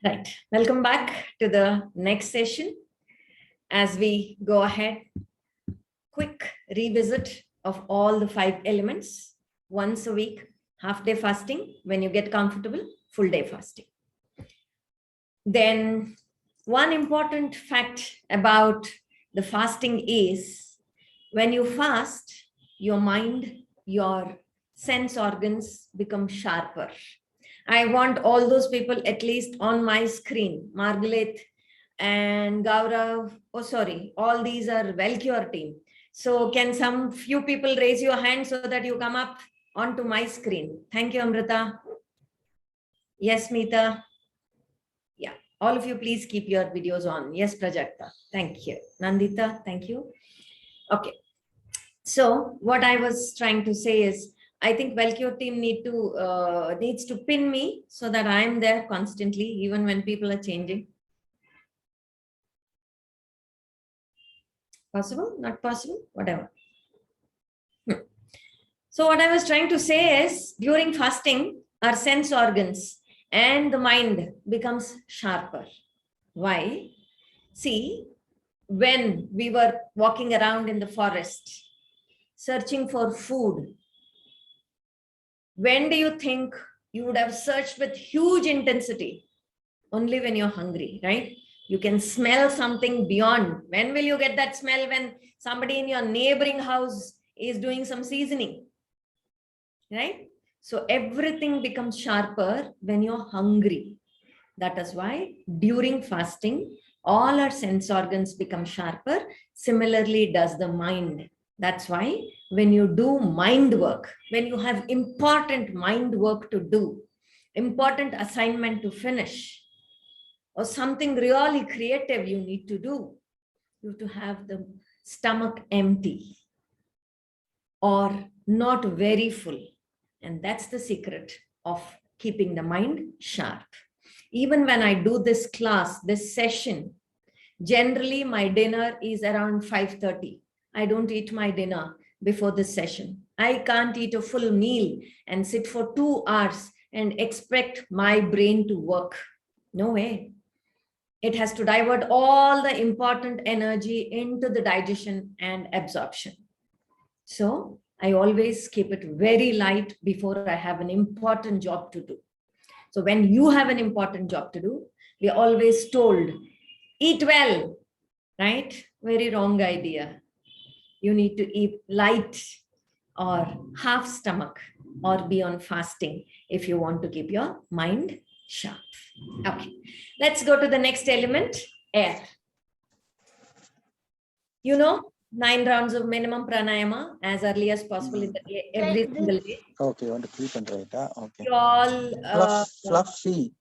Right. Welcome back to the next session. As we go ahead, quick revisit of all the 5 elements. Once a week, half day fasting. When you get comfortable, full day fasting. Then one important fact about the fasting is when you fast, your mind, your sense organs become sharper. I want all those people at least on my screen, Margaret and Gaurav. Oh, sorry, all these are Wellcure team. So can some few people raise your hand so that you come up onto my screen? Thank you, Amrita. Yes, Meeta. Yeah, all of you, please keep your videos on. Yes, Prajakta. Thank you. Nandita, thank you. Okay. So what I was trying to say is, I think Wellcure team needs to pin me so that I'm there constantly, even when people are changing. Possible? Not possible? Whatever. So what I was trying to say is, during fasting, our sense organs and the mind becomes sharper. Why? See, when we were walking around in the forest, searching for food, when do you think you would have searched with huge intensity? Only when you're hungry, right? You can smell something beyond. When will you get that smell? When somebody in your neighboring house is doing some seasoning, right? So everything becomes sharper when you're hungry. That is why during fasting, all our sense organs become sharper. Similarly, does the mind. That's why when you do mind work, when you have important mind work to do, important assignment to finish, or something really creative you need to do, you have to have the stomach empty or not very full. And that's the secret of keeping the mind sharp. Even when I do this class, this session, generally my dinner is around 5:30. I don't eat my dinner before this session. I can't eat a full meal and sit for 2 hours and expect my brain to work. No way. It has to divert all the important energy into the digestion and absorption. So I always keep it very light before I have an important job to do. So when you have an important job to do, we are always told, eat well, right? Very wrong idea. You need to eat light or half stomach or be on fasting if you want to keep your mind sharp. Okay, let's go to the next element, air. You know, 9 rounds of minimum pranayama as early as possible in the day, every single day. Okay, you want to keep and write. Okay. You all fluffy.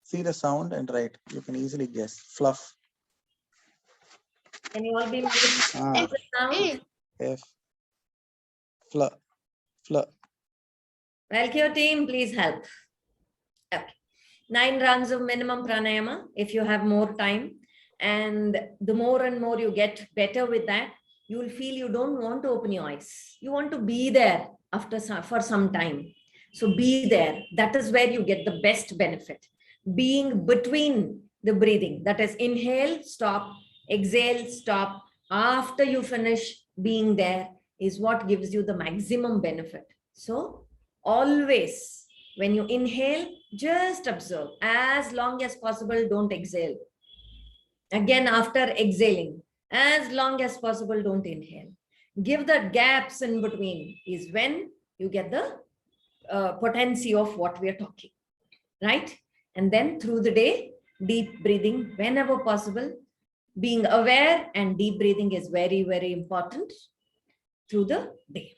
See the sound and write. You can easily guess. Fluff. Can you all be the sound? F. Fluff. Fluff. Wellcure team, please help. Okay. 9 rounds of minimum pranayama if you have more time. And the more and more you get better with that, you will feel you don't want to open your eyes. You want to be there for some time. So be there. That is where you get the best benefit. Being between the breathing. That is inhale, stop, exhale, stop. After you finish being there is what gives you the maximum benefit. So always when you inhale, just observe. As long as possible, don't exhale. Again, after exhaling, as long as possible, don't inhale. Give the gaps in between is when you get the potency of what we are talking, right? And then through the day, deep breathing whenever possible. Being aware and deep breathing is very, very important through the day.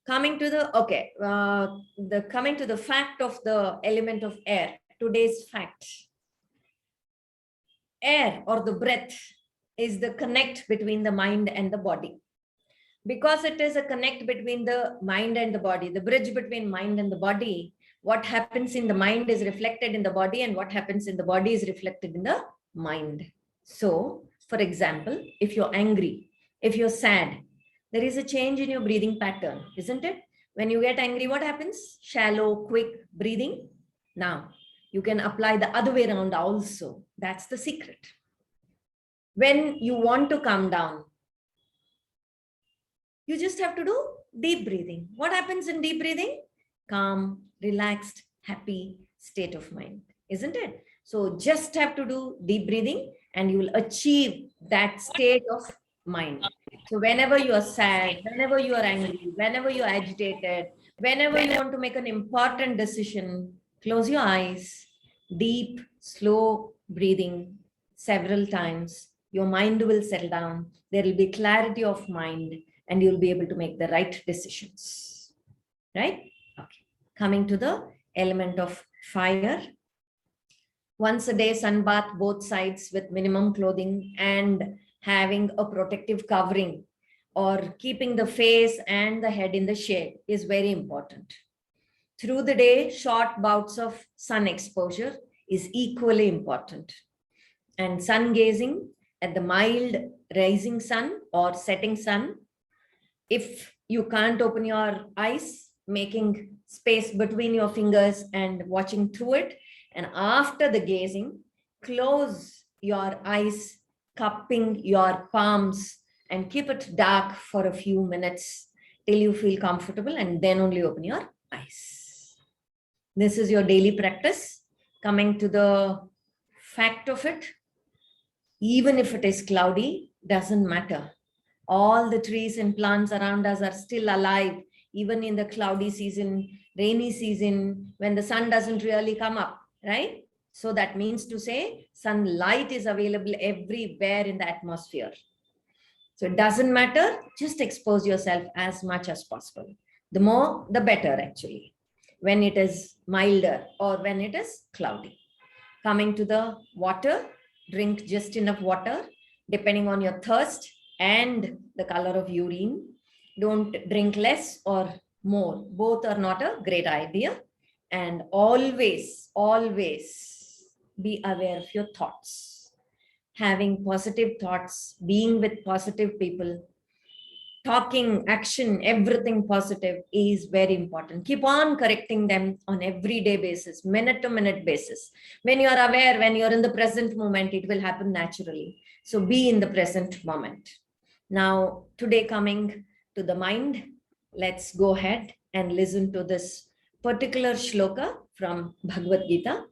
Coming to the fact of the element of air, today's fact. Air or the breath is the connect between the mind and the body. Because it is a connect between the mind and the body, the bridge between mind and the body, what happens in the mind is reflected in the body, and what happens in the body is reflected in the mind. So, for example, if you're angry, if you're sad, there is a change in your breathing pattern, isn't it? When you get angry, what happens? Shallow, quick breathing. Now, You can apply the other way around also. That's the secret. When you want to come down, you just have to do deep breathing. What happens in deep breathing? Calm, relaxed, happy state of mind, isn't it? So just have to do deep breathing and you will achieve that state of mind. So whenever you are sad, whenever you are angry, whenever you are agitated, whenever you want to make an important decision, close your eyes, deep, slow breathing several times. Your mind will settle down. There will be clarity of mind and you'll be able to make the right decisions, right? Okay. Coming to the element of fire. Once a day sunbath both sides with minimum clothing and having a protective covering or keeping the face and the head in the shade is very important. Through the day, short bouts of sun exposure is equally important. And sun gazing at the mild rising sun or setting sun, if you can't open your eyes, making space between your fingers and watching through it. And after the gazing, close your eyes, cupping your palms and keep it dark for a few minutes till you feel comfortable and then only open your eyes. This is your daily practice. Coming to the fact of it, even if it is cloudy, doesn't matter. All the trees and plants around us are still alive, even in the cloudy season, rainy season, when the sun doesn't really come up, right? So that means to say sunlight is available everywhere in the atmosphere. So it doesn't matter, just expose yourself as much as possible. The more, the better actually, when it is milder or when it is cloudy. Coming to the water, drink just enough water, depending on your thirst and the color of urine. Don't drink less or more. Both are not a great idea. And always, always be aware of your thoughts. Having positive thoughts, being with positive people, talking, action, everything positive is very important. Keep on correcting them on everyday basis, minute to minute basis. When you are aware, when you're in the present moment, it will happen naturally. So be in the present moment. Now, today coming to the mind, let's go ahead and listen to this particular shloka from Bhagavad Gita.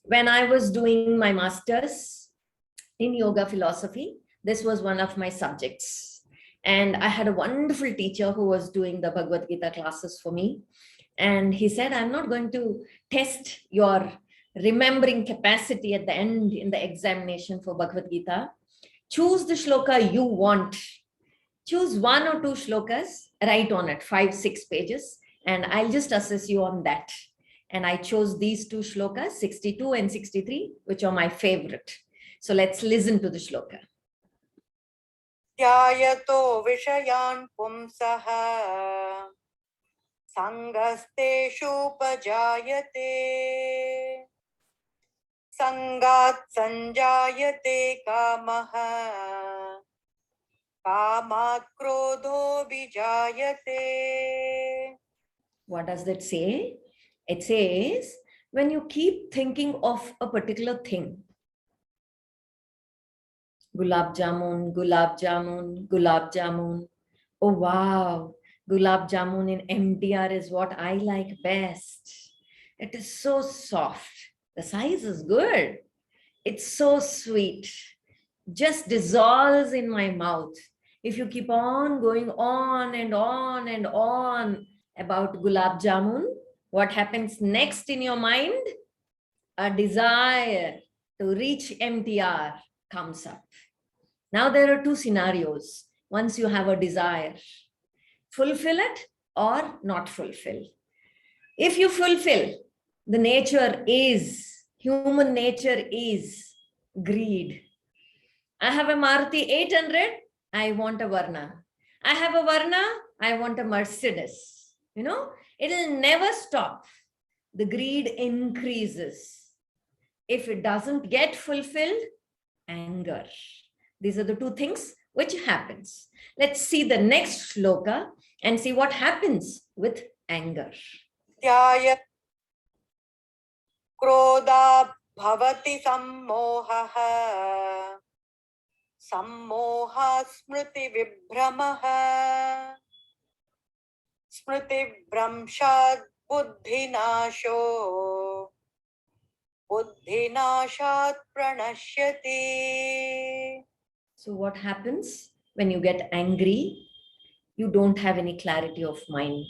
When I was doing my master's in yoga philosophy, this was one of my subjects. And I had a wonderful teacher who was doing the Bhagavad Gita classes for me. And he said, I'm not going to test your remembering capacity at the end in the examination for Bhagavad Gita. Choose the shloka you want. Choose one or two shlokas, write on it, 5-6 pages, and I'll just assess you on that. And I chose these two shlokas, 62 and 63, which are my favorite. So let's listen to the shloka. ध्यायतो विषयान् पुंसः सङ्गस्तेषुपजायते सङ्गात् सञ्जायते कामः कामात् क्रोधो विजायते. What does that say? It says, when you keep thinking of a particular thing, gulab jamun, gulab jamun, gulab jamun. Oh, wow. Gulab jamun in MTR is what I like best. It is so soft. The size is good. It's so sweet. Just dissolves in my mouth. If you keep on going on and on and on about gulab jamun, what happens next in your mind? A desire to reach MTR comes up. Now there are two scenarios. Once you have a desire, fulfill it or not fulfill. If you fulfill, the nature is, human nature is greed. I have a Maruti 800, I want a Varna. I have a Varna, I want a Mercedes. You know, it'll never stop. The greed increases. If it doesn't get fulfilled, anger. These are the two things which happens. Let's see the next shloka and see what happens with anger. क्रोधा भवति सम्मोहः सम्मोहः स्मृतिविभ्रमः स्मृतिभ्रंशात् बुद्धिनाशो बुद्धिनाशात् प्रणश्यति. So what happens when you get angry? You don't have any clarity of mind.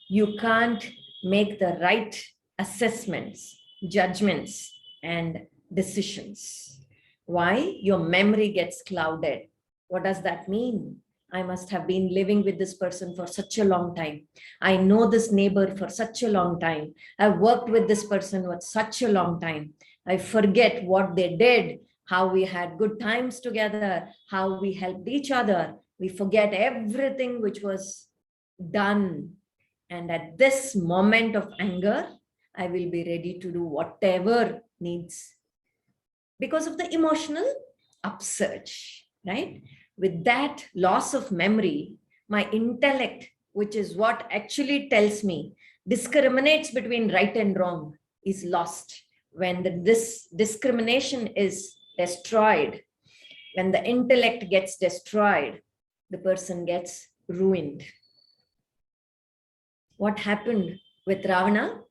You can't make the right assessments, judgments, and decisions. Why? Your memory gets clouded. What does that mean? I must have been living with this person for such a long time. I know this neighbor for such a long time. I've worked with this person for such a long time. I forget what they did, how we had good times together, how we helped each other. We forget everything which was done. And at this moment of anger, I will be ready to do whatever needs because of the emotional upsurge, right? With that loss of memory, my intellect, which is what actually tells me, discriminates between right and wrong, is lost. When this discrimination is destroyed, when the intellect gets destroyed, the person gets ruined. What happened with Ravana?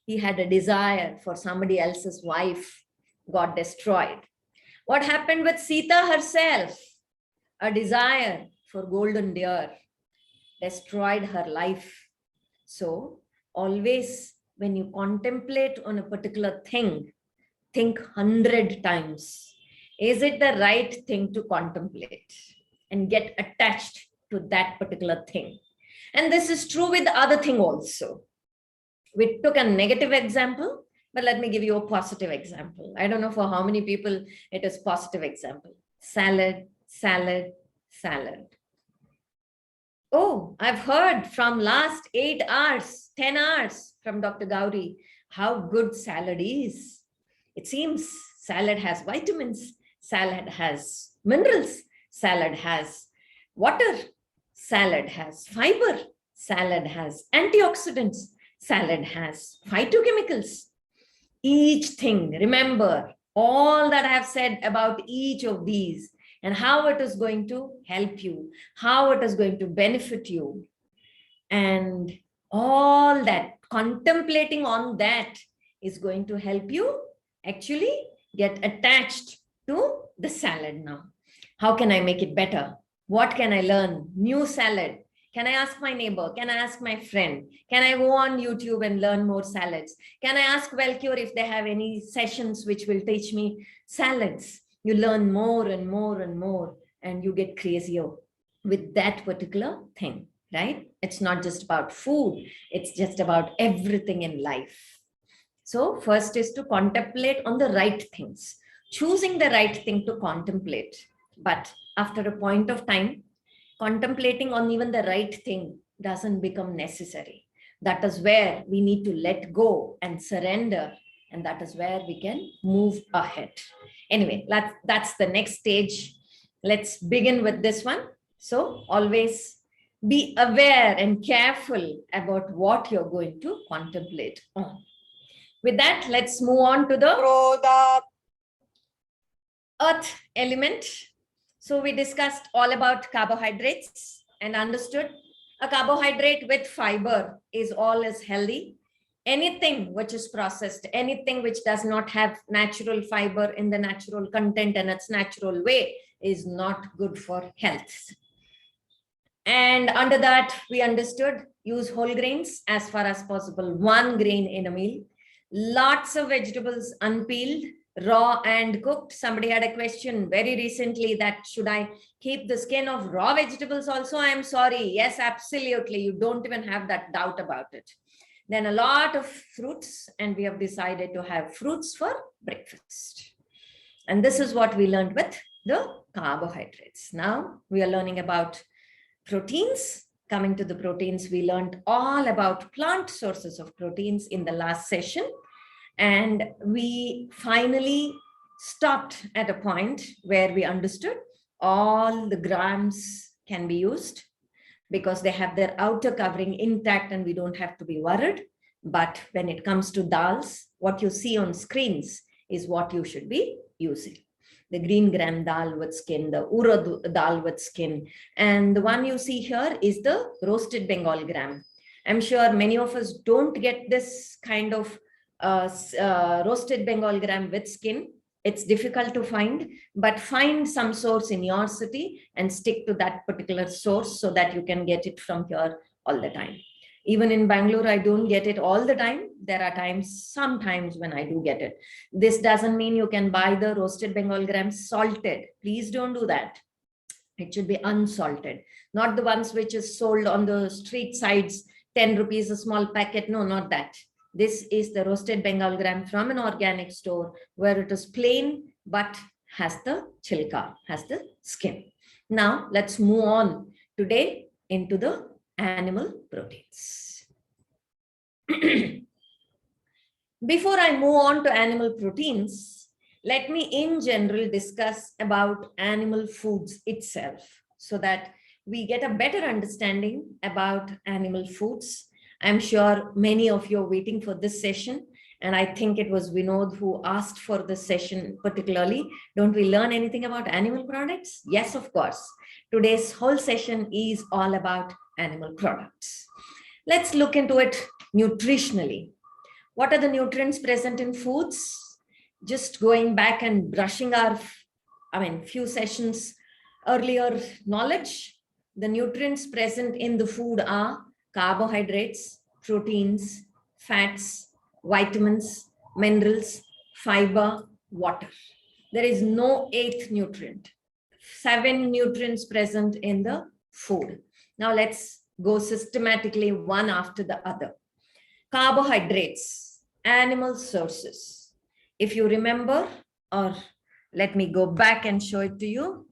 He had a desire for somebody else's wife, got destroyed. What happened with Sita herself? A desire for golden deer destroyed her life. So always when you contemplate on a particular thing, think 100 times. Is it the right thing to contemplate? And get attached to that particular thing. And this is true with the other thing also. We took a negative example, but let me give you a positive example. I don't know for how many people it is positive example. Salad, salad, salad. Oh, I've heard from last 8 hours, 10 hours from Dr. Gauri, how good salad is. It seems salad has vitamins, salad has minerals, salad has water, salad has fiber, salad has antioxidants, salad has phytochemicals. Each thing, remember all that I have said about each of these and how it is going to help you, how it is going to benefit you. And all that, contemplating on that is going to help you actually get attached to the salad now. How can I make it better? What can I learn? New salad. Can I ask my neighbor? Can I ask my friend? Can I go on YouTube and learn more salads? Can I ask Wellcure if they have any sessions which will teach me salads? You learn more and more and more, and you get crazier with that particular thing, right? It's not just about food. It's just about everything in life. So first is to contemplate on the right things, choosing the right thing to contemplate. But after a point of time, contemplating on even the right thing doesn't become necessary. That is where we need to let go and surrender. And that is where we can move ahead. Anyway, that's the next stage. Let's begin with this one. So always be aware and careful about what you're going to contemplate on. With that, let's move on to the क्रोधा earth element. So we discussed all about carbohydrates and understood a carbohydrate with fiber is all is healthy. Anything which is processed, anything which does not have natural fiber in the natural content and its natural way is not good for health. And under that, we understood use whole grains as far as possible, 1 grain in a meal, lots of vegetables unpeeled, raw and cooked. Somebody had a question very recently that should I keep the skin of raw vegetables also? I am sorry. Yes, absolutely. You don't even have that doubt about it. Then a lot of fruits, and we have decided to have fruits for breakfast. And this is what we learned with the carbohydrates. Now we are learning about proteins. Coming to the proteins, we learned all about plant sources of proteins in the last session. And we finally stopped at a point where we understood all the grams can be used because they have their outer covering intact and we don't have to be worried. But when it comes to dals, what you see on screens is what you should be using. The green gram dal with skin, the urad dal with skin, and the one you see here is the roasted Bengal gram. I'm sure many of us don't get this kind of roasted Bengal gram with skin. It's difficult to find, but find some source in your city and stick to that particular source so that you can get it from here all the time. Even in Bangalore, I don't get it all the time. There are times, sometimes when I do get it. This doesn't mean you can buy the roasted Bengal gram salted. Please don't do that. It should be unsalted, not the ones which is sold on the street sides, 10 rupees a small packet. No, not that. This is the roasted Bengal gram from an organic store where it is plain but has the chilka, has the skin. Now let's move on today into the animal proteins. Before I move on to animal proteins, let me in general discuss about animal foods itself so that we get a better understanding about animal foods. I'm sure many of you are waiting for this session, and I think it was Vinod who asked for this session particularly. Don't we learn anything about animal products? Yes, of course. Today's whole session is all about animal products. Let's look into it nutritionally. What are the nutrients present in foods? Just going back and brushing our, few sessions earlier knowledge, the nutrients present in the food are carbohydrates, proteins, fats, vitamins, minerals, fiber, water. There is no eighth nutrient. 7 nutrients present in the food. Now let's go systematically one after the other. Carbohydrates, animal sources. If you remember, or let me go back and show it to you.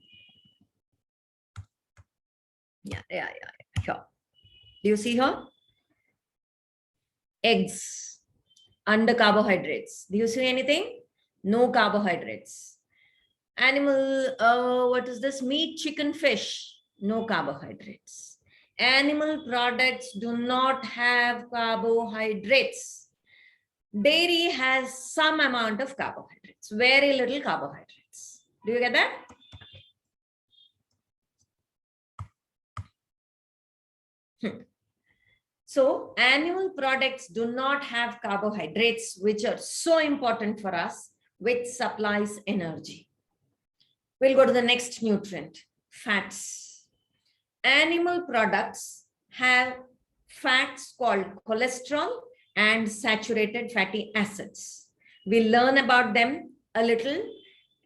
Yeah. Sure. Do you see here? Eggs, under carbohydrates. Do you see anything? No carbohydrates. Animal, what is this? Meat, chicken, fish, no carbohydrates. Animal products do not have carbohydrates. Dairy has some amount of carbohydrates, very little carbohydrates. Do you get that? So animal products do not have carbohydrates, which are so important for us, which supplies energy. We'll go to the next nutrient, fats. Animal products have fats called cholesterol and saturated fatty acids. We'll learn about them a little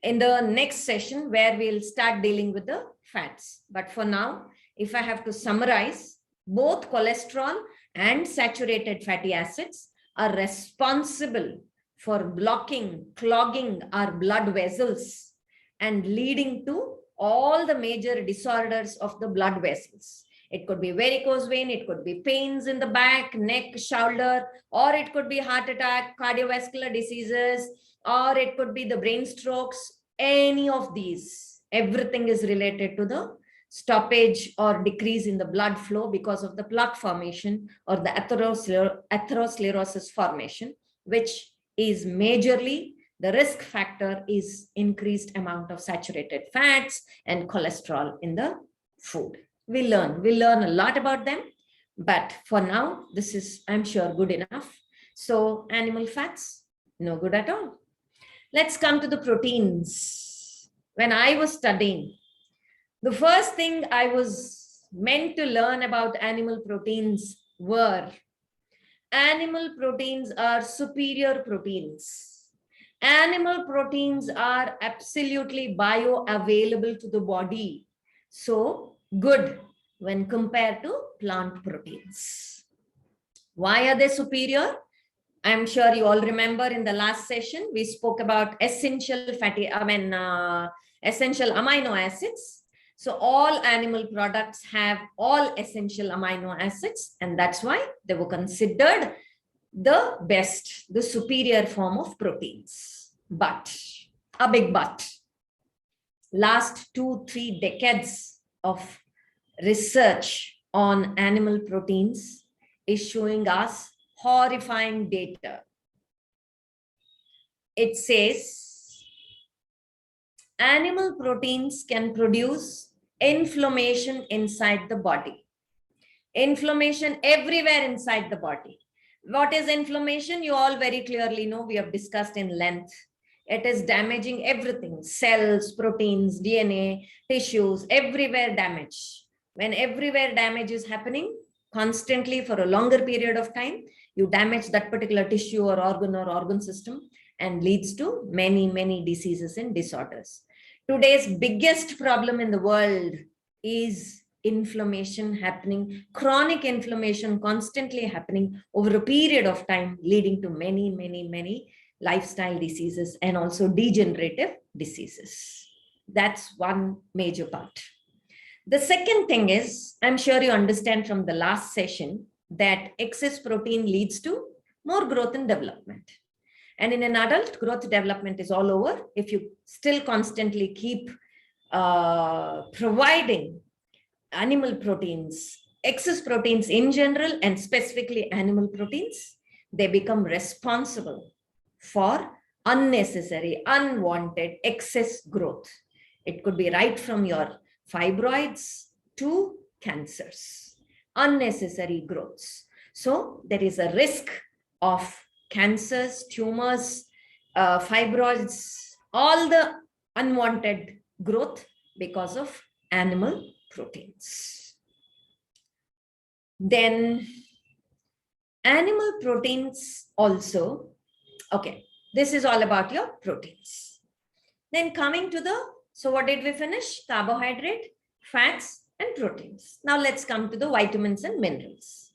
in the next session where we'll start dealing with the fats. But for now, if I have to summarize, both cholesterol and saturated fatty acids are responsible for blocking, clogging our blood vessels and leading to all the major disorders of the blood vessels. It could be varicose vein, it could be pains in the back, neck, shoulder, or it could be heart attack, cardiovascular diseases, or it could be the brain strokes, any of these. Everything is related to the stoppage or decrease in the blood flow because of the plaque formation or the atherosclerosis formation, which is majorly the risk factor is increased amount of saturated fats and cholesterol in the food. We'll learn a lot about them, but for now, this is, I'm sure, good enough. So animal fats, no good at all. Let's come to the proteins. When I was studying, the first thing I was meant to learn about animal proteins were animal proteins are superior proteins. Animal proteins are absolutely bioavailable to the body. So good when compared to plant proteins. Why are they superior? I'm sure you all remember in the last session, we spoke about essential amino acids. So all animal products have all essential amino acids, and that's why they were considered the best, the superior form of proteins. But, a big but, last 2-3 decades of research on animal proteins is showing us horrifying data. It says animal proteins can produce inflammation inside the body. Inflammation everywhere inside the body. What is inflammation? You all very clearly know, we have discussed in length. It is damaging everything, cells, proteins, DNA, tissues, everywhere damage. When everywhere damage is happening constantly for a longer period of time, you damage that particular tissue or organ system and leads to many, many diseases and disorders. Today's biggest problem in the world is inflammation happening, chronic inflammation constantly happening over a period of time, leading to many, many, many lifestyle diseases and also degenerative diseases. That's one major part. The second thing is, I'm sure you understand from the last session that excess protein leads to more growth and development. And in an adult, growth development is all over. If you still constantly keep providing animal proteins, excess proteins in general, and specifically animal proteins, they become responsible for unnecessary, unwanted, excess growth. It could be right from your fibroids to cancers, unnecessary growths. So there is a risk of cancers, tumors, fibroids, all the unwanted growth because of animal proteins. Then animal proteins also, okay, this is all about your proteins. Then coming to the, so what did we finish? Carbohydrate, fats, and proteins. Now let's come to the vitamins and minerals.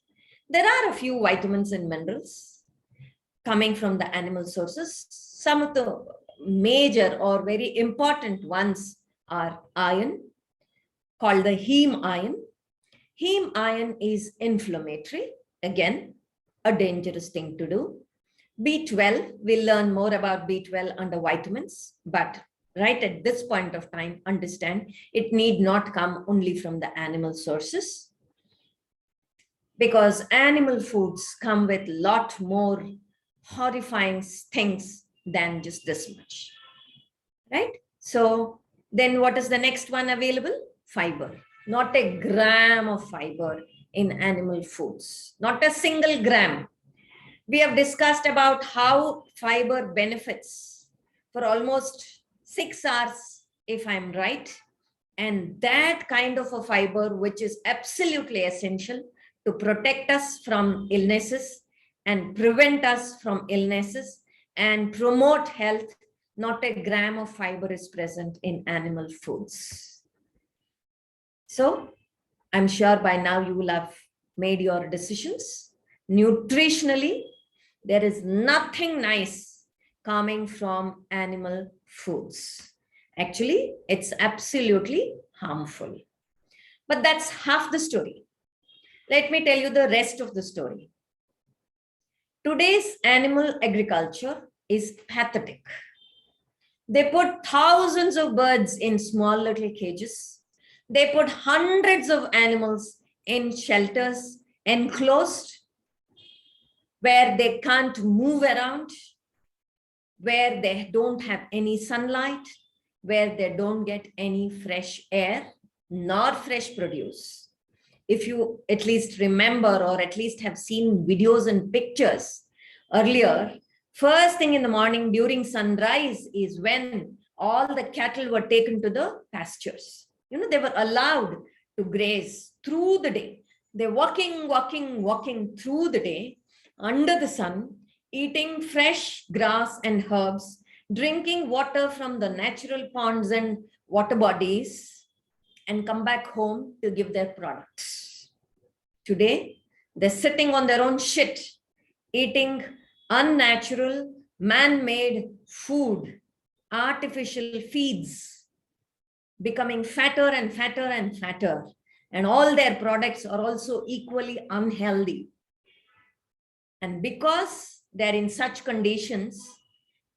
There are a few vitamins and minerals coming from the animal sources. Some of the major or very important ones are iron, called the heme iron. Heme iron is inflammatory, again, a dangerous thing to do. B12, we'll learn more about B12 under vitamins, but right at this point of time, understand it need not come only from the animal sources, because animal foods come with a lot more horrifying things than just this much, right? So then what is the next one available? Fiber. Not a gram of fiber in animal foods, not a single gram. We have discussed about how fiber benefits for almost 6 hours, if I'm right. And that kind of a fiber, which is absolutely essential to protect us from illnesses and prevent us from illnesses and promote health, not a gram of fiber is present in animal foods. So I'm sure by now you will have made your decisions. Nutritionally, there is nothing nice coming from animal foods. Actually, it's absolutely harmful. But that's half the story. Let me tell you the rest of the story. Today's animal agriculture is pathetic. They put thousands of birds in small little cages. They put hundreds of animals in shelters, enclosed, where they can't move around, where they don't have any sunlight, where they don't get any fresh air, nor fresh produce. If you at least remember or at least have seen videos and pictures earlier, first thing in the morning during sunrise is when all the cattle were taken to the pastures. You know, they were allowed to graze through the day. They're walking through the day under the sun, eating fresh grass and herbs, drinking water from the natural ponds and water bodies, and come back home to give their products. Today, they're sitting on their own shit, eating unnatural, man-made food, artificial feeds, becoming fatter and fatter and fatter. And all their products are also equally unhealthy. And because they're in such conditions,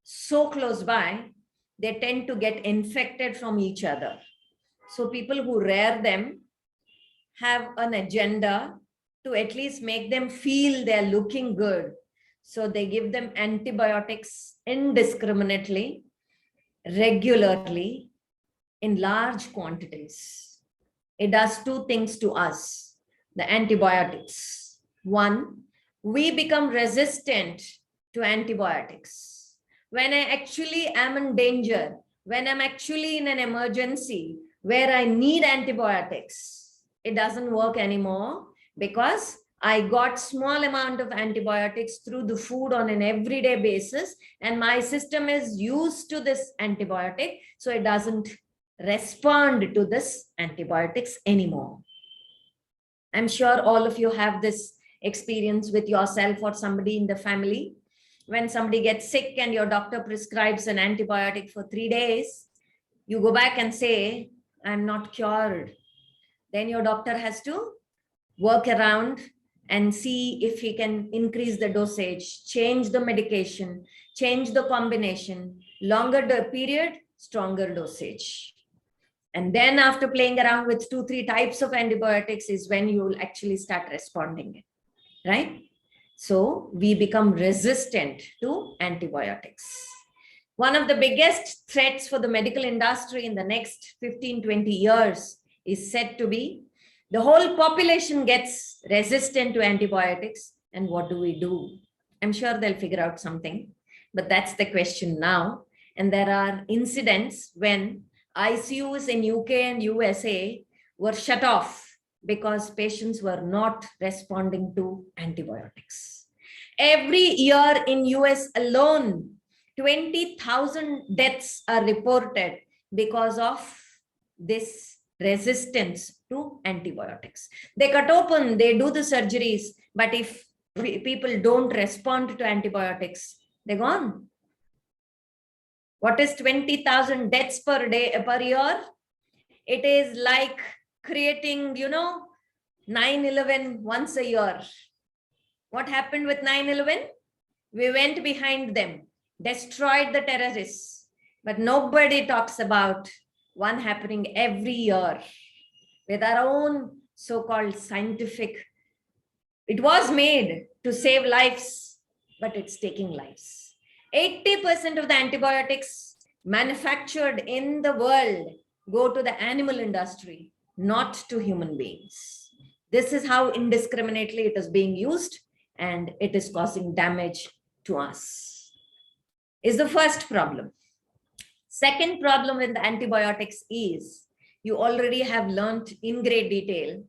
so close by, they tend to get infected from each other. So people who rear them have an agenda to at least make them feel they're looking good. So they give them antibiotics indiscriminately, regularly, in large quantities. It does two things to us, the antibiotics. One, we become resistant to antibiotics. When I actually am in danger, when I'm actually in an emergency where I need antibiotics, it doesn't work anymore because I got small amount of antibiotics through the food on an everyday basis, and my system is used to this antibiotic, so it doesn't respond to this antibiotics anymore. I'm sure all of you have this experience with yourself or somebody in the family. When somebody gets sick and your doctor prescribes an antibiotic for 3 days, you go back and say, I'm not cured. Then your doctor has to work around and see if he can increase the dosage, change the medication, change the combination, longer the period, stronger dosage. And then after playing around with 2-3 types of antibiotics is when you will actually start responding, right? So we become resistant to antibiotics. One of the biggest threats for the medical industry in the next 15-20 years is said to be the whole population gets resistant to antibiotics. And what do? I'm sure they'll figure out something, but that's the question now. And there are incidents when ICUs in UK and USA were shut off because patients were not responding to antibiotics. Every year in US alone, 20,000 deaths are reported because of this resistance to antibiotics. They cut open, they do the surgeries, but if people don't respond to antibiotics, they're gone. What is 20,000 deaths per year? It is like creating, 9/11 once a year. What happened with 9/11? We went behind them, destroyed the terrorists, but nobody talks about one happening every year with our own so-called scientific. It was made to save lives, but it's taking lives. 80% of the antibiotics manufactured in the world go to the animal industry, not to human beings. This is how indiscriminately it is being used, and it is causing damage to us. Is the first problem. Second problem with the antibiotics is, you already have learned in great detail,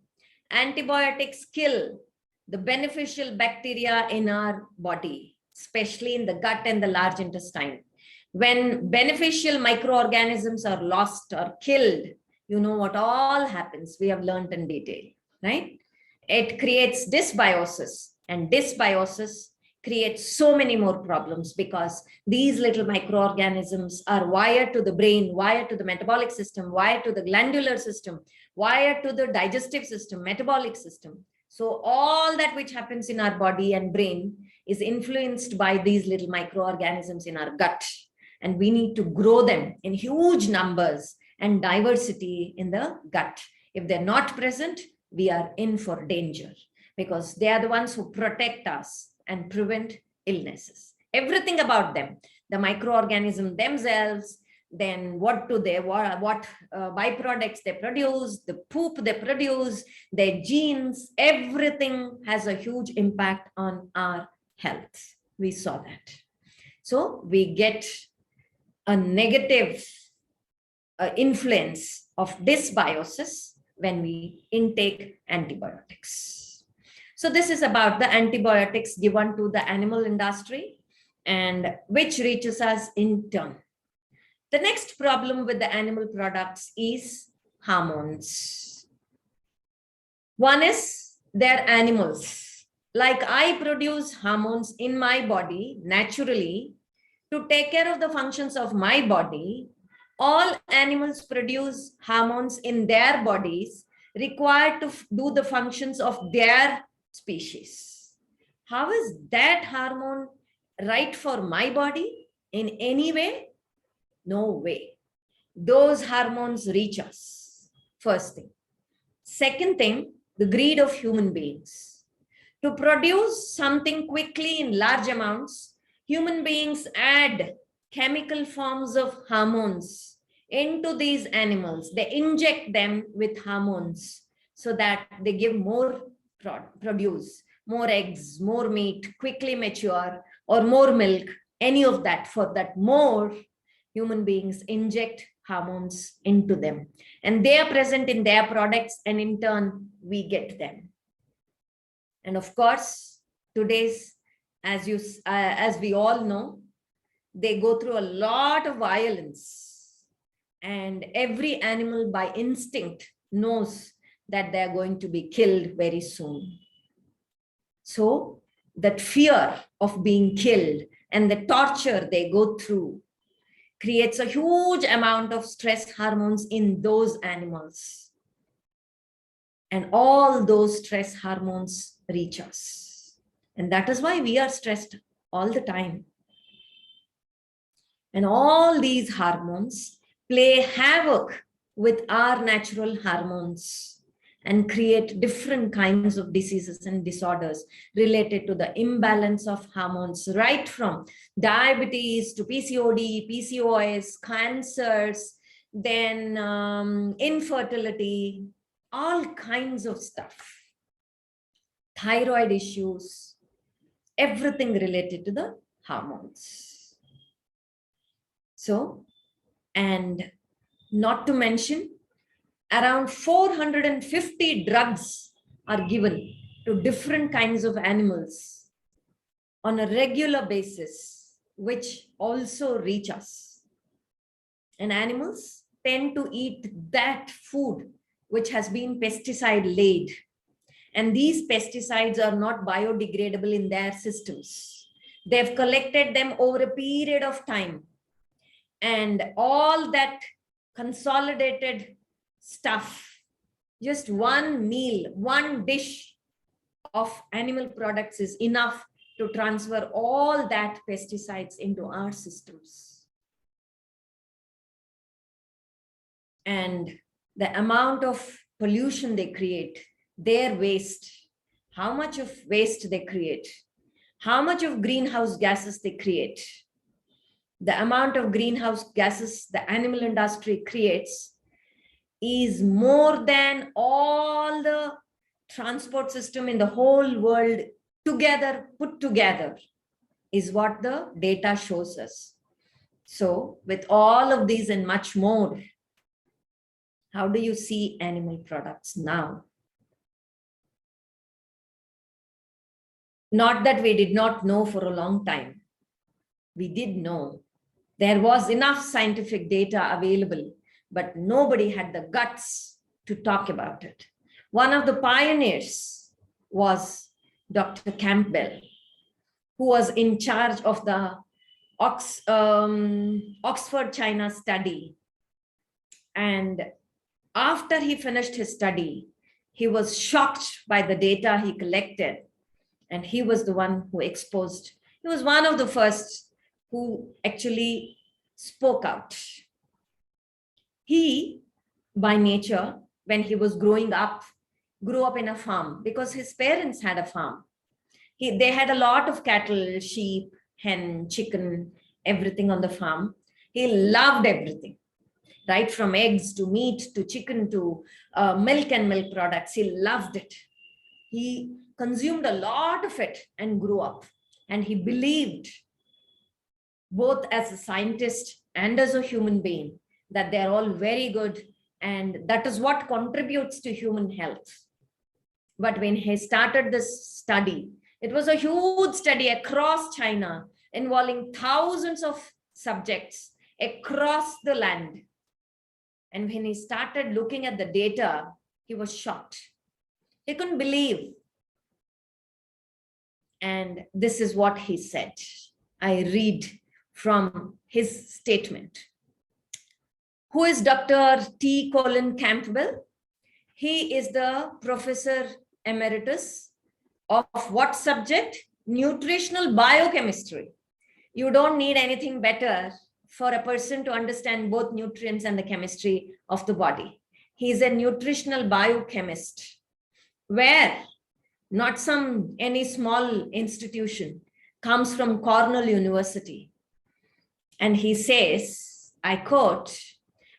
antibiotics kill the beneficial bacteria in our body, especially in the gut and the large intestine. When beneficial microorganisms are lost or killed, you know what all happens. We have learned in detail, right? It creates dysbiosis, and dysbiosis creates so many more problems because these little microorganisms are wired to the brain, wired to the metabolic system, wired to the glandular system, wired to the digestive system, metabolic system. So all that which happens in our body and brain is influenced by these little microorganisms in our gut. And we need to grow them in huge numbers and diversity in the gut. If they're not present, we are in for danger because they are the ones who protect us and prevent illnesses. Everything about them, the microorganism themselves, then what byproducts they produce, the poop they produce, their genes, everything has a huge impact on our health. We saw that. So we get a negative influence of dysbiosis when we intake antibiotics. So this is about the antibiotics given to the animal industry and which reaches us in turn. The next problem with the animal products is hormones. One is they're animals. Like I produce hormones in my body naturally to take care of the functions of my body. All animals produce hormones in their bodies required to do the functions of their species. How is that hormone right for my body in any way? No way. Those hormones reach us. First thing. Second thing, the greed of human beings. To produce something quickly in large amounts, human beings add chemical forms of hormones into these animals. They inject them with hormones so that they give more produce, more eggs, more meat, quickly mature, or more milk, any of that. For that more, human beings inject hormones into them, and they are present in their products, and in turn, we get them. And of course, today's, as we all know, they go through a lot of violence, and every animal by instinct knows that they're going to be killed very soon. So that fear of being killed and the torture they go through creates a huge amount of stress hormones in those animals. And all those stress hormones reach us. And that is why we are stressed all the time. And all these hormones play havoc with our natural hormones and create different kinds of diseases and disorders related to the imbalance of hormones, right from diabetes to PCOD, PCOS, cancers, then infertility, all kinds of stuff, thyroid issues, everything related to the hormones. So, and not to mention, around 450 drugs are given to different kinds of animals on a regular basis, which also reach us. And animals tend to eat that food which has been pesticide laid. And these pesticides are not biodegradable in their systems. They've collected them over a period of time. And all that consolidated stuff, just one meal, one dish of animal products is enough to transfer all that pesticides into our systems. And the amount of pollution they create, their waste, how much of waste they create, how much of greenhouse gases they create, the amount of greenhouse gases the animal industry creates is more than all the transport system in the whole world together, put together, is what the data shows us. So with all of these and much more, how do you see animal products now? Not that we did not know for a long time. We did know. There was enough scientific data available, but nobody had the guts to talk about it. One of the pioneers was Dr. Campbell, who was in charge of the Oxford China study. And after he finished his study, he was shocked by the data he collected. And he was the one who exposed, he was one of the first who actually spoke out. He, by nature, when he was growing up, grew up in a farm because his parents had a farm. They had a lot of cattle, sheep, hen, chicken, everything on the farm. He loved everything, right from eggs to meat to chicken to milk and milk products. He loved it. He consumed a lot of it and grew up. And he believed, both as a scientist and as a human being, that they're all very good and that is what contributes to human health. But when he started this study, it was a huge study across China involving thousands of subjects across the land. And when he started looking at the data, he was shocked. He couldn't believe. And this is what he said. I read from his statement. Who is Dr. T. Colin Campbell? He is the professor emeritus of what subject? Nutritional biochemistry. You don't need anything better for a person to understand both nutrients and the chemistry of the body. He is a nutritional biochemist, where not any small institution, comes from Cornell University. And he says, I quote,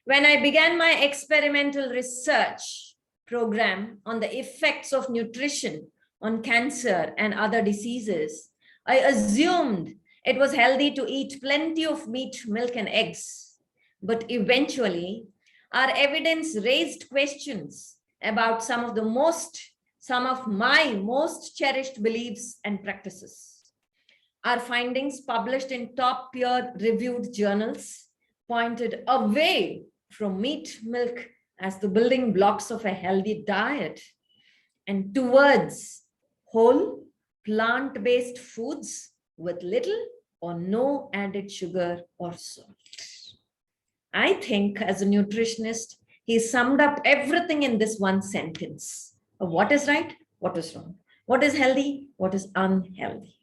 "When I began my experimental research program on the effects of nutrition on cancer and other diseases, I assumed it was healthy to eat plenty of meat, milk, and eggs. But eventually, our evidence raised questions about some of my most cherished beliefs and practices. Our findings, published in top peer-reviewed journals, pointed away from meat, milk as the building blocks of a healthy diet and towards whole, plant-based foods with little or no added sugar or salt." I think as a nutritionist, he summed up everything in this one sentence of what is right, what is wrong, what is healthy, what is unhealthy.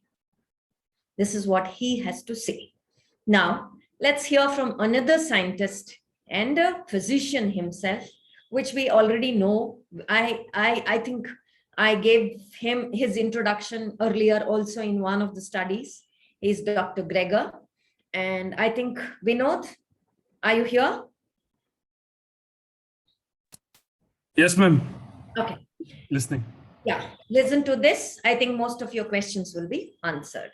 This is what he has to say. Now, let's hear from another scientist and a physician himself, which we already know. I think I gave him his introduction earlier also in one of the studies. He's Dr. Greger. And I think, Vinod, are you here? Yes, ma'am. Okay. Listening. Yeah, listen to this. I think most of your questions will be answered.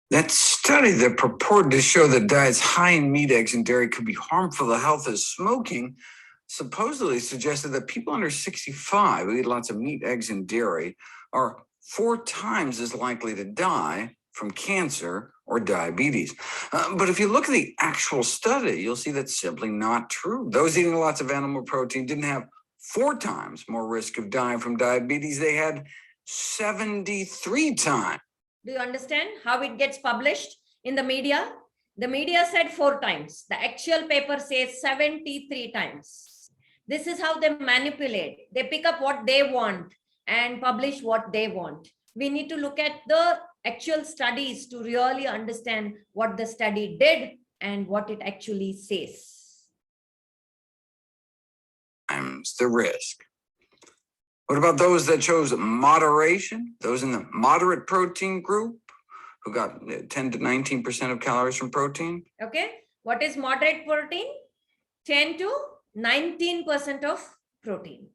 That study that purported to show that diets high in meat, eggs, and dairy could be harmful to health as smoking supposedly suggested that people under 65 who eat lots of meat, eggs, and dairy are 4 times as likely to die from cancer or diabetes. But if you look at the actual study, you'll see that's simply not true. Those eating lots of animal protein didn't have 4 times more risk of dying from diabetes. They had 73 times. Do you understand how it gets published in the media? The media said 4 times. The actual paper says 73 times. This is how they manipulate. They pick up what they want and publish what they want. We need to look at the actual studies to really understand what the study did and what it actually says. Times the risk. What about those that chose moderation? Those in the moderate protein group who got 10 to 19% of calories from protein? Okay, what is moderate protein? 10 to 19% of protein.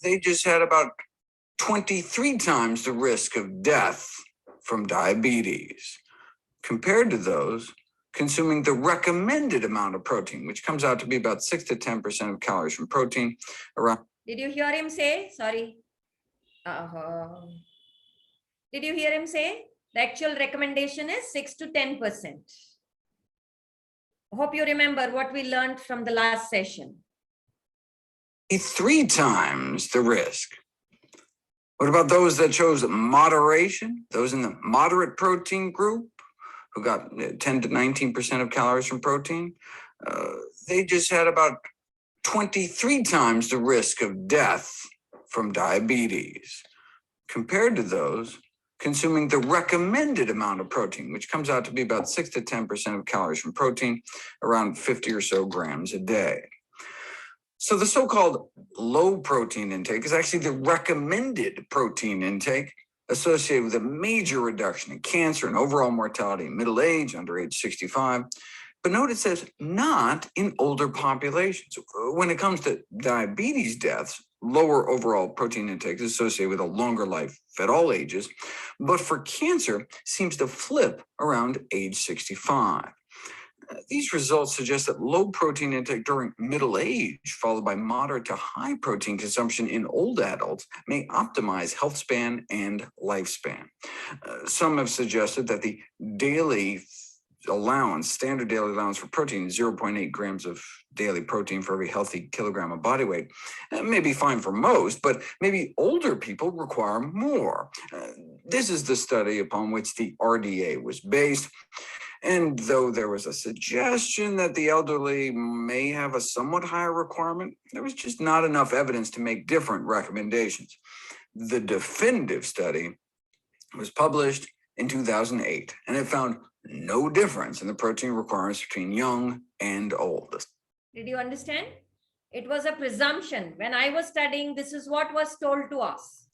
They just had about 23 times the risk of death from diabetes compared to those consuming the recommended amount of protein, which comes out to be about 6 to 10% of calories from protein. Did you hear him say? Sorry. Did you hear him say? The actual recommendation is 6 to 10%. Hope you remember what we learned from the last session. 3 times the risk. What about those that chose moderation? Those in the moderate protein group who got 10 to 19% of calories from protein? They just had about 23 times the risk of death from diabetes compared to those consuming the recommended amount of protein, which comes out to be about 6 to 10% of calories from protein, around 50 or so grams a day. So the so-called low protein intake is actually the recommended protein intake associated with a major reduction in cancer and overall mortality in middle age, under age 65. But note it says not in older populations. When it comes to diabetes deaths, lower overall protein intake is associated with a longer life at all ages, but for cancer seems to flip around age 65. These results suggest that low protein intake during middle age, followed by moderate to high protein consumption in old adults, may optimize health span and lifespan. Some have suggested that the standard daily allowance for protein, 0.8 grams of daily protein for every healthy kilogram of body weight, may be fine for most, but maybe older people require more. This is the study upon which the RDA was based. And though there was a suggestion that the elderly may have a somewhat higher requirement, there was just not enough evidence to make different recommendations. The definitive study was published in 2008, and it found no difference in the protein requirements between young and old. Did you understand? It was a presumption. When I was studying, this is what was told to us.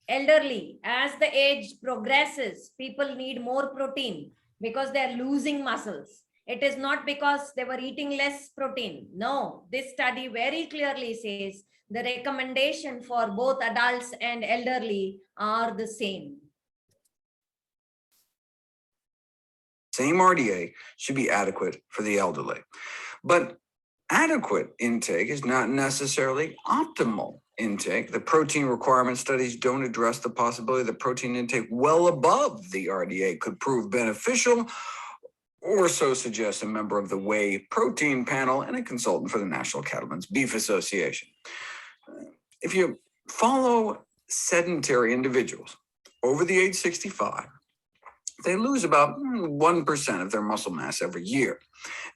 Elderly, as the age progresses, people need more protein because they are losing muscles. It is not because they were eating less protein. No, this study very clearly says the recommendation for both adults and elderly are the same. Same RDA should be adequate for the elderly. But adequate intake is not necessarily optimal intake. The protein requirement studies don't address the possibility that protein intake well above the RDA could prove beneficial, or so suggests a member of the Whey Protein Panel and a consultant for the National Cattlemen's Beef Association. If you follow sedentary individuals over the age 65, they lose about 1% of their muscle mass every year.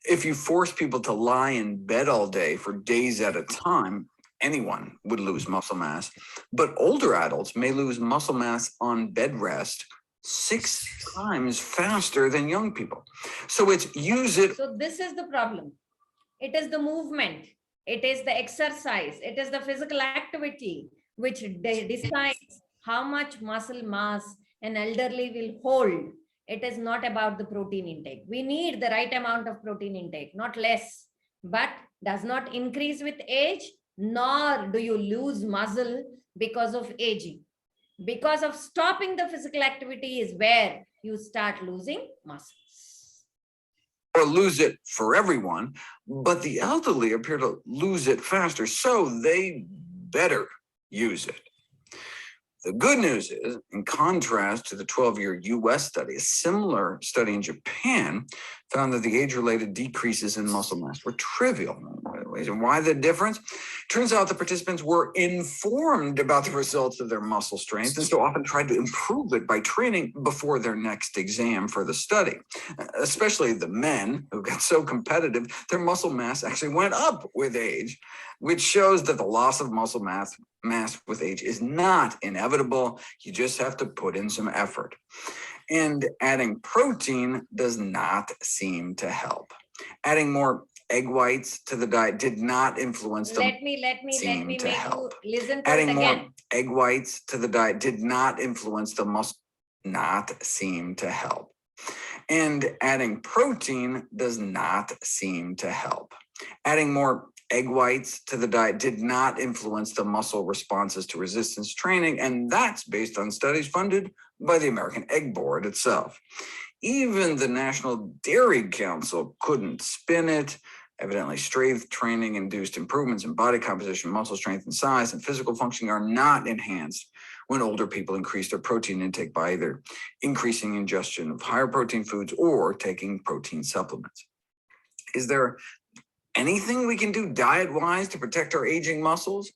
If you force people to lie in bed all day for days at a time, anyone would lose muscle mass. But older adults may lose muscle mass on bed rest 6 times faster than young people. So it's use it. So this is the problem. It is the movement. It is the exercise. It is the physical activity which decides how much muscle mass an elderly will hold. It is not about the protein intake. We need the right amount of protein intake, not less, but does not increase with age, nor do you lose muscle because of aging. Because of stopping the physical activity is where you start losing muscles. Or lose it for everyone, but the elderly appear to lose it faster, so they better use it. The good news is, in contrast to the 12-year US study, a similar study in Japan found that the age-related decreases in muscle mass were trivial. Why the difference? Turns out the participants were informed about the results of their muscle strength and so often tried to improve it by training before their next exam for the study. Especially the men who got so competitive, their muscle mass actually went up with age, which shows that the loss of muscle mass with age is not inevitable. You just have to put in some effort. And adding protein does not seem to help. Adding more egg whites to the diet did not influence the Let me make you listen to Adding it more again. egg whites to the diet did not influence the muscle, not seem to help. And adding protein does not seem to help. Adding more egg whites to the diet did not influence the muscle responses to resistance training, and that's based on studies funded by the American Egg Board itself. Even the National Dairy Council couldn't spin it. Evidently, strength training induced improvements in body composition, muscle strength and size, and physical functioning are not enhanced when older people increase their protein intake by either increasing ingestion of higher protein foods or taking protein supplements. Is there anything we can do diet-wise to protect our aging muscles?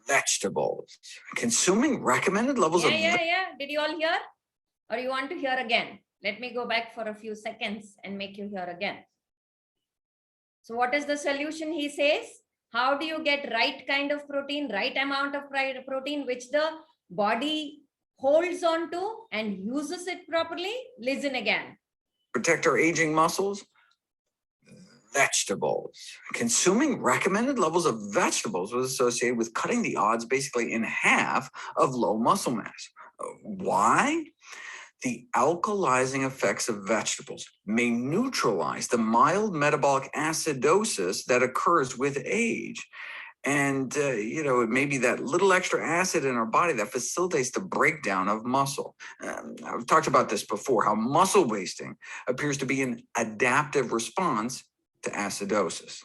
Vegetables. Consuming recommended levels of Yeah. Did you all hear? Or you want to hear again? Let me go back for a few seconds and make you hear again. So what is the solution he says? How do you get right kind of protein, right amount of protein, which the body holds on to and uses it properly? Listen again. protect our aging muscles? Vegetables. Consuming recommended levels of vegetables was associated with cutting the odds basically in half of low muscle mass. Why? The alkalizing effects of vegetables may neutralize the mild metabolic acidosis that occurs with age. And, it may be that little extra acid in our body that facilitates the breakdown of muscle. I've talked about this before, how muscle wasting appears to be an adaptive response to acidosis.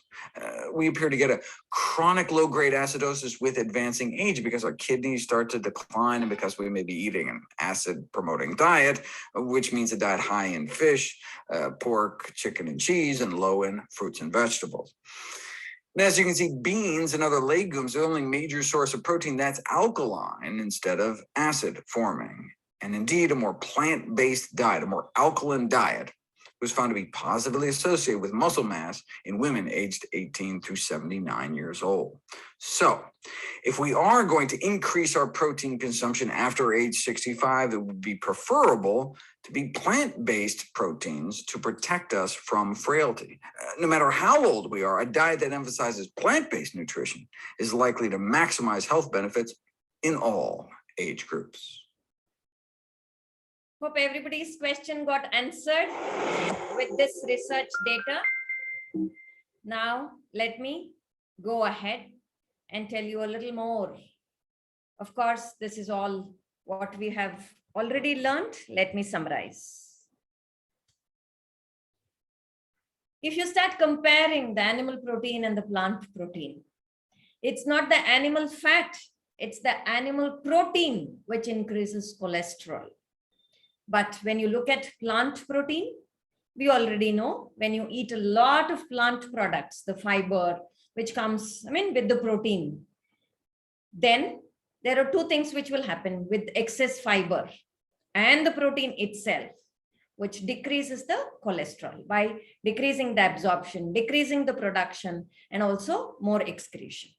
We appear to get a chronic low-grade acidosis with advancing age because our kidneys start to decline and because we may be eating an acid-promoting diet, which means a diet high in fish, pork, chicken, and cheese, and low in fruits and vegetables. And as you can see, beans and other legumes are the only major source of protein that's alkaline instead of acid forming. And indeed, a more plant-based diet, a more alkaline diet, was found to be positively associated with muscle mass in women aged 18 through 79 years old. So if we are going to increase our protein consumption after age 65, it would be preferable to be plant-based proteins to protect us from frailty. No matter how old we are, a diet that emphasizes plant-based nutrition is likely to maximize health benefits in all age groups. Hope everybody's question got answered with this research data. Now, let me go ahead and tell you a little more. Of course, this is all what we have already learned. Let me summarize. If you start comparing the animal protein and the plant protein, it's not the animal fat, it's the animal protein which increases cholesterol. But when you look at plant protein, we already know when you eat a lot of plant products, the fiber which comes, with the protein, then there are two things which will happen with excess fiber and the protein itself, which decreases the cholesterol by decreasing the absorption, decreasing the production, and also more excretion.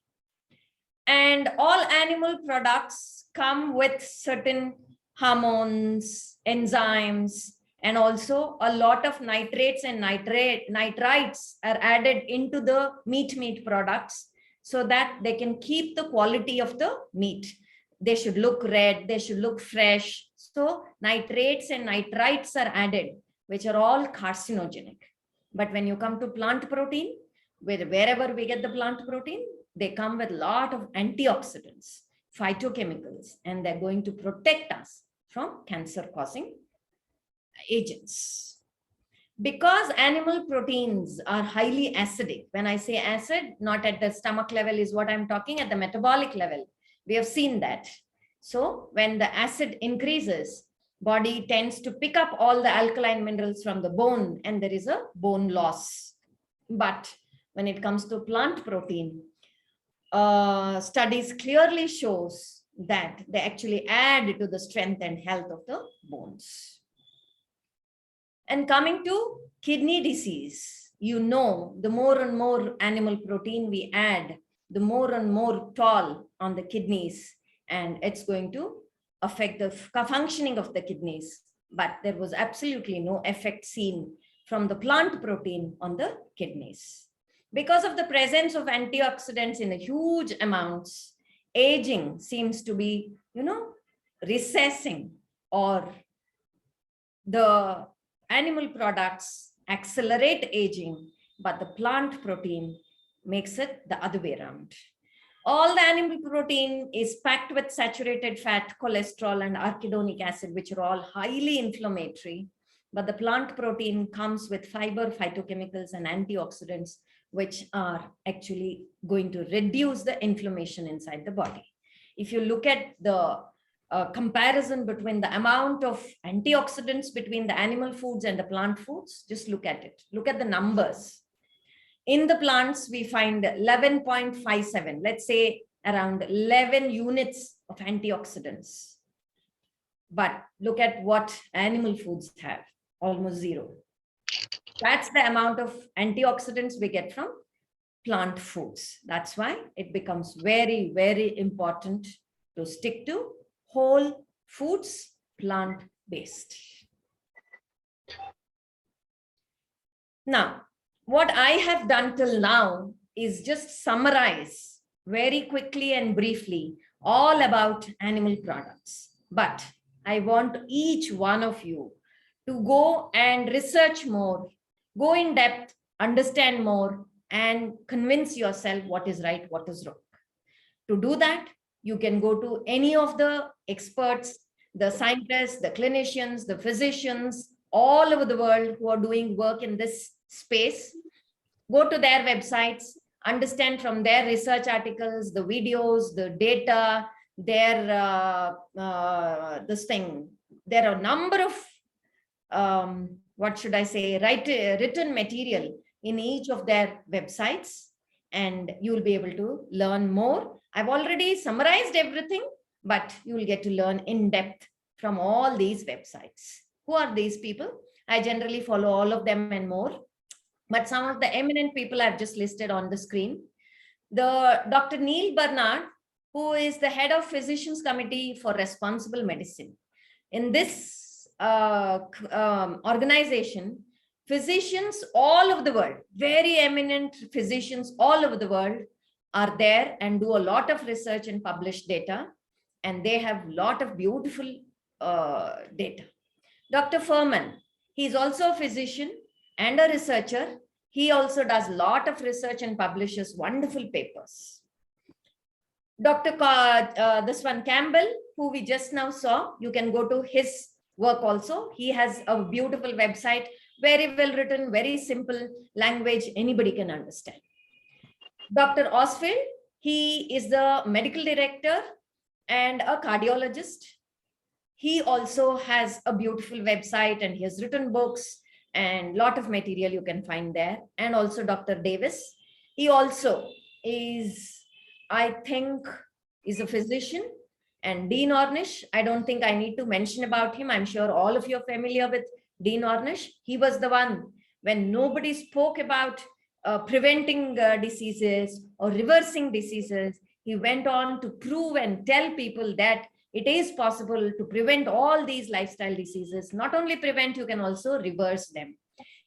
And all animal products come with certain hormones, enzymes, and also a lot of nitrates and nitrites are added into the meat products so that they can keep the quality of the meat. They should look red, they should look fresh. So nitrates and nitrites are added, which are all carcinogenic. But when you come to plant protein, wherever we get the plant protein, they come with a lot of antioxidants, phytochemicals, and they're going to protect us from cancer-causing agents. Because animal proteins are highly acidic, when I say acid, not at the stomach level is what I'm talking, at the metabolic level, we have seen that. So when the acid increases, body tends to pick up all the alkaline minerals from the bone and there is a bone loss. But when it comes to plant protein, studies clearly shows that they actually add to the strength and health of the bones. And coming to kidney disease, the more and more animal protein we add, the more and more toll on the kidneys, and it's going to affect the functioning of the kidneys. But there was absolutely no effect seen from the plant protein on the kidneys. Because of the presence of antioxidants in a huge amounts, aging seems to be, recessing, or the animal products accelerate aging, but the plant protein makes it the other way around. All the animal protein is packed with saturated fat, cholesterol, and arachidonic acid, which are all highly inflammatory. But the plant protein comes with fiber, phytochemicals, and antioxidants, which are actually going to reduce the inflammation inside the body. If you look at the comparison between the amount of antioxidants between the animal foods and the plant foods, just look at it. Look at the numbers. In the plants, we find 11.57, let's say around 11 units of antioxidants. But look at what animal foods have, almost zero. That's the amount of antioxidants we get from plant foods. That's why it becomes very, very important to stick to whole foods, plant-based. Now, what I have done till now is just summarize very quickly and briefly all about animal products. But I want each one of you to go and research more, go in depth, understand more, and convince yourself what is right, what is wrong. To do that, you can go to any of the experts, the scientists, the clinicians, the physicians, all over the world who are doing work in this space. Go to their websites, understand from their research articles, the videos, the data, their There are a number of written material in each of their websites, and you'll be able to learn more. I've already summarized everything, but you'll get to learn in depth from all these websites. Who are these people? I generally follow all of them and more, but some of the eminent people I've just listed on the screen. The Dr. Neil Barnard, who is the head of Physicians Committee for Responsible Medicine. In this organization, physicians all over the world, very eminent physicians all over the world are there and do a lot of research and publish data. And they have a lot of beautiful data. Dr. Furman, he's also a physician and a researcher. He also does a lot of research and publishes wonderful papers. Dr. This one, Campbell, who we just now saw, you can go to his work also. He has a beautiful website, very well written, very simple language, anybody can understand. Dr. Osfield, he is the medical director and a cardiologist. He also has a beautiful website and he has written books and a lot of material you can find there. And also Dr. Davis. He also is, I think, is a physician. And Dean Ornish, I don't think I need to mention about him. I'm sure all of you are familiar with Dean Ornish. He was the one when nobody spoke about preventing diseases or reversing diseases. He went on to prove and tell people that it is possible to prevent all these lifestyle diseases. Not only prevent, you can also reverse them.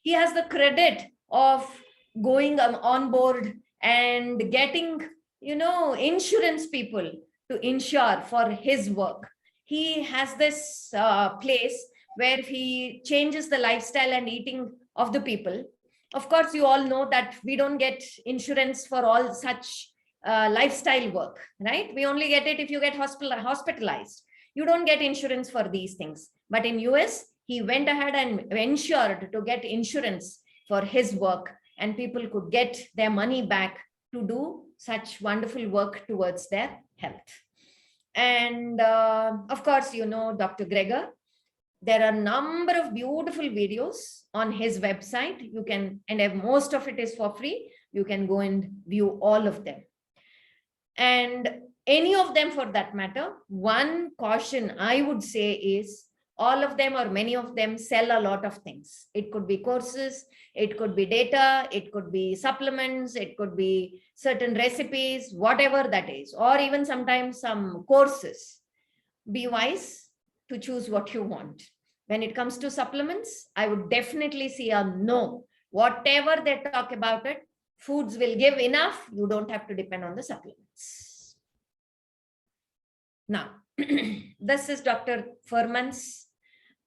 He has the credit of going on board and getting, insurance people to insure for his work. He has this place where he changes the lifestyle and eating of the people. Of course, you all know that we don't get insurance for all such lifestyle work, right? We only get it if you get hospitalized. You don't get insurance for these things. But in US, he went ahead and ensured to get insurance for his work, and people could get their money back to do such wonderful work towards their health. And of course, Dr. Greger. There are a number of beautiful videos on his website. You can, and most of it is for free. You can go and view all of them. And any of them for that matter, one caution I would say is all of them or many of them sell a lot of things. It could be courses, it could be data, it could be supplements, it could be certain recipes, whatever that is, or even sometimes some courses. Be wise to choose what you want. When it comes to supplements, I would definitely see a no. Whatever they talk about it, foods will give enough. You don't have to depend on the supplements. Now, this is Dr. Furman's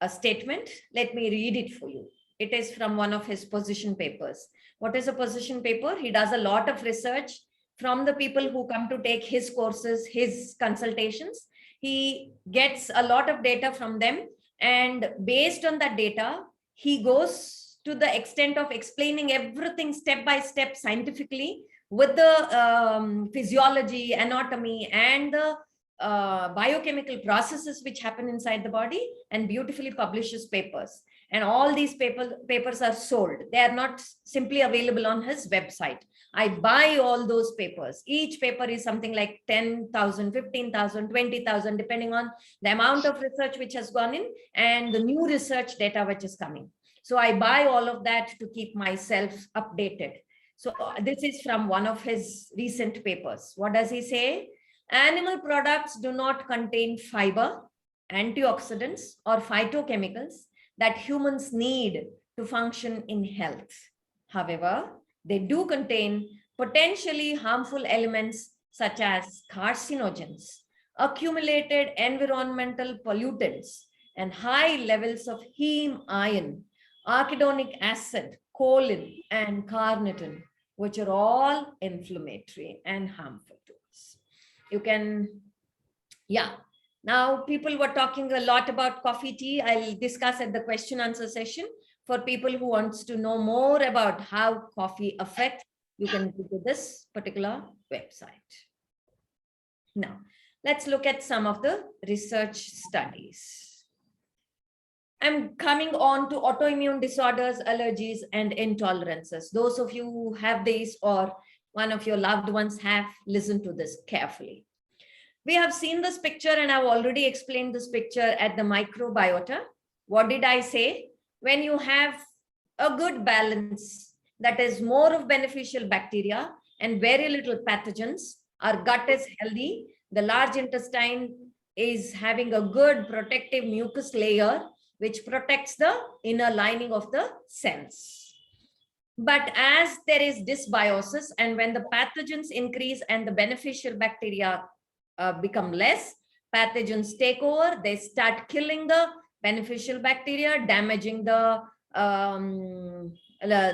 statement. Let me read it for you. It is from one of his position papers. What is a position paper? He does a lot of research from the people who come to take his courses, his consultations. He gets a lot of data from them, and based on that data, he goes to the extent of explaining everything step by step scientifically with the physiology, anatomy, and the biochemical processes which happen inside the body, and beautifully publishes papers. And all these papers are sold. They are not simply available on his website. I buy all those papers. Each paper is something like 10,000, 15,000, 20,000, depending on the amount of research which has gone in and the new research data which is coming. So I buy all of that to keep myself updated. So this is from one of his recent papers. What does he say? Animal products do not contain fiber, antioxidants, or phytochemicals that humans need to function in health. However, they do contain potentially harmful elements such as carcinogens, accumulated environmental pollutants, and high levels of heme iron, arachidonic acid, choline, and carnitine, which are all inflammatory and harmful to us. You can, Now people were talking a lot about coffee tea. I'll discuss at the question answer session. For people who wants to know more about how coffee affects, you can go to this particular website. Now, let's look at some of the research studies. I'm coming on to autoimmune disorders, allergies, and intolerances. Those of you who have these or one of your loved ones have, listened to this carefully. We have seen this picture and I've already explained this picture at the microbiota. What did I say? when you have a good balance, that is more of beneficial bacteria and very little pathogens, our gut is healthy, the large intestine is having a good protective mucus layer, which protects the inner lining of the cells. But as there is dysbiosis, and when the pathogens increase and the beneficial bacteria become less, pathogens take over, they start killing the beneficial bacteria, damaging the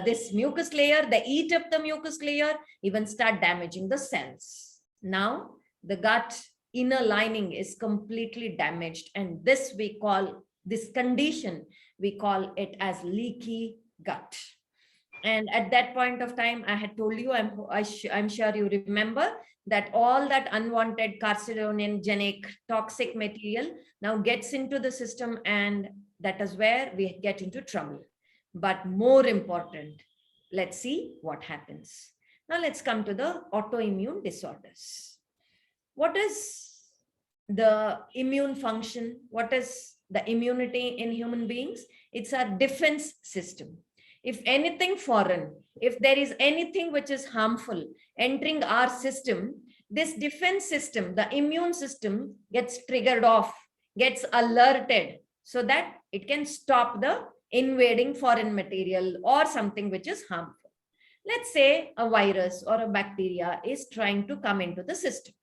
this mucus layer, they eat up the mucus layer, even start damaging the cells. Now the gut inner lining is completely damaged, and this we call, this condition, we call it as leaky gut. And at that point of time, I had told you, I'm sure you remember, that all that unwanted carcinogenic toxic material now gets into the system, and that is where we get into trouble. But more important, let's see what happens. Now let's come to the autoimmune disorders. What is the immune function? What is the immunity in human beings? It's our defense system. If anything foreign, if there is anything which is harmful entering our system, this defense system, the immune system, gets triggered off, gets alerted, so that it can stop the invading foreign material or something which is harmful. Let's say a virus or a bacteria is trying to come into the system.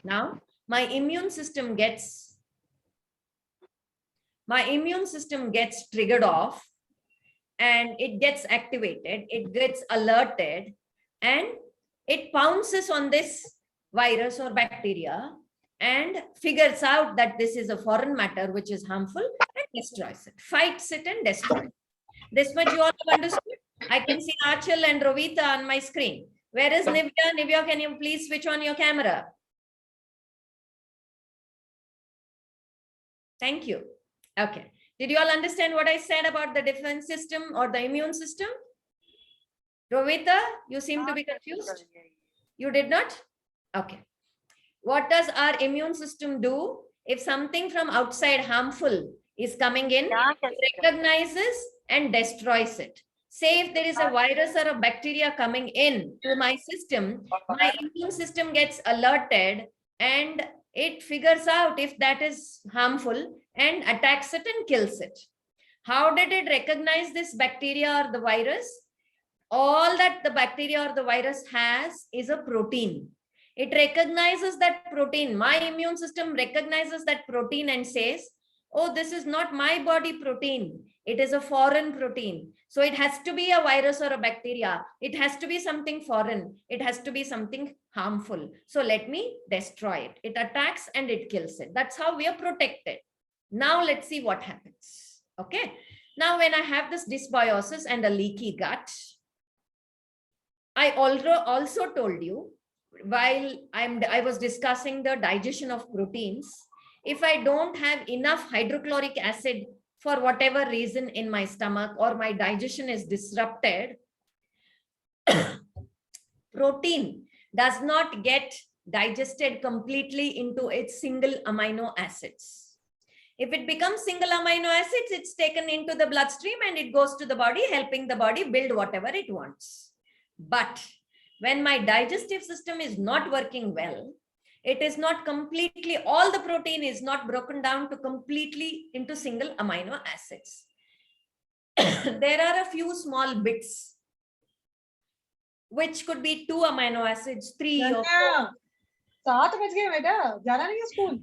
Now, my immune system gets triggered off, and it gets activated, it gets alerted, and it pounces on this virus or bacteria and figures out that this is a foreign matter which is harmful, and destroys it, fights it and destroys it. This much you all have understood? I can see Achal and Rovita on my screen. Where is Nivya? Nivya, can you please switch on your camera? Thank you. Okay. Did you all understand what I said about the defense system or the immune system? Rovita, you seem to be confused. You did not? Okay. What does our immune system do? If something from outside harmful is coming in, it recognizes and destroys it. Say if there is a virus or a bacteria coming in to my system, my immune system gets alerted and it figures out if that is harmful and attacks it and kills it. How did it recognize this bacteria or the virus? All that the bacteria or the virus has is a protein. It recognizes that protein. My immune system recognizes that protein and says, oh, this is not my body protein. It is a foreign protein. So it has to be a virus or a bacteria. It has to be something foreign. It has to be something harmful. So let me destroy it. It attacks and it kills it. That's how we are protected. Now let's see what happens. Okay. Now when I have this dysbiosis and a leaky gut, I also told you, while I was discussing the digestion of proteins, if I don't have enough hydrochloric acid for whatever reason in my stomach, or my digestion is disrupted, protein does not get digested completely into its single amino acids. If it becomes single amino acids, it's taken into the bloodstream and it goes to the body, helping the body build whatever it wants. But when my digestive system is not working well, it is not completely, all the protein is not broken down to completely into single amino acids. There are a few small bits, which could be 2 amino acids, 3 or 4. 7 बज गए बेटा, जाना नहीं है school.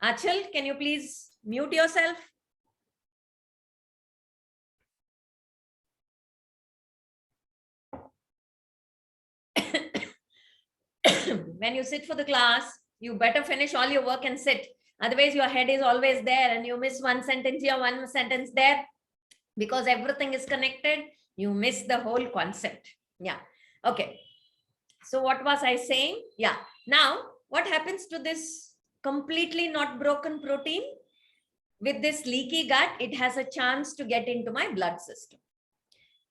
Achal, can you please mute yourself? When you sit for the class, you better finish all your work and sit. Otherwise, your head is always there and you miss one sentence here, one sentence there. Because everything is connected, you miss the whole concept. Yeah. Okay. So what was I saying? Yeah. Now, what happens to this completely not broken protein? With this leaky gut, it has a chance to get into my blood system.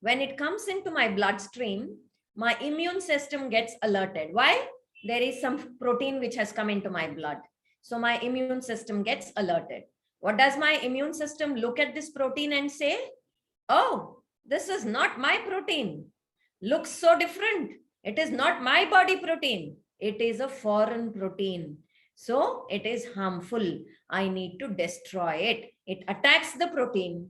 When it comes into my bloodstream, my immune system gets alerted. Why? There is some protein which has come into my blood. So my immune system gets alerted. What does my immune system look at this protein and say? oh, this is not my protein. Looks so different. It is not my body protein. It is a foreign protein. So it is harmful. I need to destroy it. It attacks the protein.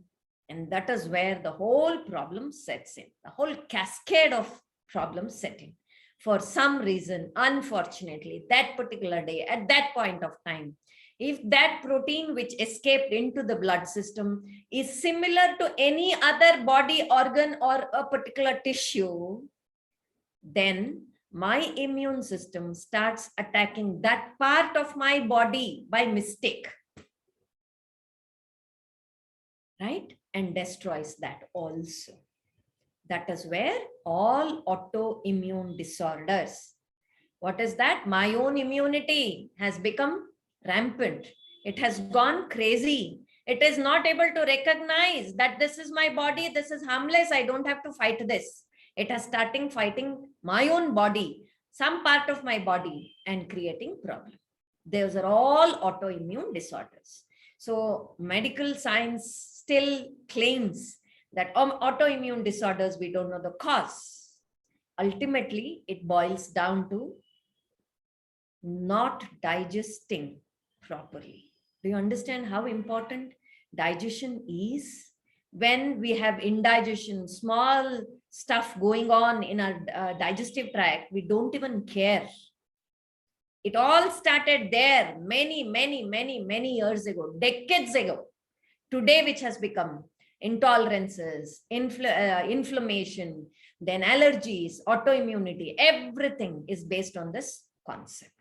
And that is where the whole problem sets in. The whole cascade of problems set in. For some reason, unfortunately, that particular day, at that point of time, if that protein which escaped into the blood system is similar to any other body organ or a particular tissue, then my immune system starts attacking that part of my body by mistake, right? And destroys that also. That is where all autoimmune disorders, what is that? My own immunity has become rampant. It has gone crazy. It is not able to recognize that this is my body, this is harmless, I don't have to fight this. It has started fighting my own body, some part of my body, and creating problem. Those are all autoimmune disorders. So medical science still claims that autoimmune disorders, we don't know the cause. Ultimately, it boils down to not digesting properly. Do you understand how important digestion is? When we have indigestion, small stuff going on in our digestive tract, we don't even care. It all started there many years ago, decades ago. Today, which has become intolerances, inflammation, then allergies, autoimmunity, everything is based on this concept.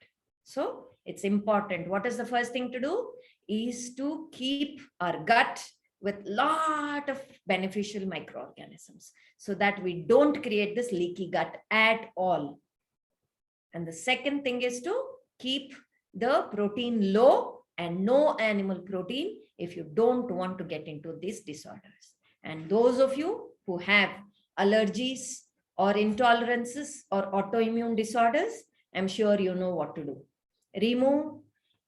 So it's important. What is the first thing to do? Is to keep our gut with lot of beneficial microorganisms so that we don't create this leaky gut at all. And the second thing is to keep the protein low and no animal protein if you don't want to get into these disorders. And those of you who have allergies or intolerances or autoimmune disorders, I'm sure you know what to do. Remove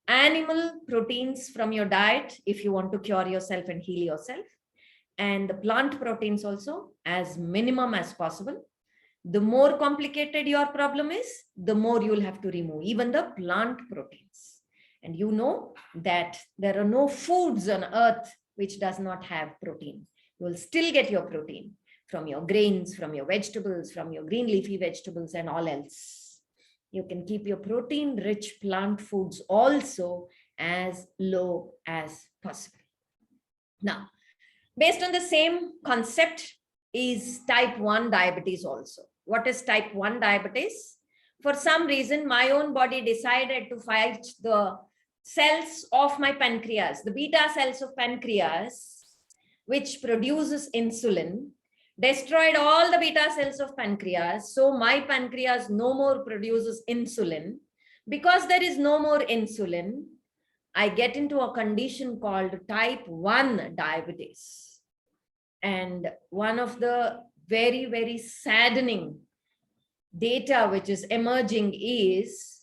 animal proteins from your diet if you want to cure yourself and heal yourself. And the plant proteins also as minimum as possible. The more complicated your problem is, the more you'll have to remove even the plant proteins. And you know that there are no foods on earth which does not have protein. You will still get your protein from your grains, from your vegetables, from your green leafy vegetables and all else. You can keep your protein rich plant foods also as low as possible. Now, based on the same concept is type 1 diabetes also. What is type 1 diabetes? For some reason, my own body decided to fight the cells of my pancreas, the beta cells of pancreas, which produces insulin, destroyed all the beta cells of pancreas. So my pancreas no more produces insulin. Because there is no more insulin, I get into a condition called type 1 diabetes. And one of the very saddening data which is emerging is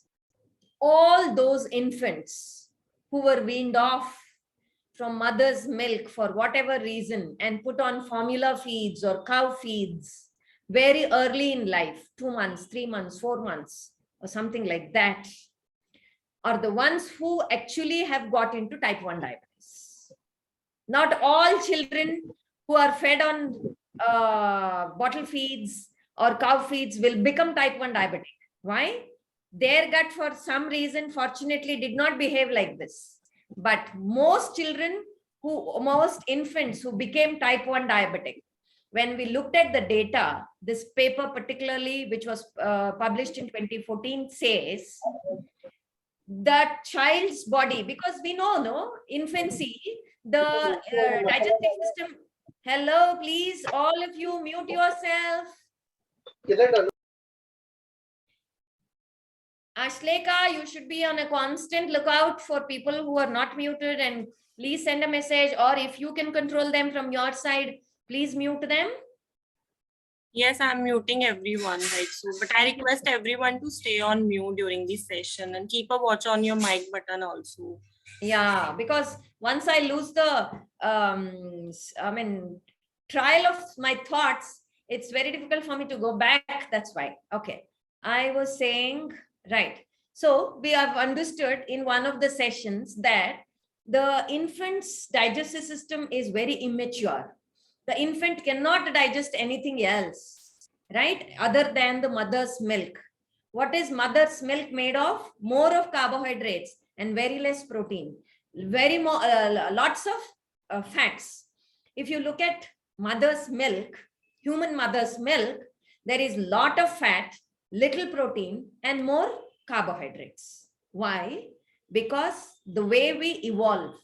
all those infants who were weaned off from mother's milk for whatever reason and put on formula feeds or cow feeds very early in life, 2 months, 3 months, 4 months, or something like that, are the ones who actually have got into type 1 diabetes. Not all children who are fed on bottle feeds or cow feeds will become type 1 diabetic. Why? Their gut for some reason fortunately did not behave like this. But most infants who became type 1 diabetic, when we looked at the data, this paper particularly, which was published in 2014, says that child's body, because we know, no, infancy, the digestive system. Hello, please, all of you, mute yourself. Ashleka, you should be on a constant lookout for people who are not muted, and please send a message, or if you can control them from your side, please mute them. Yes, I'm muting everyone right so, but I request everyone to stay on mute during this session and keep a watch on your mic button also. Yeah, because once I lose the trial of my thoughts, it's very difficult for me to go back. That's why. Okay. I was saying, right. So we have understood in one of the sessions that the infant's digestive system is very immature. The infant cannot digest anything else, right? Other than the mother's milk. What is mother's milk made of? More of carbohydrates and very less protein. Lots of fats. If you look at mother's milk, human mother's milk, there is lot of fat, little protein, and more carbohydrates. Why? Because the way we evolve.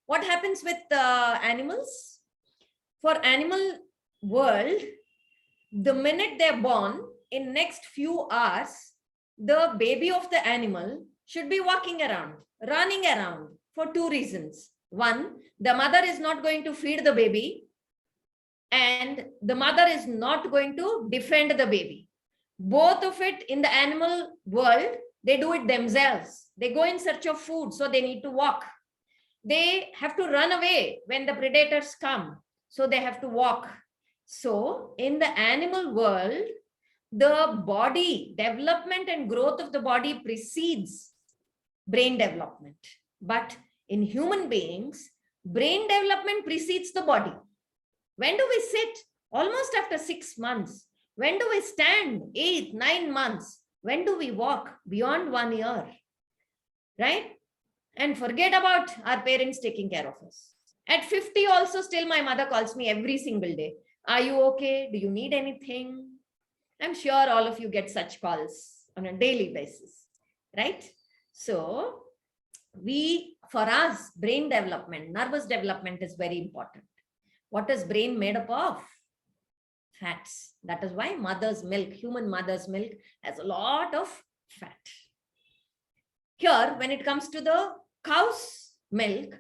What happens with animals? For animal world, the minute they're born, in next few hours, the baby of the animal should be walking around, running around for two reasons. One, the mother is not going to feed the baby, and the mother is not going to defend the baby. Both of it in the animal world, they do it themselves. They go in search of food, so they need to walk. They have to run away when the predators come, so they have to walk. So in the animal world, the body development and growth of the body precedes brain development. But in human beings, brain development precedes the body. When do we sit? Almost after 6 months. When do we stand? 8, 9 months. When do we walk? Beyond 1 year, right? And forget about our parents taking care of us. At 50 also, still my mother calls me every single day. Are you okay? Do you need anything? I'm sure all of you get such calls on a daily basis, right? So for us, brain development, nervous development is very important. What is brain made up of? Fats. That is why mother's milk, human mother's milk, has a lot of fat. Here, when it comes to the cow's milk,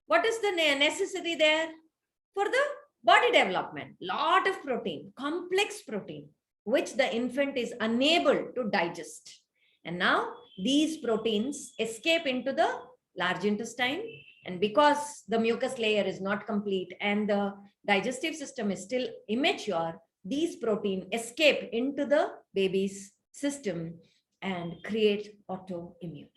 what is the necessity there? For the body development, lot of protein, complex protein, which the infant is unable to digest. And now these proteins escape into the large intestine. And because the mucus layer is not complete and the digestive system is still immature, these proteins escape into the baby's system and create autoimmunity.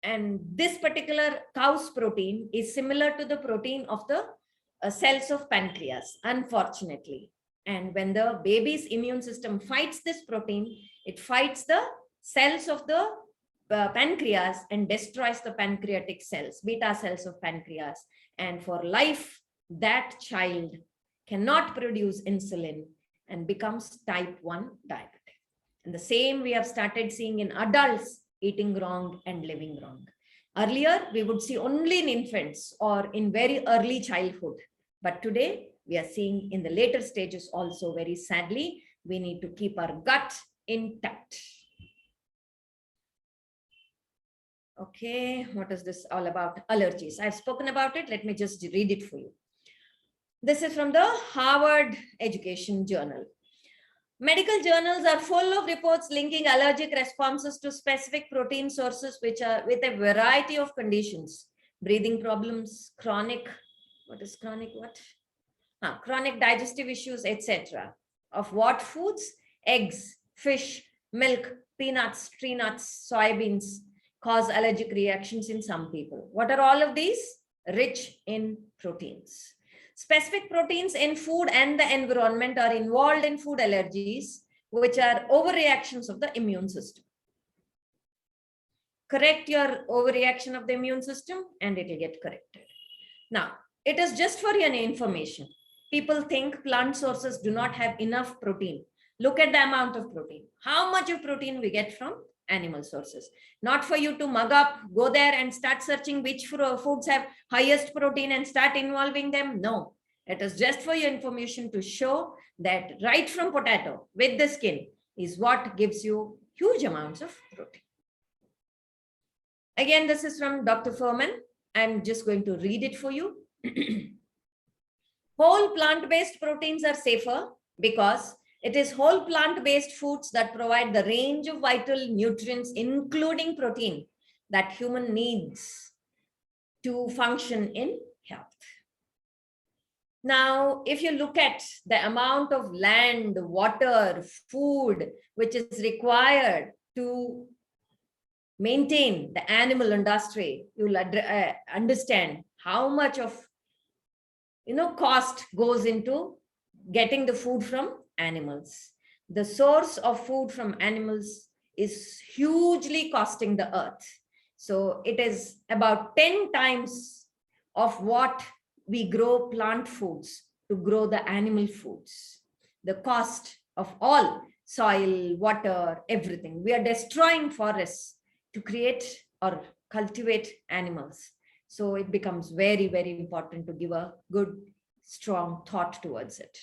And this particular cow's protein is similar to the protein of the cells of pancreas, unfortunately. And when the baby's immune system fights this protein, it fights the cells of the pancreas and destroys the pancreatic cells, beta cells of pancreas. And for life, that child cannot produce insulin and becomes type 1 diabetic. And the same we have started seeing in adults eating wrong and living wrong. Earlier, we would see only in infants or in very early childhood. But today, we are seeing in the later stages also, very sadly, we need to keep our gut intact. Okay, what is this all about? Allergies. I've spoken about it. Let me just read it for you. This is from the Harvard Education Journal. Medical journals are full of reports linking allergic responses to specific protein sources, which are with a variety of conditions: breathing problems, chronic digestive issues, etc. Of what foods? Eggs, fish, milk, peanuts, tree nuts, soybeans cause allergic reactions in some people. What are all of these? Rich in proteins. Specific proteins in food and the environment are involved in food allergies, which are overreactions of the immune system. Correct your overreaction of the immune system and it will get corrected. Now, it is just for your information. People think plant sources do not have enough protein. Look at the amount of protein. How much of protein we get from animal sources. Not for you to mug up, go there and start searching which foods have highest protein and start involving them. No, it is just for your information to show that right from potato with the skin is what gives you huge amounts of protein. Again, this is from Dr. Furman. I'm just going to read it for you. Whole plant-based proteins are safer because it is whole plant-based foods that provide the range of vital nutrients, including protein, that human needs to function in health. Now, if you look at the amount of land, water, food, which is required to maintain the animal industry, you'll understand how much of cost goes into getting the food from animals. The source of food from animals is hugely costing the earth. So it is about 10 times of what we grow plant foods to grow the animal foods. The cost of all soil, water, everything. We are destroying forests to create or cultivate animals. So it becomes very, very important to give a good, strong thought towards it.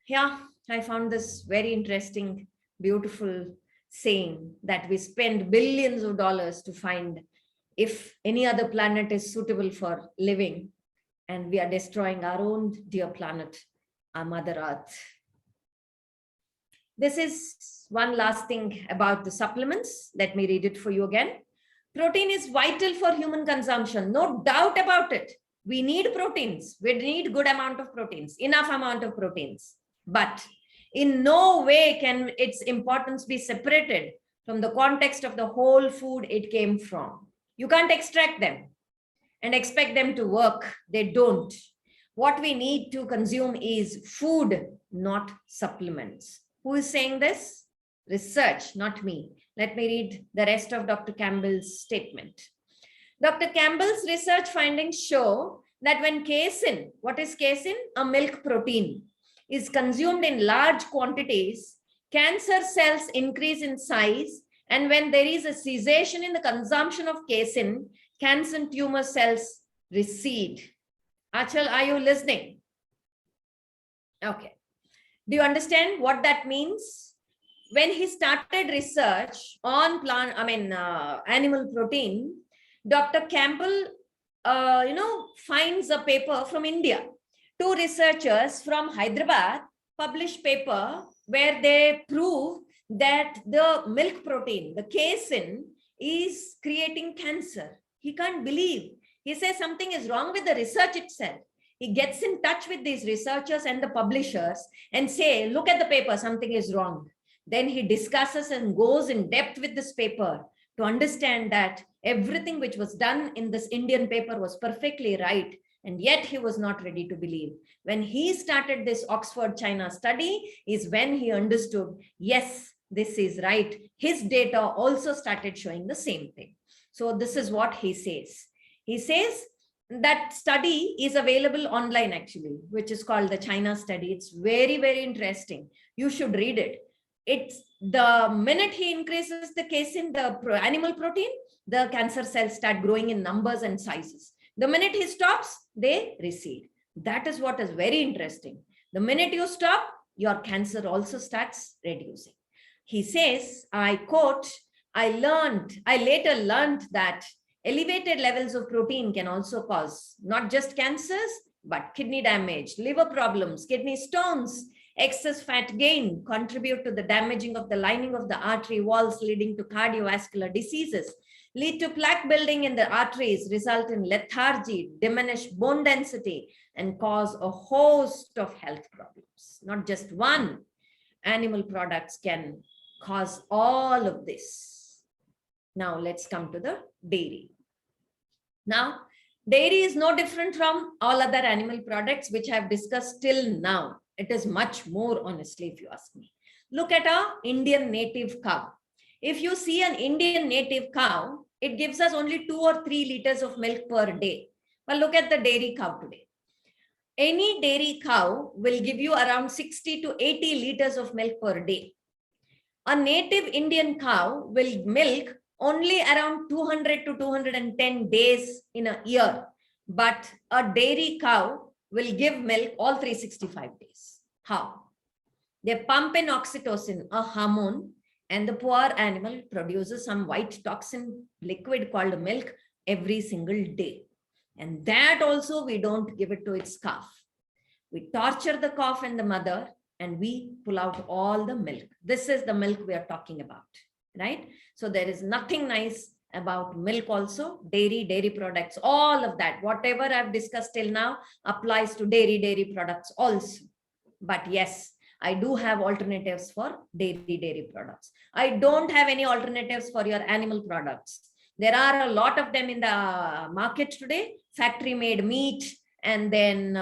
Yeah, I found this very interesting, beautiful saying that we spend billions of dollars to find if any other planet is suitable for living, and we are destroying our own dear planet, our Mother Earth. This is one last thing about the supplements. Let me read it for you again. Protein is vital for human consumption, no doubt about it. We need proteins. We need good amount of proteins, enough amount of proteins. But in no way can its importance be separated from the context of the whole food it came from. You can't extract them and expect them to work. They don't. What we need to consume is food, not supplements. Who is saying this? Research, not me. Let me read the rest of Dr. Campbell's statement. Dr. Campbell's research findings show that when casein, what is casein? A milk protein, is consumed in large quantities, cancer cells increase in size, and when there is a cessation in the consumption of casein, cancer tumor cells recede. Achal, are you listening? Okay. Do you understand what that means? When he started research on animal protein, Dr. Campbell, finds a paper from India. Two researchers from Hyderabad published paper where they prove that the milk protein, the casein, is creating cancer. He can't believe. He says something is wrong with the research itself. He gets in touch with these researchers and the publishers and say, look at the paper, something is wrong. Then he discusses and goes in depth with this paper to understand that everything which was done in this Indian paper was perfectly right. And yet he was not ready to believe. When he started this Oxford China study is when he understood, yes, this is right. His data also started showing the same thing. So this is what he says. He says that study is available online actually, which is called the China study. It's very, very interesting. You should read it. It's the minute he increases the casein, the animal protein, the cancer cells start growing in numbers and sizes. The minute he stops, they recede. That is what is very interesting. The minute you stop, your cancer also starts reducing. He says, I quote, I later learned that elevated levels of protein can also cause not just cancers, but kidney damage, liver problems, kidney stones, excess fat gain, contribute to the damaging of the lining of the artery walls, leading to cardiovascular diseases, lead to plaque building in the arteries, result in lethargy, diminish bone density, and cause a host of health problems. Not just one. Animal products can cause all of this. Now let's come to the dairy. Now, dairy is no different from all other animal products which I have discussed till now. It is much more, honestly, if you ask me. Look at our Indian native cow. If you see an Indian native cow, it gives us only 2 or 3 liters of milk per day. But look at the dairy cow today. Any dairy cow will give you around 60 to 80 liters of milk per day. A native Indian cow will milk only around 200 to 210 days in a year. But a dairy cow will give milk all 365 days. How? They pump in oxytocin, a hormone, and the poor animal produces some white toxin liquid called milk every single day. And that also we don't give it to its calf. We torture the calf and the mother and we pull out all the milk. This is the milk we are talking about, right? So there is nothing nice about milk also, dairy products, all of that. Whatever I've discussed till now applies to dairy products also. But yes, I do have alternatives for dairy products. I don't have any alternatives for your animal products. There are a lot of them in the market today, factory made meat, and then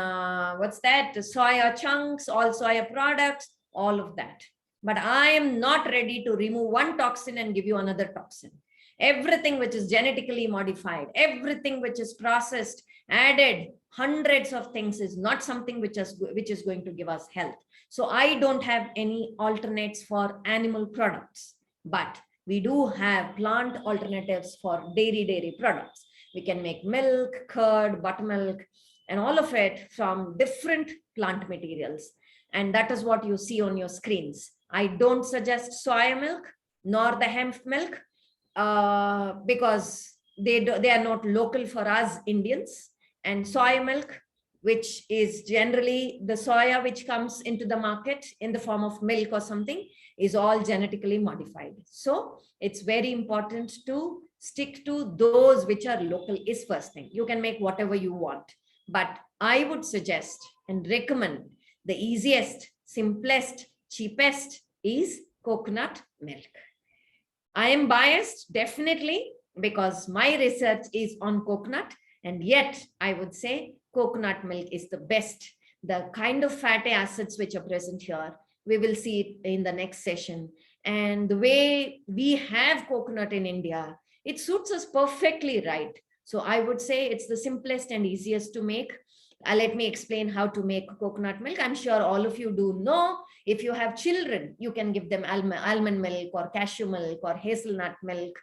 what's that? Soya chunks, all soya products, all of that. But I am not ready to remove one toxin and give you another toxin. Everything which is genetically modified, everything which is processed, added, hundreds of things is not something which is going to give us health. So I don't have any alternates for animal products, but we do have plant alternatives for dairy products. We can make milk, curd, buttermilk, and all of it from different plant materials. And that is what you see on your screens. I don't suggest soya milk nor the hemp milk because they are not local for us Indians. And soya milk, which is generally the soya which comes into the market in the form of milk or something, is all genetically modified. So it's very important to stick to those which are local is first thing. You can make whatever you want, but I would suggest and recommend the easiest, simplest, cheapest is coconut milk. I am biased, definitely, because my research is on coconut, and yet I would say coconut milk is the best. The kind of fatty acids which are present here, we will see it in the next session. And the way we have coconut in India, it suits us perfectly right. So I would say it's the simplest and easiest to make. Let me explain how to make coconut milk. I'm sure all of you do know. If you have children, you can give them almond milk or cashew milk or hazelnut milk.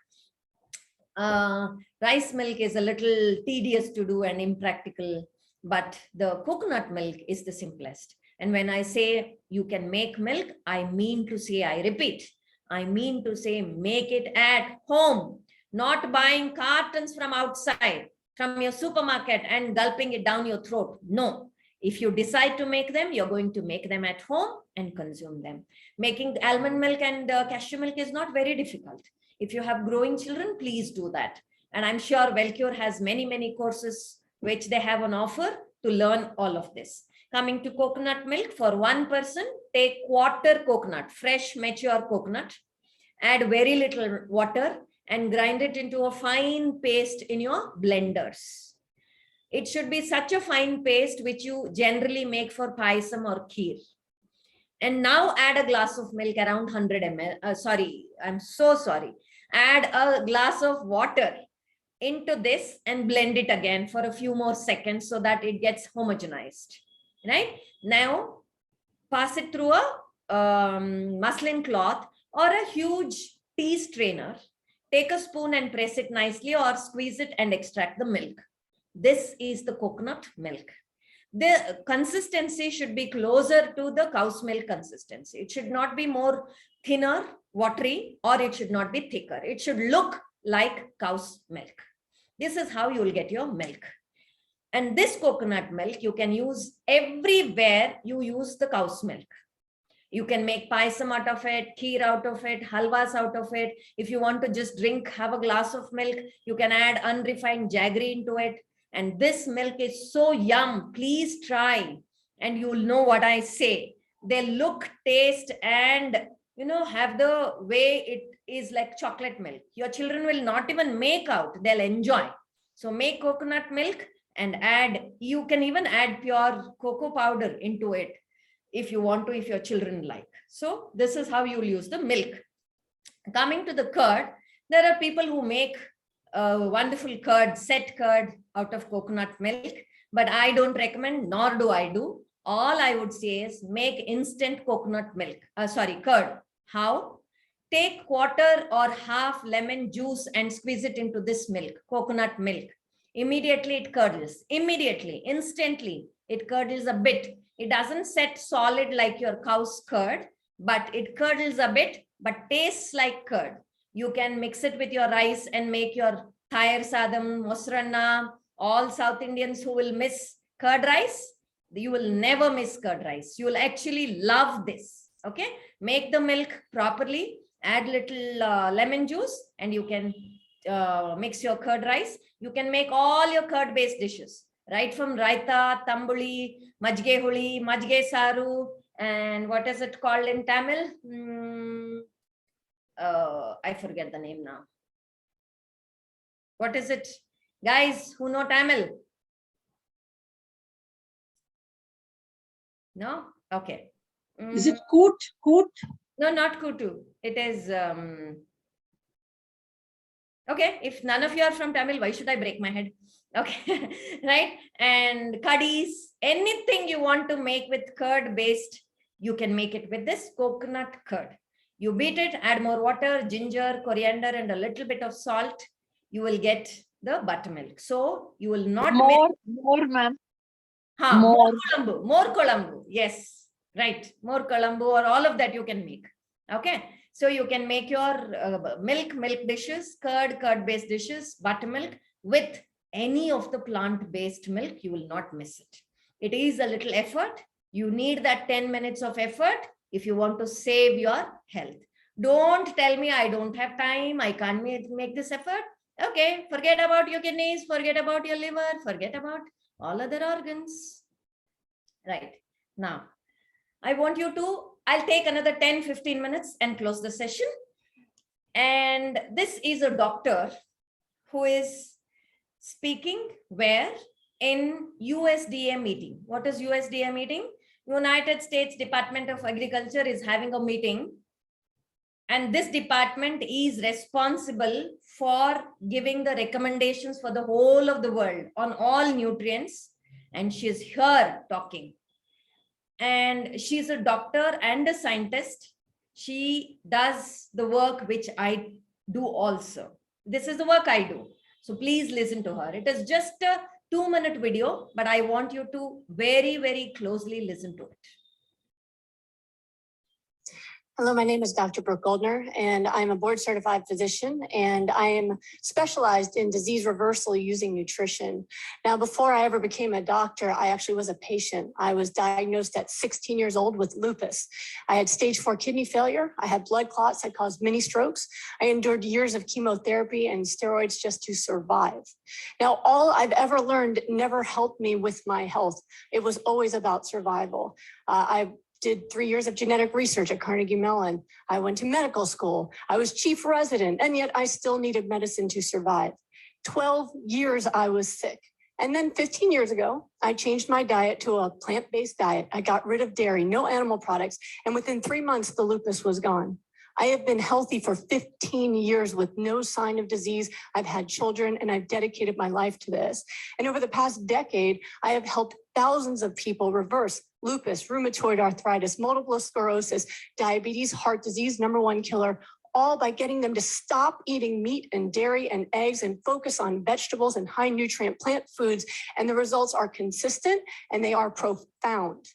Rice milk is a little tedious to do and impractical, but the coconut milk is the simplest. And when I say you can make milk, I mean to say, I repeat, I mean to say make it at home, not buying cartons from outside, from your supermarket and gulping it down your throat. No, if you decide to make them, you're going to make them at home and consume them. Making almond milk and cashew milk is not very difficult. If you have growing children, please do that. And I'm sure Wellcure has many courses which they have on offer to learn all of this. Coming to coconut milk, for one person, take quarter coconut, fresh mature coconut, add very little water and grind it into a fine paste in your blenders. It should be such a fine paste which you generally make for payasam or kheer. And now add a glass of milk around 100 ml. Sorry, I'm so sorry. Add a glass of water into this and blend it again for a few more seconds so that it gets homogenized. Right? Now, pass it through a muslin cloth or a huge tea strainer. Take a spoon and press it nicely or squeeze it and extract the milk. This is the coconut milk. The consistency should be closer to the cow's milk consistency. It should not be more thinner, watery, or it should not be thicker. It should look like cow's milk. This is how you will get your milk. And this coconut milk you can use everywhere you use the cow's milk. You can make payasam out of it, kheer out of it, halwas out of it. If you want to just drink, have a glass of milk, you can add unrefined jaggery into it. And this milk is so yum. Please try and you will know what I say. They look, taste, and have the way it is like chocolate milk. Your children will not even make out, they'll enjoy. So make coconut milk and you can even add pure cocoa powder into it if you want to, if your children like. So this is how you'll use the milk. Coming to the curd, there are people who make wonderful curd, set curd out of coconut milk, but I don't recommend, nor do I do. All I would say is make instant coconut milk, curd. How? Take quarter or half lemon juice and squeeze it into this milk, coconut milk. Immediately it curdles. Immediately, instantly, it curdles a bit. It doesn't set solid like your cow's curd, but it curdles a bit, but tastes like curd. You can mix it with your rice and make your thayar sadam, mosranna. All South Indians who will miss curd rice, you will never miss curd rice. You will actually love this. Okay, make the milk properly, add little lemon juice, and you can mix your curd rice. You can make all your curd based dishes, right from raita, tambuli, majge huli, majge saru, and what is it called in Tamil? I forget the name now. What is it? Guys who know Tamil? No? Okay. Is it coot? Coot? No, not kutu. It is okay. If none of you are from Tamil, why should I break my head? Okay, right? And curries, anything you want to make with curd based, you can make it with this coconut curd. You beat it, add more water, ginger, coriander, and a little bit of salt. You will get the buttermilk. So you will not More, ma'am. more kolambu, more kolambu. Yes, right. More kolambu or all of that you can make. Okay. So you can make your milk dishes, curd based dishes, buttermilk with any of the plant based milk. You will not miss it. It is a little effort. You need that 10 minutes of effort if you want to save your health. Don't tell me I don't have time. I can't make this effort. Okay. Forget about your kidneys. Forget about your liver. Forget about all other organs. Right. Now, I want you to, I'll take another 10-15 minutes and close the session. And this is a doctor who is speaking where? In USDA meeting. What is USDA meeting? United States Department of Agriculture is having a meeting. And this department is responsible for giving the recommendations for the whole of the world on all nutrients. And she's here talking. And she's a doctor and a scientist. She does the work which I do also. This is the work I do. So please listen to her. It is just a 2-minute video, but I want you to very, very closely listen to it. Hello, my name is Dr. Brooke Goldner, and I'm a board certified physician, and I am specialized in disease reversal using nutrition. Now, before I ever became a doctor, I actually was a patient. I was diagnosed at 16 years old with lupus. I had stage 4 kidney failure. I had blood clots that caused mini strokes. I endured years of chemotherapy and steroids just to survive. Now, all I've ever learned never helped me with my health. It was always about survival. I did 3 years of genetic research at Carnegie Mellon. I went to medical school. I was chief resident, and yet I still needed medicine to survive. 12 years I was sick. And then 15 years ago, I changed my diet to a plant-based diet. I got rid of dairy, no animal products, and within 3 months, the lupus was gone. I have been healthy for 15 years with no sign of disease. I've had children, and I've dedicated my life to this. And over the past decade, I have helped thousands of people reverse lupus, rheumatoid arthritis, multiple sclerosis, diabetes, heart disease, #1 killer, all by getting them to stop eating meat and dairy and eggs and focus on vegetables and high nutrient plant foods. And the results are consistent and they are profound.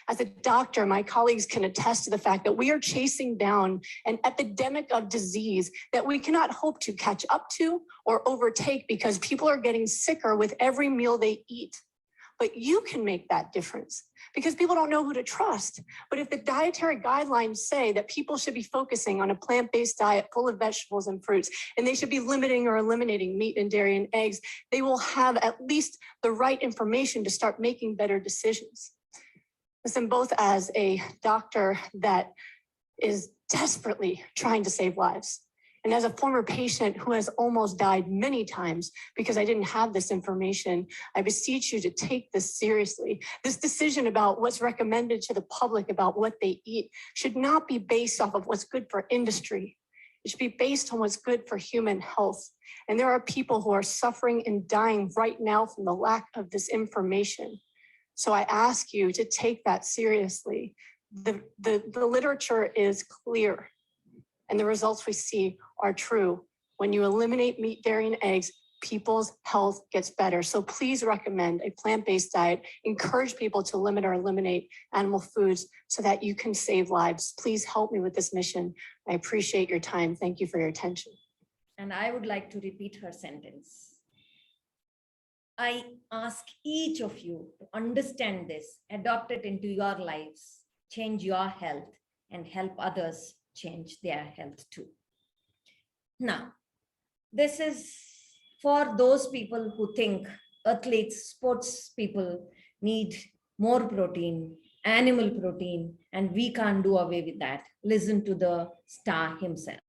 As a doctor, my colleagues can attest to the fact that we are chasing down an epidemic of disease that we cannot hope to catch up to or overtake because people are getting sicker with every meal they eat. But you can make that difference because people don't know who to trust. But if the dietary guidelines say that people should be focusing on a plant-based diet full of vegetables and fruits, and they should be limiting or eliminating meat and dairy and eggs, they will have at least the right information to start making better decisions. Listen, both as a doctor that is desperately trying to save lives, and as a former patient who has almost died many times because I didn't have this information, I beseech you to take this seriously. This decision about what's recommended to the public about what they eat should not be based off of what's good for industry. It should be based on what's good for human health. And there are people who are suffering and dying right now from the lack of this information. So I ask you to take that seriously. The literature is clear. And the results we see are true. When you eliminate meat, dairy, and eggs, people's health gets better. So please recommend a plant-based diet. Encourage people to limit or eliminate animal foods so that you can save lives. Please help me with this mission. I appreciate your time. Thank you for your attention. And I would like to repeat her sentence. I ask each of you to understand this, adopt it into your lives, change your health, and help others change their health too. Now, this is for those people who think athletes, sports people need more protein, animal protein, and we can't do away with that. Listen to the star himself.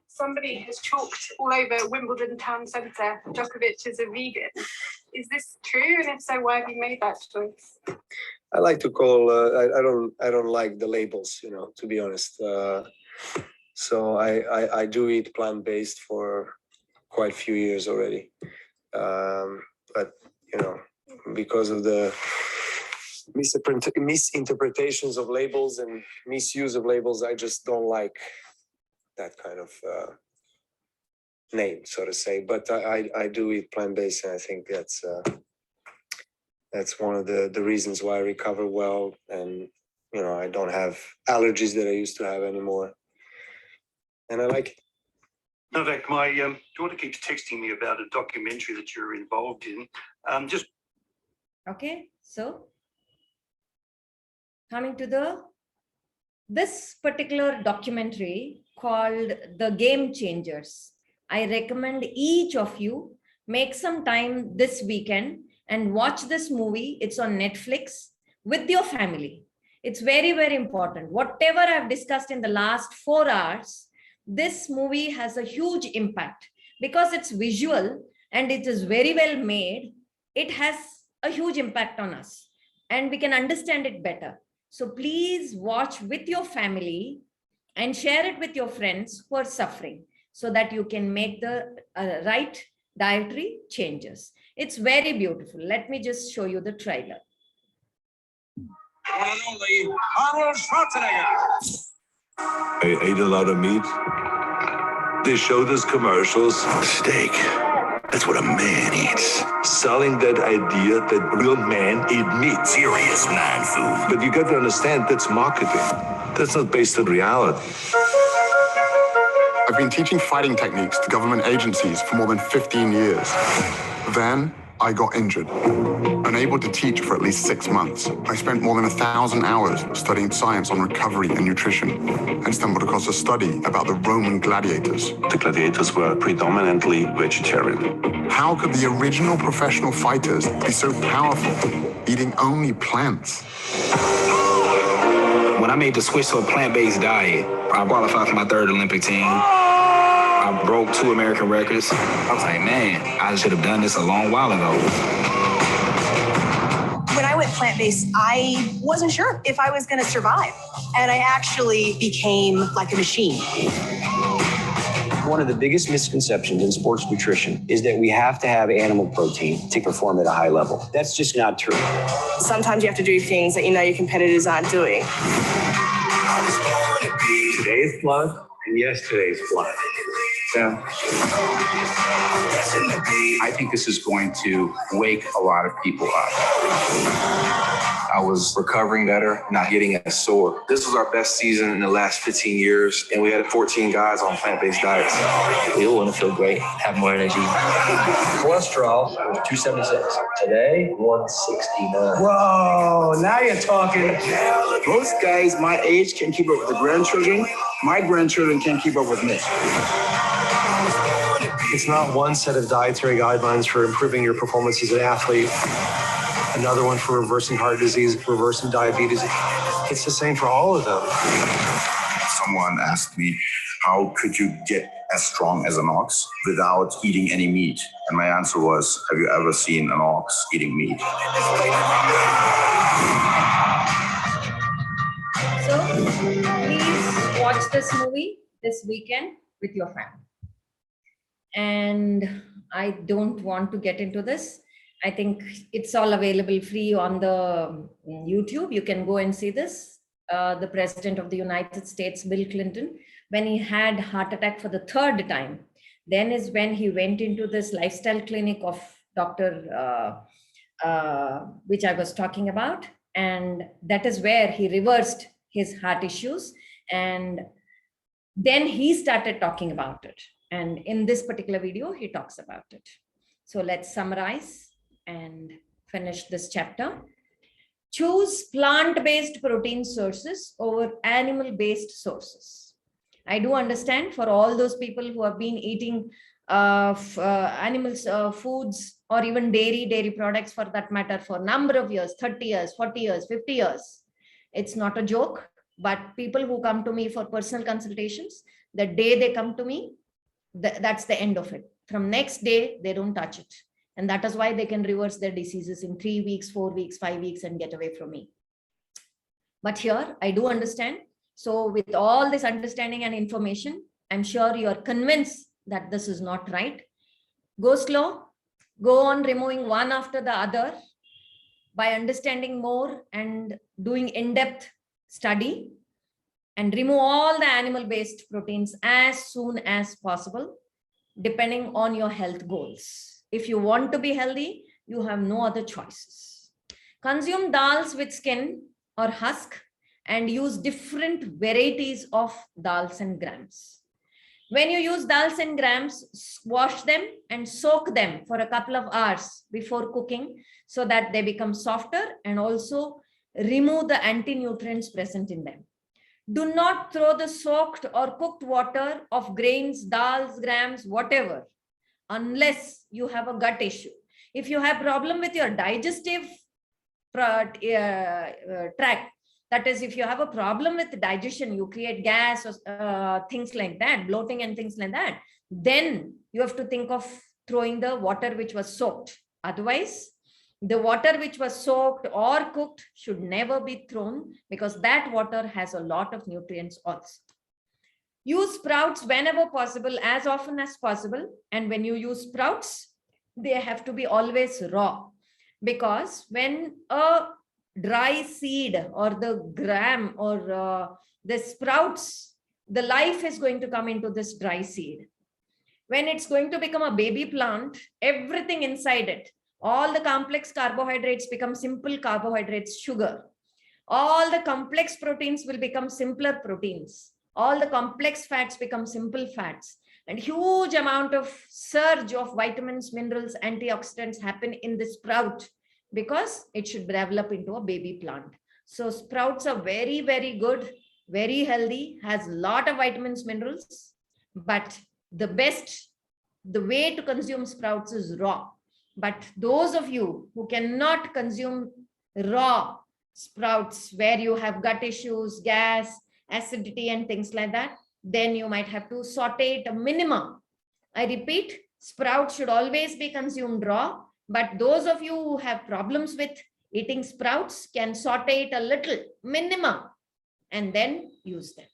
Somebody has chalked all over Wimbledon town centre, Djokovic is a vegan. Is this true? And if so, why have you made that choice? I like to call. I don't like the labels, to be honest. So I do eat plant-based for quite a few years already. But because of the misinterpretations of labels and misuse of labels, I just don't like that kind of name, so to say. But I do eat plant-based, and I think that's one of the reasons why I recover well, and I don't have allergies that I used to have anymore, and I like it. Novak, my daughter keeps texting me about a documentary that you're involved in. Okay, so coming to this particular documentary called The Game Changers. I recommend each of you make some time this weekend and watch this movie. It's on Netflix with your family. It's very, very important. Whatever I've discussed in the last 4 hours, this movie has a huge impact because it's visual and it is very well made. It has a huge impact on us and we can understand it better. So please watch with your family and share it with your friends who are suffering so that you can make the right dietary changes. It's very beautiful. Let me just show you the trailer. One and only Arnold Schwarzenegger. I ate a lot of meat. They showed us commercials. Steak. That's what a man eats. Selling that idea that real men eat meat. Serious man food. But you got to understand, that's marketing. That's not based on reality. I've been teaching fighting techniques to government agencies for more than 15 years. Then I got injured. Unable to teach for at least 6 months, I spent more than 1,000 hours studying science on recovery and nutrition and stumbled across a study about the Roman gladiators. The gladiators were predominantly vegetarian. How could the original professional fighters be so powerful, eating only plants? When I made the switch to a plant-based diet, I qualified for my 3rd Olympic team. I broke 2 American records. I was like, man, I should have done this a long while ago. When I went plant-based, I wasn't sure if I was going to survive. And I actually became like a machine. One of the biggest misconceptions in sports nutrition is that we have to have animal protein to perform at a high level. That's just not true. Sometimes you have to do things that you know your competitors aren't doing. Today's blood and yesterday's blood. Yeah. I think this is going to wake a lot of people up. I was recovering better, not getting as sore. This was our best season in the last 15 years, and we had 14 guys on plant-based diets. We all want to feel great, have more energy. Cholesterol was 276. Today, 169. Whoa, now you're talking. Most guys my age can keep up with the grandchildren. My grandchildren can't keep up with me. It's not one set of dietary guidelines for improving your performance as an athlete, another one for reversing heart disease, reversing diabetes. It's the same for all of them. Someone asked me, how could you get as strong as an ox without eating any meat? And my answer was, have you ever seen an ox eating meat? So please watch this movie this weekend with your family. And I don't want to get into this. I think it's all available free on the YouTube. You can go and see this. The President of the United States, Bill Clinton, when he had heart attack for the 3rd time, then is when he went into this lifestyle clinic of Dr. Which I was talking about. And that is where he reversed his heart issues. And then he started talking about it. And in this particular video, he talks about it. So let's summarize and finish this chapter. Choose plant-based protein sources over animal-based sources. I do understand for all those people who have been eating animals foods or even dairy products for that matter for a number of years, 30 years, 40 years, 50 years. It's not a joke, but people who come to me for personal consultations, the day they come to me, that's the end of it. From next day, they don't touch it. And that is why they can reverse their diseases in 3 weeks, 4 weeks, 5 weeks and get away from me. But here I do understand. So with all this understanding and information, I'm sure you are convinced that this is not right. Go slow, go on removing one after the other by understanding more and doing in-depth study, and remove all the animal-based proteins as soon as possible, depending on your health goals. If you want to be healthy, you have no other choices. Consume dals with skin or husk and use different varieties of dals and grams. When you use dals and grams, wash them and soak them for a couple of hours before cooking so that they become softer, and also remove the anti-nutrients present in them. Do not throw the soaked or cooked water of grains, dals, grams, whatever, unless you have a gut issue. If you have problem with your digestive tract, that is, if you have a problem with digestion, you create gas or things like that, bloating and things like that, then you have to think of throwing the water which was soaked. Otherwise, the water which was soaked or cooked should never be thrown, because that water has a lot of nutrients also. Use sprouts whenever possible, as often as possible. And when you use sprouts, they have to be always raw, because when a dry seed or the gram or the sprouts, the life is going to come into this dry seed. When it's going to become a baby plant, everything inside it, all the complex carbohydrates become simple carbohydrates, sugar. All the complex proteins will become simpler proteins. All the complex fats become simple fats. And huge amount of surge of vitamins, minerals, antioxidants happen in the sprout, because it should develop into a baby plant. So sprouts are very, very good, very healthy, has a lot of vitamins, minerals, but the way to consume sprouts is raw. But those of you who cannot consume raw sprouts, where you have gut issues, gas, acidity and things like that, then you might have to saute it a minimum. I repeat, sprouts should always be consumed raw, but those of you who have problems with eating sprouts can saute it a little, minimum, and then use them.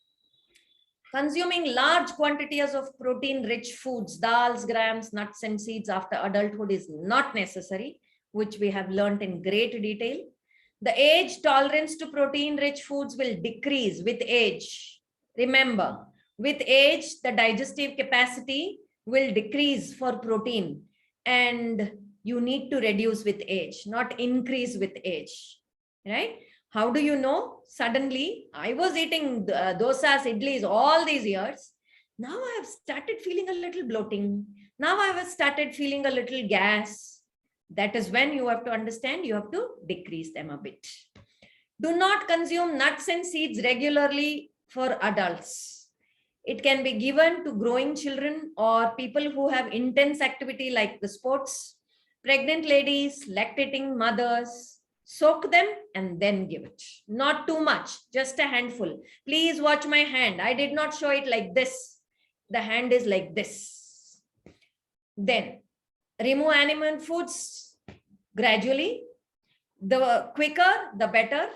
Consuming large quantities of protein-rich foods, dals, grams, nuts, and seeds after adulthood is not necessary, which we have learned in great detail. The age tolerance to protein-rich foods will decrease with age. Remember, with age, the digestive capacity will decrease for protein, and you need to reduce with age, not increase with age, right? How do you know? Suddenly, I was eating dosas, idlis all these years. Now I have started feeling a little bloating. Now I have started feeling a little gas. That is when you have to understand, you have to decrease them a bit. Do not consume nuts and seeds regularly for adults. It can be given to growing children or people who have intense activity like the sports, pregnant ladies, lactating mothers. Soak them and then give it. Not too much, just a handful. Please watch my hand. I did not show it like this. The hand is like this. Then remove animal foods gradually. The quicker, the better.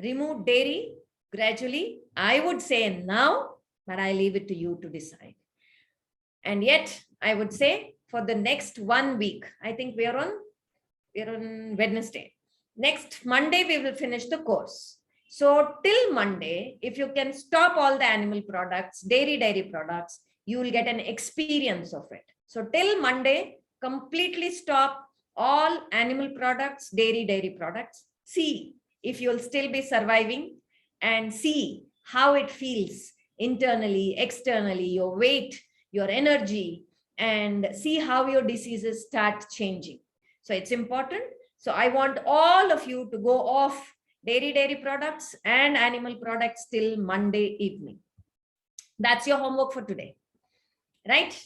Remove dairy gradually. I would say now, but I leave it to you to decide. And yet, I would say for the next 1 week, I think we're on Wednesday. Next Monday, we will finish the course. So till Monday, if you can stop all the animal products, dairy products, you will get an experience of it. So till Monday, completely stop all animal products, dairy products. See if you'll still be surviving, and see how it feels internally, externally, your weight, your energy, and see how your diseases start changing. So it's important. So I want all of you to go off dairy products and animal products till Monday evening. That's your homework for today, right?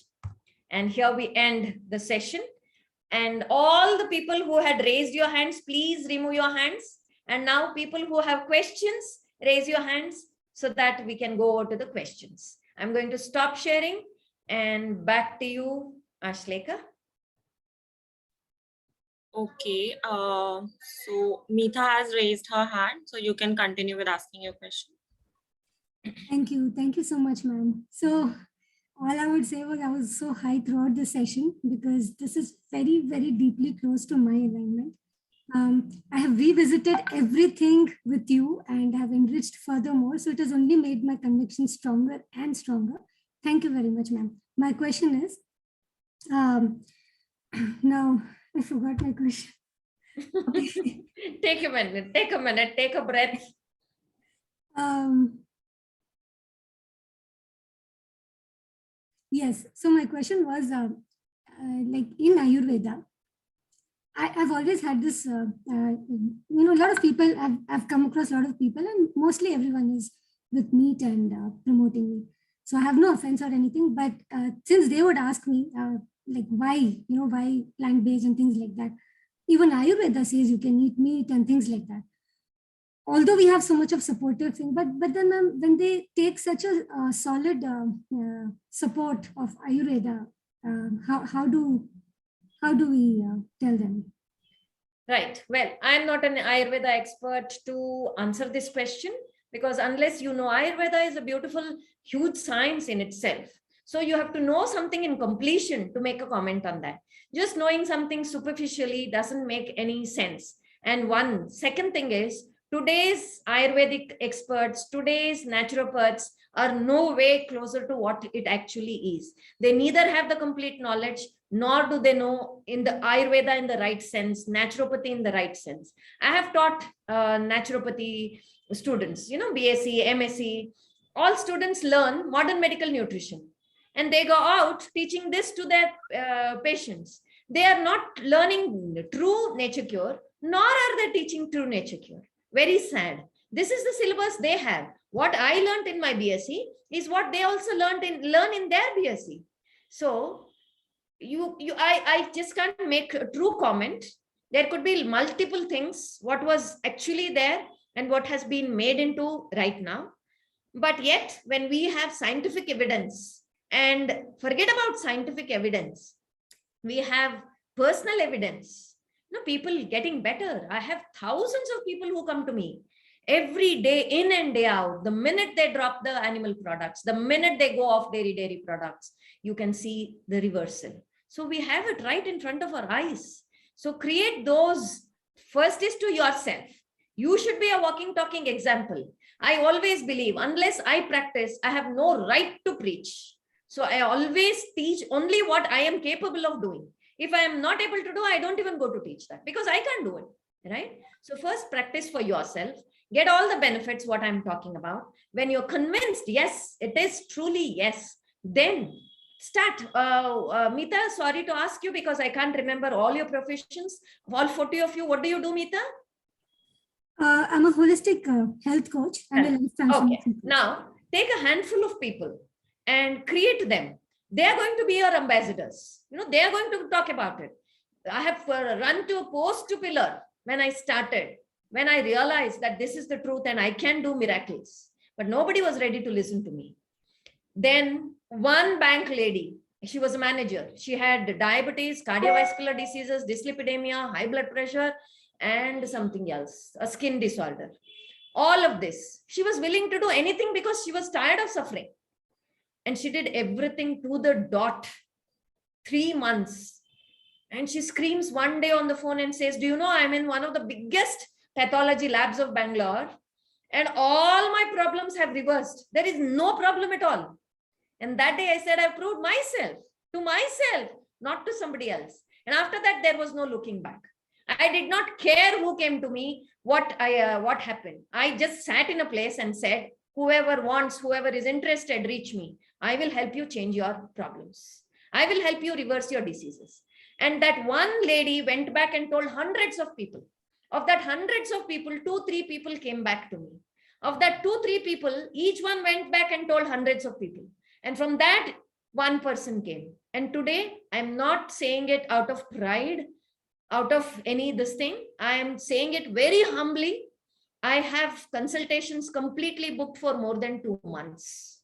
And here we end the session. And all the people who had raised your hands, please remove your hands. And now people who have questions, raise your hands so that we can go over to the questions. I'm going to stop sharing and back to you, Ashleka. Okay, so Meetha has raised her hand, so you can continue with asking your question. Thank you so much, ma'am. So all I would say was I was so high throughout the session because this is very, very deeply close to my alignment. I have revisited everything with you and have enriched furthermore. So it has only made my conviction stronger and stronger. Thank you very much, ma'am. My question is, now I forgot my question. Take a minute, take a breath. Yes, so my question was, like in Ayurveda, I've always had this, a lot of people, I've come across a lot of people and mostly everyone is with meat and promoting meat. So I have no offense or anything, but since they would ask me, like why plant-based and things like that, even Ayurveda says you can eat meat and things like that. Although we have so much of supportive thing, but then when they take such a solid support of Ayurveda, how do we tell them? Right. Well, I'm not an Ayurveda expert to answer this question because unless you know, Ayurveda is a beautiful, huge science in itself. So you have to know something in completion to make a comment on that. Just knowing something superficially doesn't make any sense. And one second thing is, today's Ayurvedic experts, today's naturopaths are no way closer to what it actually is. They neither have the complete knowledge, nor do they know in the Ayurveda in the right sense, naturopathy in the right sense. I have taught naturopathy students, BSc, MSc, all students learn modern medical nutrition. And they go out teaching this to their patients. They are not learning true nature cure, nor are they teaching true nature cure. Very sad. This is the syllabus they have. What I learned in my BSc is what they also learn in their BSc. So I just can't make a true comment. There could be multiple things, what was actually there and what has been made into right now. But yet, when we have scientific evidence, and forget about scientific evidence, we have personal evidence. People getting better. I have thousands of people who come to me every day, in and day out. The minute they drop the animal products, the minute they go off dairy products, you can see the reversal. So we have it right in front of our eyes. So create those. First is to yourself. You should be a walking, talking example. I always believe unless I practice, I have no right to preach. So I always teach only what I am capable of doing. If I am not able to do, I don't even go to teach that because I can't do it, right? So first practice for yourself, get all the benefits, what I'm talking about. When you're convinced, yes, it is truly yes, then start. Meetha, sorry to ask you because I can't remember all your professions, all 40 of you. What do you do, Meetha? I'm a holistic health coach and a life transformation coach. Now take a handful of people and create them. They are going to be your ambassadors. They are going to talk about it. I have run to post to pillar when I started, when I realized that this is the truth and I can do miracles, but nobody was ready to listen to me. Then one bank lady, she was a manager. She had diabetes, cardiovascular diseases, dyslipidemia, high blood pressure, and something else, a skin disorder. All of this. She was willing to do anything because she was tired of suffering. And she did everything to the dot. 3 months. And she screams one day on the phone and says, do you know, I'm in one of the biggest pathology labs of Bangalore and all my problems have reversed. There is no problem at all. And that day I said, I've proved myself to myself, not to somebody else. And after that, there was no looking back. I did not care who came to me, what happened. I just sat in a place and said, whoever wants, whoever is interested, reach me. I will help you change your problems. I will help you reverse your diseases. And that one lady went back and told hundreds of people. Of that hundreds of people, 2-3 people came back to me. Of that 2-3 people, each one went back and told hundreds of people. And from that, one person came. And today, I'm not saying it out of pride, out of any this thing. I am saying it very humbly. I have consultations completely booked for more than 2 months.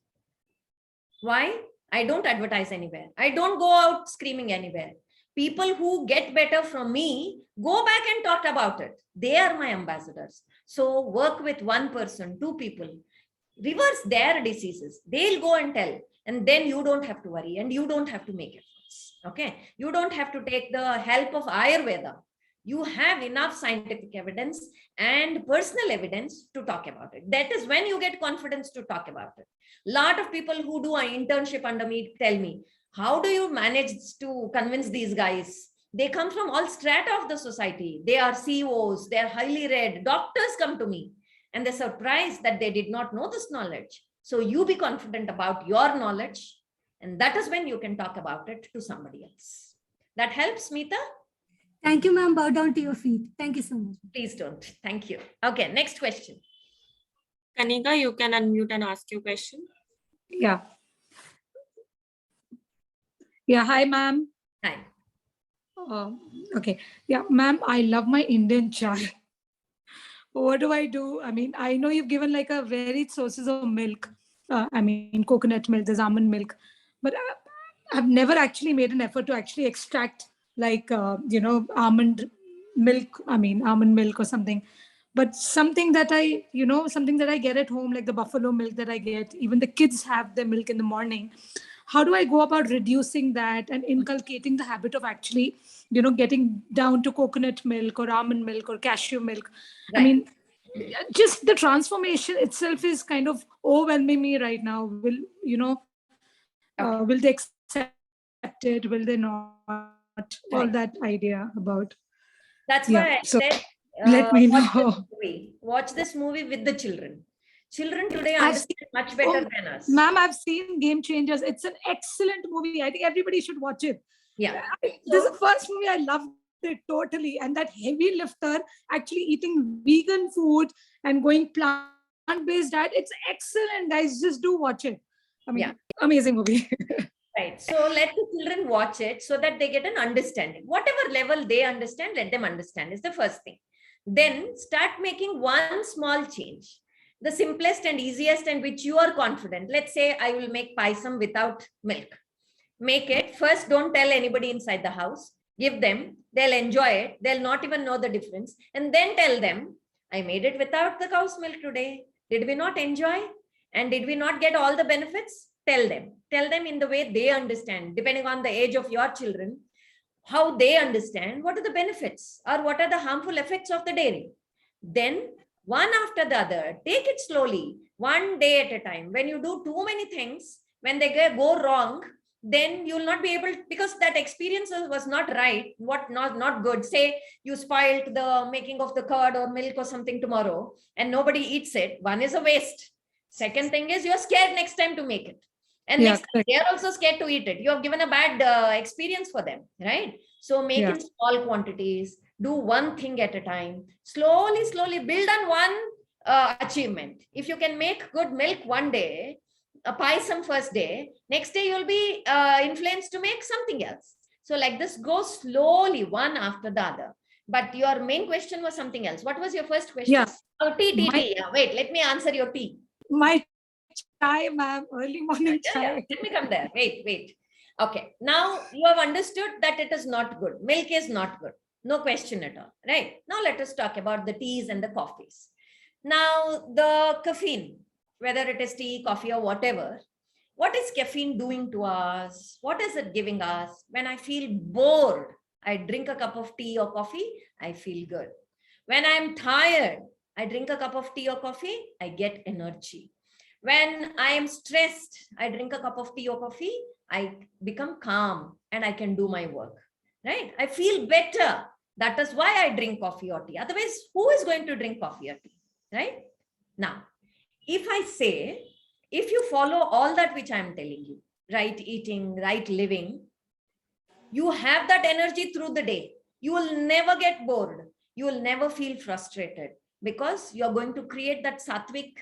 Why? I don't advertise anywhere. I don't go out screaming anywhere. People who get better from me go back and talk about it. They are my ambassadors. So work with one person, 2 people, reverse their diseases. They'll go and tell, and then you don't have to worry and you don't have to make efforts. Okay. You don't have to take the help of Ayurveda. You have enough scientific evidence and personal evidence to talk about it. That is when you get confidence to talk about it. A lot of people who do an internship under me tell me, how do you manage to convince these guys? They come from all strata of the society. They are CEOs, they're highly read. Doctors come to me and they're surprised that they did not know this knowledge. So you be confident about your knowledge, and that is when you can talk about it to somebody else. That helps, Meeta? Thank you, ma'am. Bow down to your feet. Thank you so much. Please don't. Thank you. Okay, next question. Kanika, you can unmute and ask your question. Yeah. Yeah. Hi, ma'am. Hi. Okay. Yeah, ma'am, I love my Indian chai. What do I do? I mean, I know you've given like a varied sources of milk. I mean, coconut milk, there's almond milk, but I've never actually made an effort to actually extract like, almond milk. I mean, almond milk or something. But something that something that I get at home, like the buffalo milk that I get, even the kids have their milk in the morning. How do I go about reducing that and inculcating the habit of actually, getting down to coconut milk or almond milk or cashew milk? Right. I mean, just the transformation itself is kind of overwhelming me right now. Will they accept it? Will they not? All Right. that idea about. That's Yeah, why I so said, let me watch know. this movie. Watch this movie with the children. Children today I've understand much better than us. Ma'am, I've seen Game Changers. It's an excellent movie. I think everybody should watch it. Yeah. This is the first movie I loved it totally. And that heavy lifter actually eating vegan food and going plant-based diet. It's excellent, guys. Just do watch it. I mean, amazing movie. Right. So let the children watch it so that they get an understanding. Whatever level they understand, let them understand is the first thing. Then start making one small change. The simplest and easiest, and which you are confident. Let's say I will make paisam without milk. Make it. First, don't tell anybody inside the house. Give them. They'll enjoy it. They'll not even know the difference. And then tell them, I made it without the cow's milk today. Did we not enjoy? And did we not get all the benefits? Tell them. Tell them in the way they understand, depending on the age of your children, how they understand what are the benefits or what are the harmful effects of the dairy. Then one after the other, take it slowly, one day at a time. When you do too many things, when they go wrong, then you'll not be able, because that experience was not right, not good. Say you spoiled the making of the curd or milk or something tomorrow and nobody eats it. One is a waste. Second thing is you're scared next time to make it. And next time they're also scared to eat it. You have given a bad experience for them, right? So make in small quantities, do one thing at a time, slowly build on one achievement. If you can make good milk one day, a paisam first day, next day you'll be influenced to make something else. So like this, go slowly one after the other. But your main question was something else. What was your first question? Yeah. Oh, tea. Yeah, wait, let me answer your tea. My chai, ma'am, early morning chai. Yeah. Let me come there. Wait. Okay. Now you have understood that it is not good. Milk is not good. No question at all. Right. Now let us talk about the teas and the coffees. Now the caffeine, whether it is tea, coffee or whatever, what is caffeine doing to us? What is it giving us? When I feel bored, I drink a cup of tea or coffee, I feel good. When I'm tired, I drink a cup of tea or coffee, I get energy. When I am stressed, I drink a cup of tea or coffee, I become calm and I can do my work, right? I feel better. That is why I drink coffee or tea. Otherwise, who is going to drink coffee or tea, right? Now, if I say, if you follow all that which I'm telling you, right eating, right living, You have that energy through the day. You will never get bored. You will never feel frustrated because you're going to create that sattvic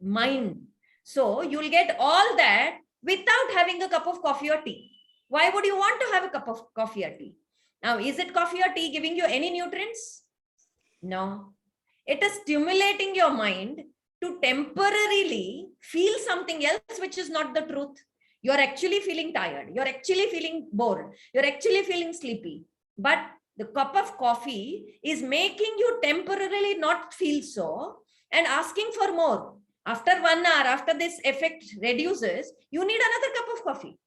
mind. So you'll get all that without having a cup of coffee or tea. Why would you want to have a cup of coffee or tea? Now, is it coffee or tea giving you any nutrients? No. It is stimulating your mind to temporarily feel something else which is not the truth. You're actually feeling tired. You're actually feeling bored. You're actually feeling sleepy. But the cup of coffee is making you temporarily not feel so and asking for more. After 1 hour, after this effect reduces, you need another cup of coffee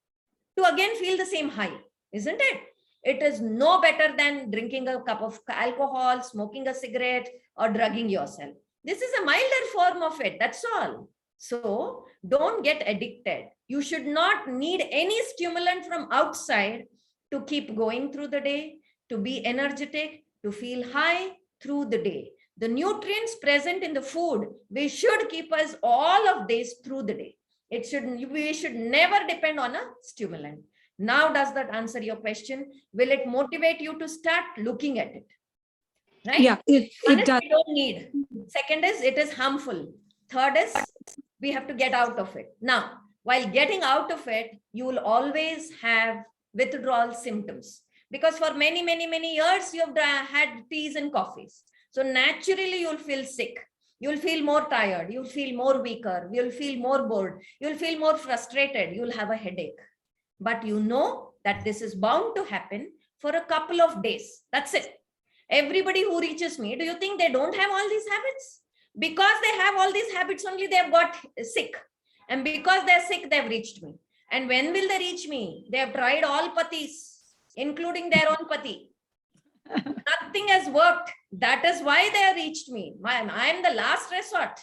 to again feel the same high, isn't it? It is no better than drinking a cup of alcohol, smoking a cigarette, or drugging yourself. This is a milder form of it, that's all. So don't get addicted. You should not need any stimulant from outside to keep going through the day, to be energetic, to feel high through the day. The nutrients present in the food, we should keep us all of this through the day. We should never depend on a stimulant. Now, does that answer your question? Will it motivate you to start looking at it? Right? Yeah, it does. We don't need. Second is, it is harmful. Third is, we have to get out of it. Now, while getting out of it, you will always have withdrawal symptoms. Because for many, many, many years, you have had teas and coffees. So naturally, you'll feel sick. You'll feel more tired. You'll feel more weaker. You'll feel more bored. You'll feel more frustrated. You'll have a headache. But you know that this is bound to happen for a couple of days. That's it. Everybody who reaches me, do you think they don't have all these habits? Because they have all these habits only, they've got sick. And because they're sick, they've reached me. And when will they reach me? They have tried all patis, including their own pati. Nothing has worked. That is why they have reached me. I'm the last resort.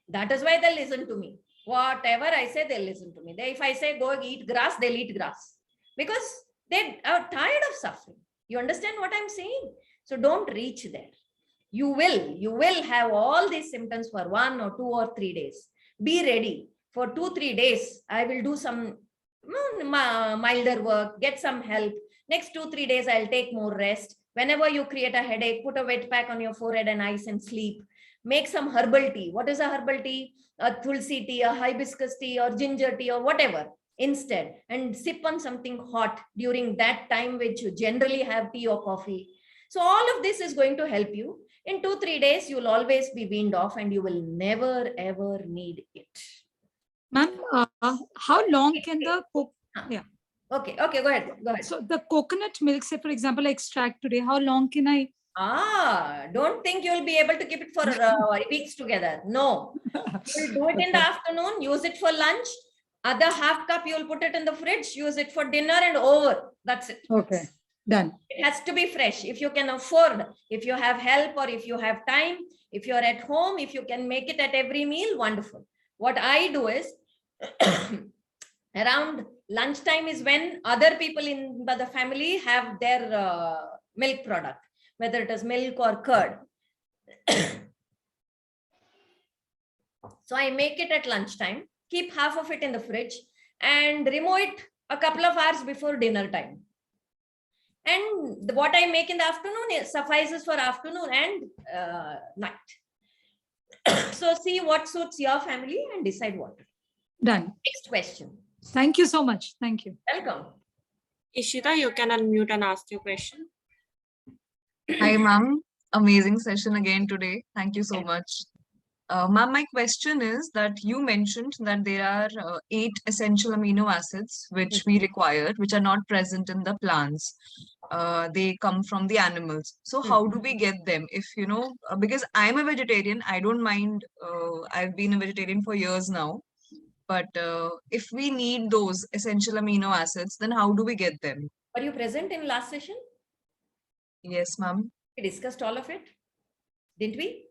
That is why they listen to me. Whatever I say, they'll listen to me. If I say go eat grass, they'll eat grass. Because they are tired of suffering. You understand what I'm saying? So don't reach there. You will have all these symptoms for 1 or 2 or 3 days. Be ready. For 2-3 days, I will do some milder work, get some help. Next 2-3 days, I'll take more rest. Whenever you create a headache, put a wet pack on your forehead and eyes and sleep. Make some herbal tea. What is a herbal tea? A tulsi tea, a hibiscus tea, or ginger tea, or whatever instead. And sip on something hot during that time which you generally have tea or coffee. So all of this is going to help you. In 2-3 days, you'll always be weaned off and you will never, ever need it. Ma'am, how long can the yeah. Okay, go ahead. So the coconut milk, say for example, I extract today, how long can I? Don't think you'll be able to keep it for weeks together. No, you'll do it in the afternoon, use it for lunch. Other half cup, you'll put it in the fridge, use it for dinner and over. That's it. Okay, done. It has to be fresh. If you can afford, if you have help or if you have time, if you're at home, if you can make it at every meal, wonderful. What I do is around lunchtime is when other people in the family have their milk product, whether it is milk or curd. So I make it at lunchtime, keep half of it in the fridge and remove it a couple of hours before dinner time. And what I make in the afternoon suffices for afternoon and night. So see what suits your family and decide what. Done. Next question. Thank you so much. Thank you. Welcome. Ishita, you can unmute and ask your question. Hi, ma'am. Amazing session again today. Thank you so much. Ma'am, my question is that you mentioned that there are 8 essential amino acids which we require, which are not present in the plants. They come from the animals. So how do we get them? If, because I'm a vegetarian, I don't mind. I've been a vegetarian for years now. But if we need those essential amino acids, then how do we get them? Were you present in last session? Yes, ma'am. We discussed all of it, didn't we?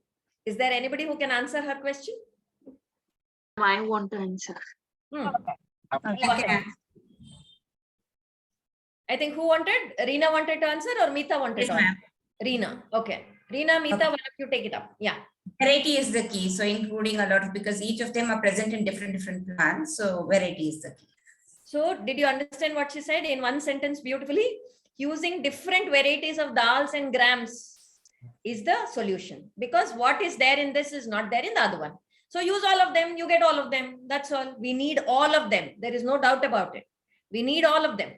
Is there anybody who can answer her question? I want to answer. Okay. I think who wanted? Reena wanted to answer or Meeta wanted to answer? Reena. Okay. Reena, Meeta, one of you take it up. Yeah. Variety is the key. So including a lot of, because each of them are present in different plants. So variety is the key. So did you understand what she said in one sentence beautifully? Using different varieties of dals and grams is the solution, because what is there in this is not there in the other one. So use all of them, you get all of them. That's all. We need all of them. There is no doubt about it. We need all of them.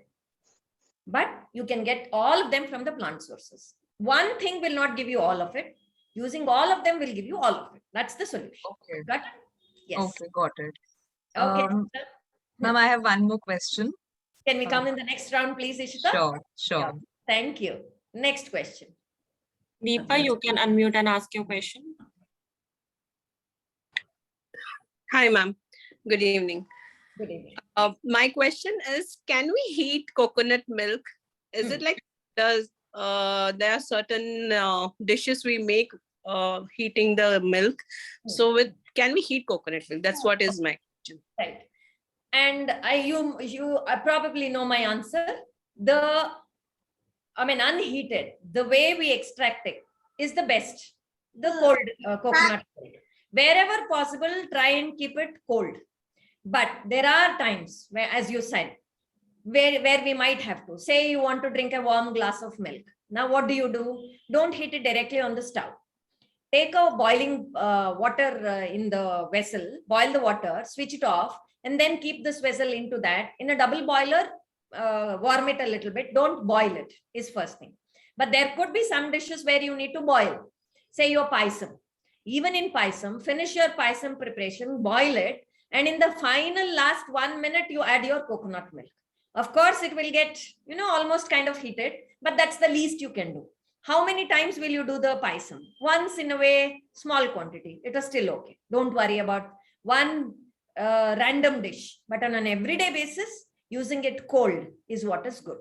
But you can get all of them from the plant sources. One thing will not give you all of it. Using all of them will give you all of it. That's the solution. Okay. Got it? Yes. Okay, got it. Okay. Ma'am, I have one more question. Can we come in the next round, please, Ishita? Sure, sure. Yeah. Thank you. Next question. Deepa, you can unmute and ask your question. Hi, ma'am. Good evening. Good evening. My question is, can we heat coconut milk? Is it like, there are certain dishes we make heating the milk? So can we heat coconut milk? That's what is my question. Right. And you probably know my answer. Unheated, the way we extract it is the best. The cold coconut milk. Wherever possible, try and keep it cold. But there are times where, as you said, where we might have to. Say you want to drink a warm glass of milk. Now what do? Don't heat it directly on the stove. Take a boiling water in the vessel, boil the water, switch it off, and then keep this vessel into that. In a double boiler, warm it a little bit. Don't boil it, is first thing. But there could be some dishes where you need to boil. Say your paisam. Even in paisam, finish your paisam preparation, boil it, and in the final last 1 minute, you add your coconut milk. Of course, it will get, almost kind of heated, but that's the least you can do. How many times will you do the paisam? Once in a way, small quantity. It is still okay. Don't worry about one random dish, but on an everyday basis, using it cold is what is good.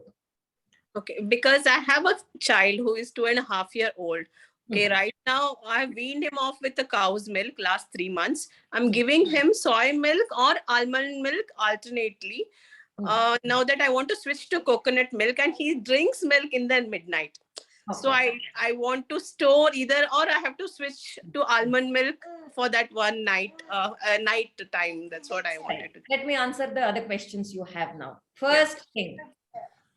Okay, because I have a child who is 2.5-year-old. Okay, right now I've weaned him off with the cow's milk last 3 months. I'm giving him soy milk or almond milk alternately. Now that I want to switch to coconut milk, and he drinks milk in the midnight. So I want to store either, or I have to switch to almond milk for that one night, night time. That's what I wanted to. Let me answer the other questions you have now. First thing,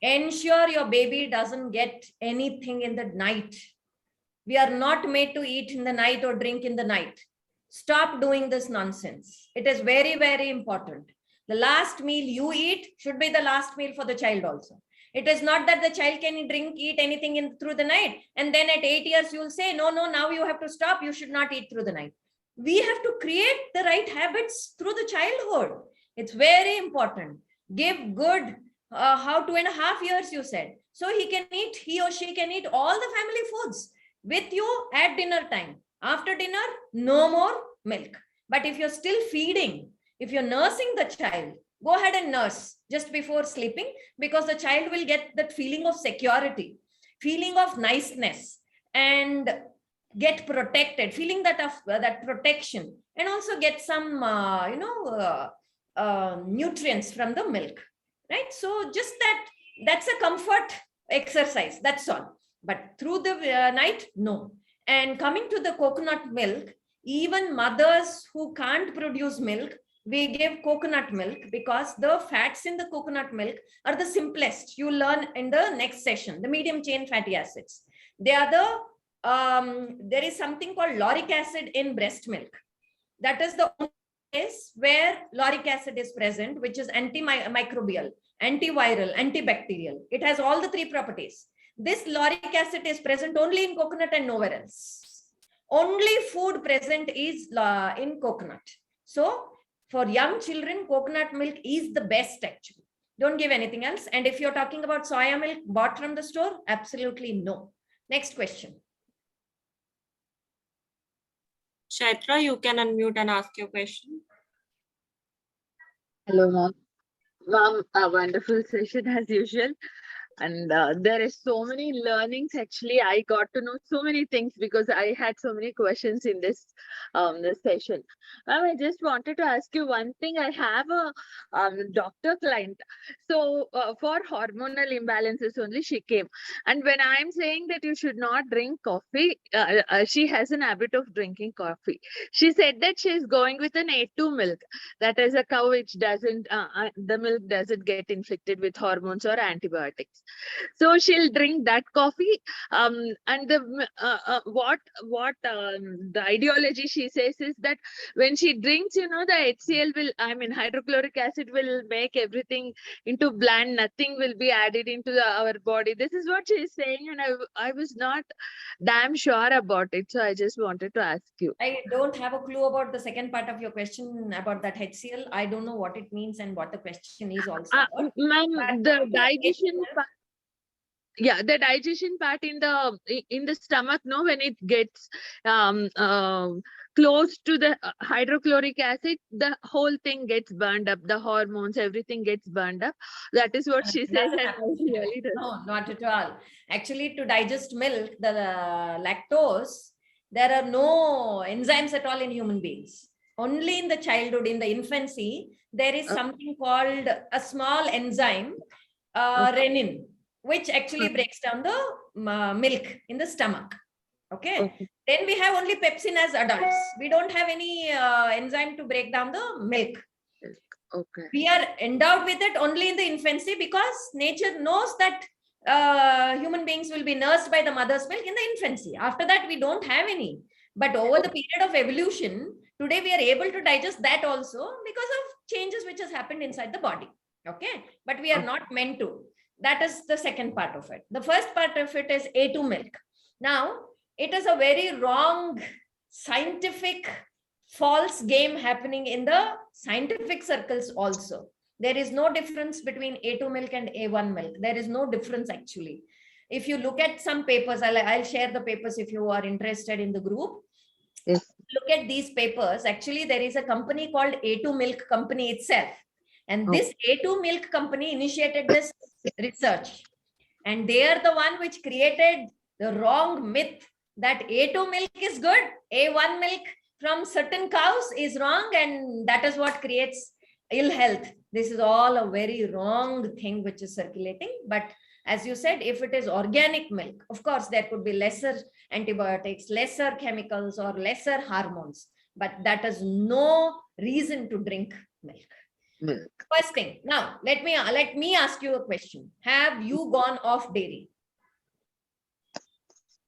ensure your baby doesn't get anything in the night. We are not made to eat in the night or drink in the night. Stop doing this nonsense. It is very, very important. The last meal you eat should be the last meal for the child also. It is not that the child can eat anything through the night, and then at 8 years you will say, no, now you have to stop. You should not eat through the night. We have to create the right habits through the childhood. It's very important. Give good, how 2.5 years you said. So he or she can eat all the family foods with you at dinner time. After dinner, no more milk. But if you're still feeding, if you're nursing the child, go ahead and nurse just before sleeping, because the child will get that feeling of security, feeling of niceness, and get protected, feeling that protection, and also get some nutrients from the milk, right? So just that's a comfort exercise, that's all. But through the night, no. And coming to the coconut milk, even mothers who can't produce milk, we give coconut milk, because the fats in the coconut milk are the simplest. You learn in the next session, the medium chain fatty acids. They are there is something called lauric acid in breast milk. That is the only place where lauric acid is present, which is antimicrobial, antiviral, antibacterial. It has all the 3 properties. This lauric acid is present only in coconut and nowhere else. Only food present is in coconut. So for young children, coconut milk is the best actually. Don't give anything else. And if you're talking about soya milk bought from the store, absolutely no. Next question. Chaitra, you can unmute and ask your question. Hello, ma'am. Ma'am, a wonderful session as usual. And there is so many learnings. Actually, I got to know so many things because I had so many questions in this session. Ma'am, I just wanted to ask you one thing. I have a doctor client. So for hormonal imbalances only she came. And when I'm saying that you should not drink coffee, she has an habit of drinking coffee. She said that she's going with an A2 milk. That is a cow which doesn't, the milk doesn't get infected with hormones or antibiotics. So she'll drink that coffee. And the ideology she says is that when she drinks, the HCl will, hydrochloric acid will make everything into bland. Nothing will be added into our body. This is what she's saying, and I was not damn sure about it. So I just wanted to ask you. I don't have a clue about the second part of your question about that HCl. I don't know what it means and what the question is also. Ma'am, the digestion part. Yeah, the digestion part in the stomach, no, when it gets close to the hydrochloric acid, the whole thing gets burned up. The hormones, everything gets burned up. That is what she says, and I really does. No, not at all. Actually, to digest milk, the lactose, there are no enzymes at all in human beings. Only in the childhood, in the infancy, there is something called a small enzyme, renin, which actually breaks down the milk in the stomach. Okay. Then we have only pepsin as adults. We don't have any enzyme to break down the milk. Okay. We are endowed with it only in the infancy because nature knows that human beings will be nursed by the mother's milk in the infancy. After that, we don't have any. But over the period of evolution, today we are able to digest that also because of changes which has happened inside the body. Okay. But we are not meant to. That is the second part of it. The first part of it is A2 milk. Now, it is a very wrong scientific false game happening in the scientific circles also. There is no difference between A2 milk and A1 milk. There is no difference actually. If you look at some papers, I'll share the papers if you are interested in the group. Yes. Look at these papers. Actually, there is a company called A2 Milk Company itself. And this A2 Milk Company initiated this research. And they are the one which created the wrong myth that A2 milk is good, A1 milk from certain cows is wrong, and that is what creates ill health. This is all a very wrong thing which is circulating. But as you said, if it is organic milk, of course, there could be lesser antibiotics, lesser chemicals, or lesser hormones. But that is no reason to drink milk. First thing. Now, let me ask you a question. Have you gone off dairy?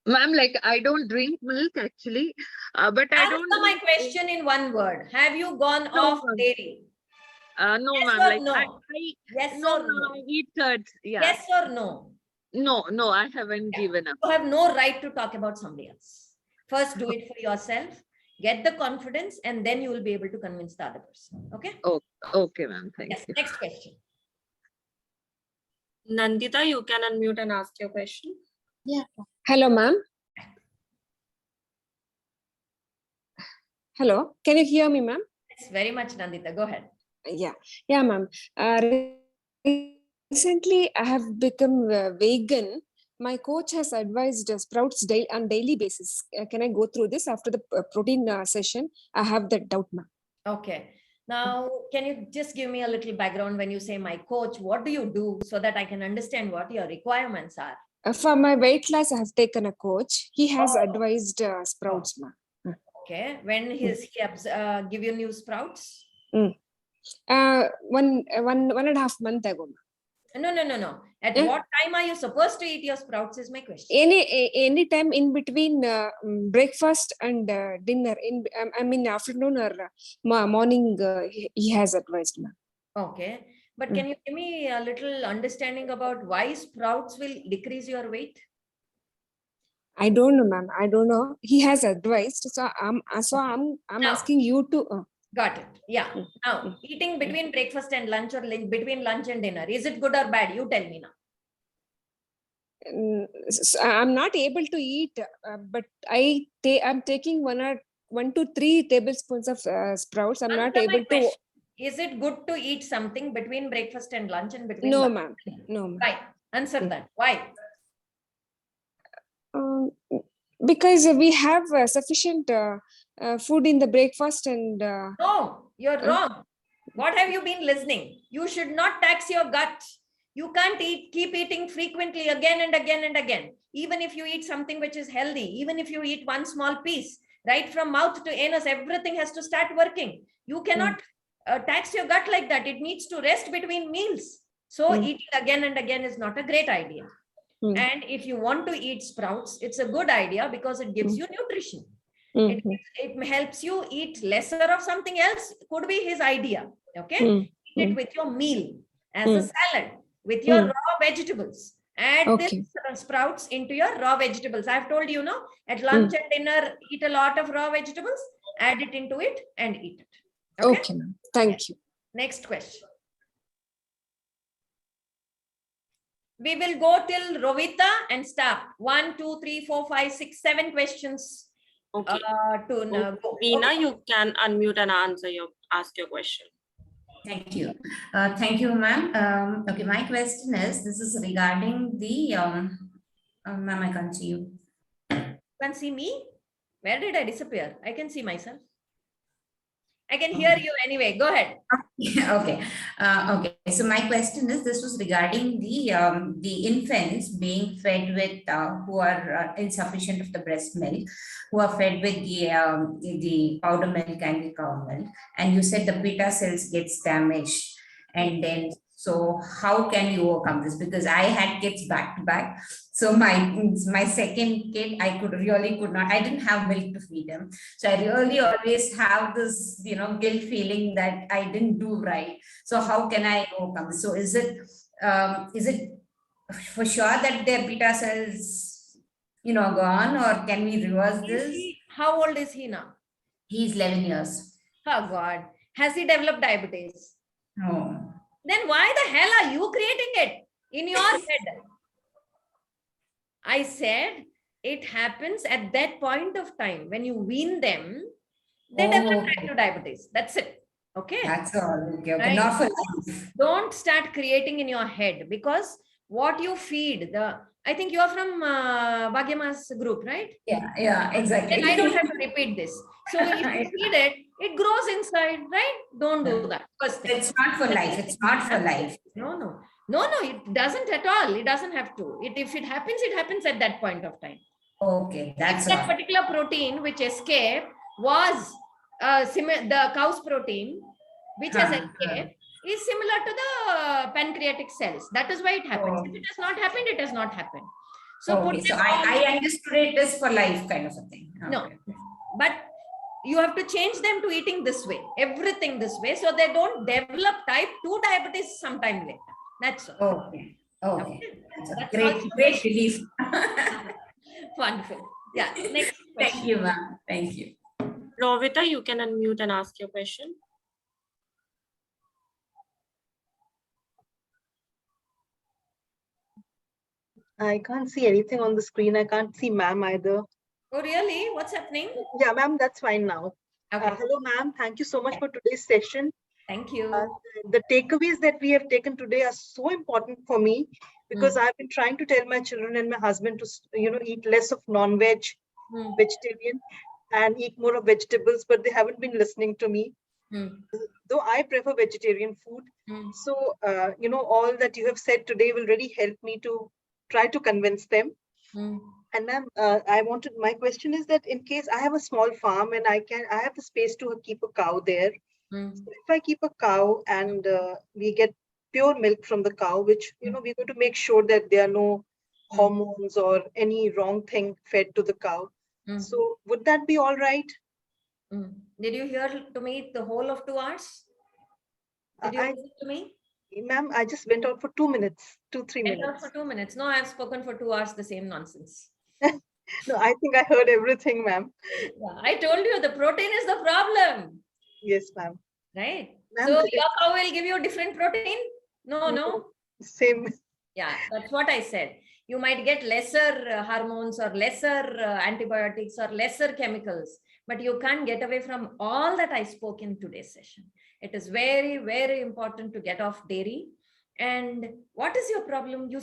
Ma'am, like I don't drink milk actually, but I don't. Answer my question in one word. Have you gone off dairy? No, Yes ma'am. or Like no? Yes or no? I eat curds. Yeah. Yes or no? No, I haven't given up. You have no right to talk about somebody else. First, do it for yourself. Get the confidence, and then you will be able to convince the other person. Okay? Okay, ma'am. Thank you. Next question. Nandita, you can unmute and ask your question. Yeah. Hello, ma'am. Hello. Can you hear me, ma'am? Yes, very much, Nandita. Go ahead. Yeah, ma'am. Recently, I have become vegan. My coach has advised sprouts on daily basis. Can I go through this after the protein session? I have that doubt, ma'am. Okay. Now, can you just give me a little background when you say my coach? What do you do so that I can understand what your requirements are? For my weight loss, I have taken a coach. He has advised sprouts, ma'am. Okay. When he give you new sprouts? 1.5 months ago. No. At what time are you supposed to eat your sprouts is my question. Any time in between breakfast and dinner. Afternoon or morning, he has advised, ma'am. Okay. But can you give me a little understanding about why sprouts will decrease your weight? I don't know, ma'am. I don't know. He has advised. So I'm asking you to. Got it. Yeah. Now, eating between breakfast and lunch or between lunch and dinner, is it good or bad? You tell me now. I'm not able to eat, but I'm taking 1 to 3 tablespoons of sprouts. I'm not able to. Is it good to eat something between breakfast and lunch and between? No, lunch? ma'am. No, ma'am. Right. Answer that. Why? Because we have sufficient food in the breakfast and. No, you're wrong. What have you been listening? You should not tax your gut. You can't keep eating frequently again and again and again. Even if you eat something which is healthy, even if you eat one small piece, right from mouth to anus, everything has to start working. You cannot tax your gut like that. It needs to rest between meals. So eating again and again is not a great idea. And if you want to eat sprouts, it's a good idea because it gives you nutrition. It helps you eat lesser of something else. Could be his idea. Okay. Eat it with your meal as a salad with your raw vegetables. Add this sprouts into your raw vegetables. I've told you, no, at lunch and dinner, eat a lot of raw vegetables, add it into it and eat it. Okay, ma'am. Thank you. Next question. We will go till Rovita and stop. 1, 2, 3, 4, 5, 6, 7 questions. Okay. Go. Veena, you can unmute and ask your question. Thank you. Thank you, ma'am. Okay, my question is, this is regarding the, ma'am, I can't see you. You can see me? Where did I disappear? I can see myself. I can hear you anyway. Go ahead. Okay. Okay. So my question is, this was regarding the infants being fed with who are insufficient of the breast milk, who are fed with the powder milk and the cow milk, and you said the beta cells gets damaged, and then so how can you overcome this? Because I had kids back to back. So my second kid, I could not, I didn't have milk to feed him. So I really always have this, guilt feeling that I didn't do right. So how can I overcome this? So is it for sure that their beta cells, gone, or can we reverse this? How old is he now? He's 11 years. Oh God. Has he developed diabetes? No. Then why the hell are you creating it in your head? I said it happens at that point of time when you wean them, they develop type 2 diabetes. That's it. Okay. That's all. Okay. Right? Not for life. Don't start creating in your head, because what you feed, I think you are from Bhagyama's group, right? Yeah, exactly. And I don't have to repeat this. So if you feed it, it grows inside, right? Don't do that. First thing. It's not for life. It's not for life. No, it doesn't at all. It doesn't have to. If it happens at that point of time. Okay, that's that particular protein which escaped was the cow's protein, which has escaped, is similar to the pancreatic cells. That is why it happens. If it has not happened, it has not happened. So, I understood it is for life kind of a thing. Okay. No, but you have to change them to eating this way, everything this way, so they don't develop type 2 diabetes sometime later. That's all. Okay. That's Great relief. Wonderful. Yeah. Next question. Thank you, ma'am. Thank you. Rovita, you can unmute and ask your question. I can't see anything on the screen. I can't see ma'am either. Oh, really? What's happening? Yeah, ma'am, that's fine now. Okay. Hello, ma'am. Thank you so much for today's session. Thank you. The takeaways that we have taken today are so important for me, because I've been trying to tell my children and my husband to, eat less of non-veg, vegetarian, and eat more of vegetables, but they haven't been listening to me. Though I prefer vegetarian food. So, all that you have said today will really help me to try to convince them. And ma'am, my question is that in case I have a small farm and I have the space to keep a cow there. So if I keep a cow and we get pure milk from the cow, which, we're going to make sure that there are no hormones or any wrong thing fed to the cow. So would that be all right? Did you hear to me the whole of 2 hours? Did you listen to me? Ma'am, I just went out for 2 minutes, 2-3 minutes. Went out for 2 minutes. No, I've spoken for 2 hours, the same nonsense. No, I think I heard everything, ma'am. Yeah, I told you the protein is the problem. Yes, ma'am. Right. So your cow will give you different protein? No. Same. Yeah, that's what I said. You might get lesser hormones or lesser antibiotics or lesser chemicals, but you can't get away from all that I spoke in today's session. It is very, very important to get off dairy. And what is your problem? You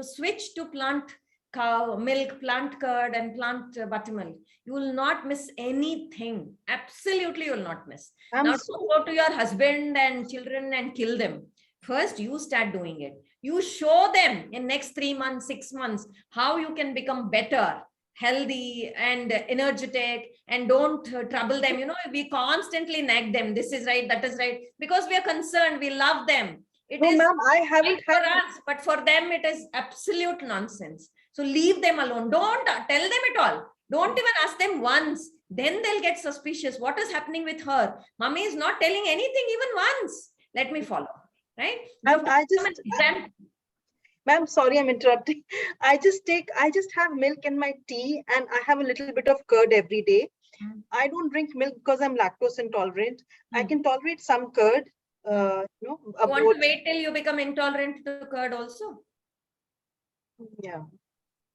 switch to plant cow milk, plant curd, and plant buttermilk. You will not miss anything. Absolutely, you will not miss. Now, don't go to your husband and children and kill them. First, you start doing it. You show them in next 3 months, 6 months, how you can become better, healthy and energetic, and don't trouble them. We constantly nag them. This is right, that is right, because we are concerned. We love them. It No, is ma'am, I haven't right for us, but for them, it is absolute nonsense. So leave them alone. Don't tell them at all. Don't even ask them once. Then they'll get suspicious. What is happening with her? Mommy is not telling anything even once. Let me follow. Right? Ma'am, ma'am, sorry, I'm interrupting. I just have milk in my tea and I have a little bit of curd every day. I don't drink milk because I'm lactose intolerant. I can tolerate some curd. You want to wait till you become intolerant to curd also? Yeah.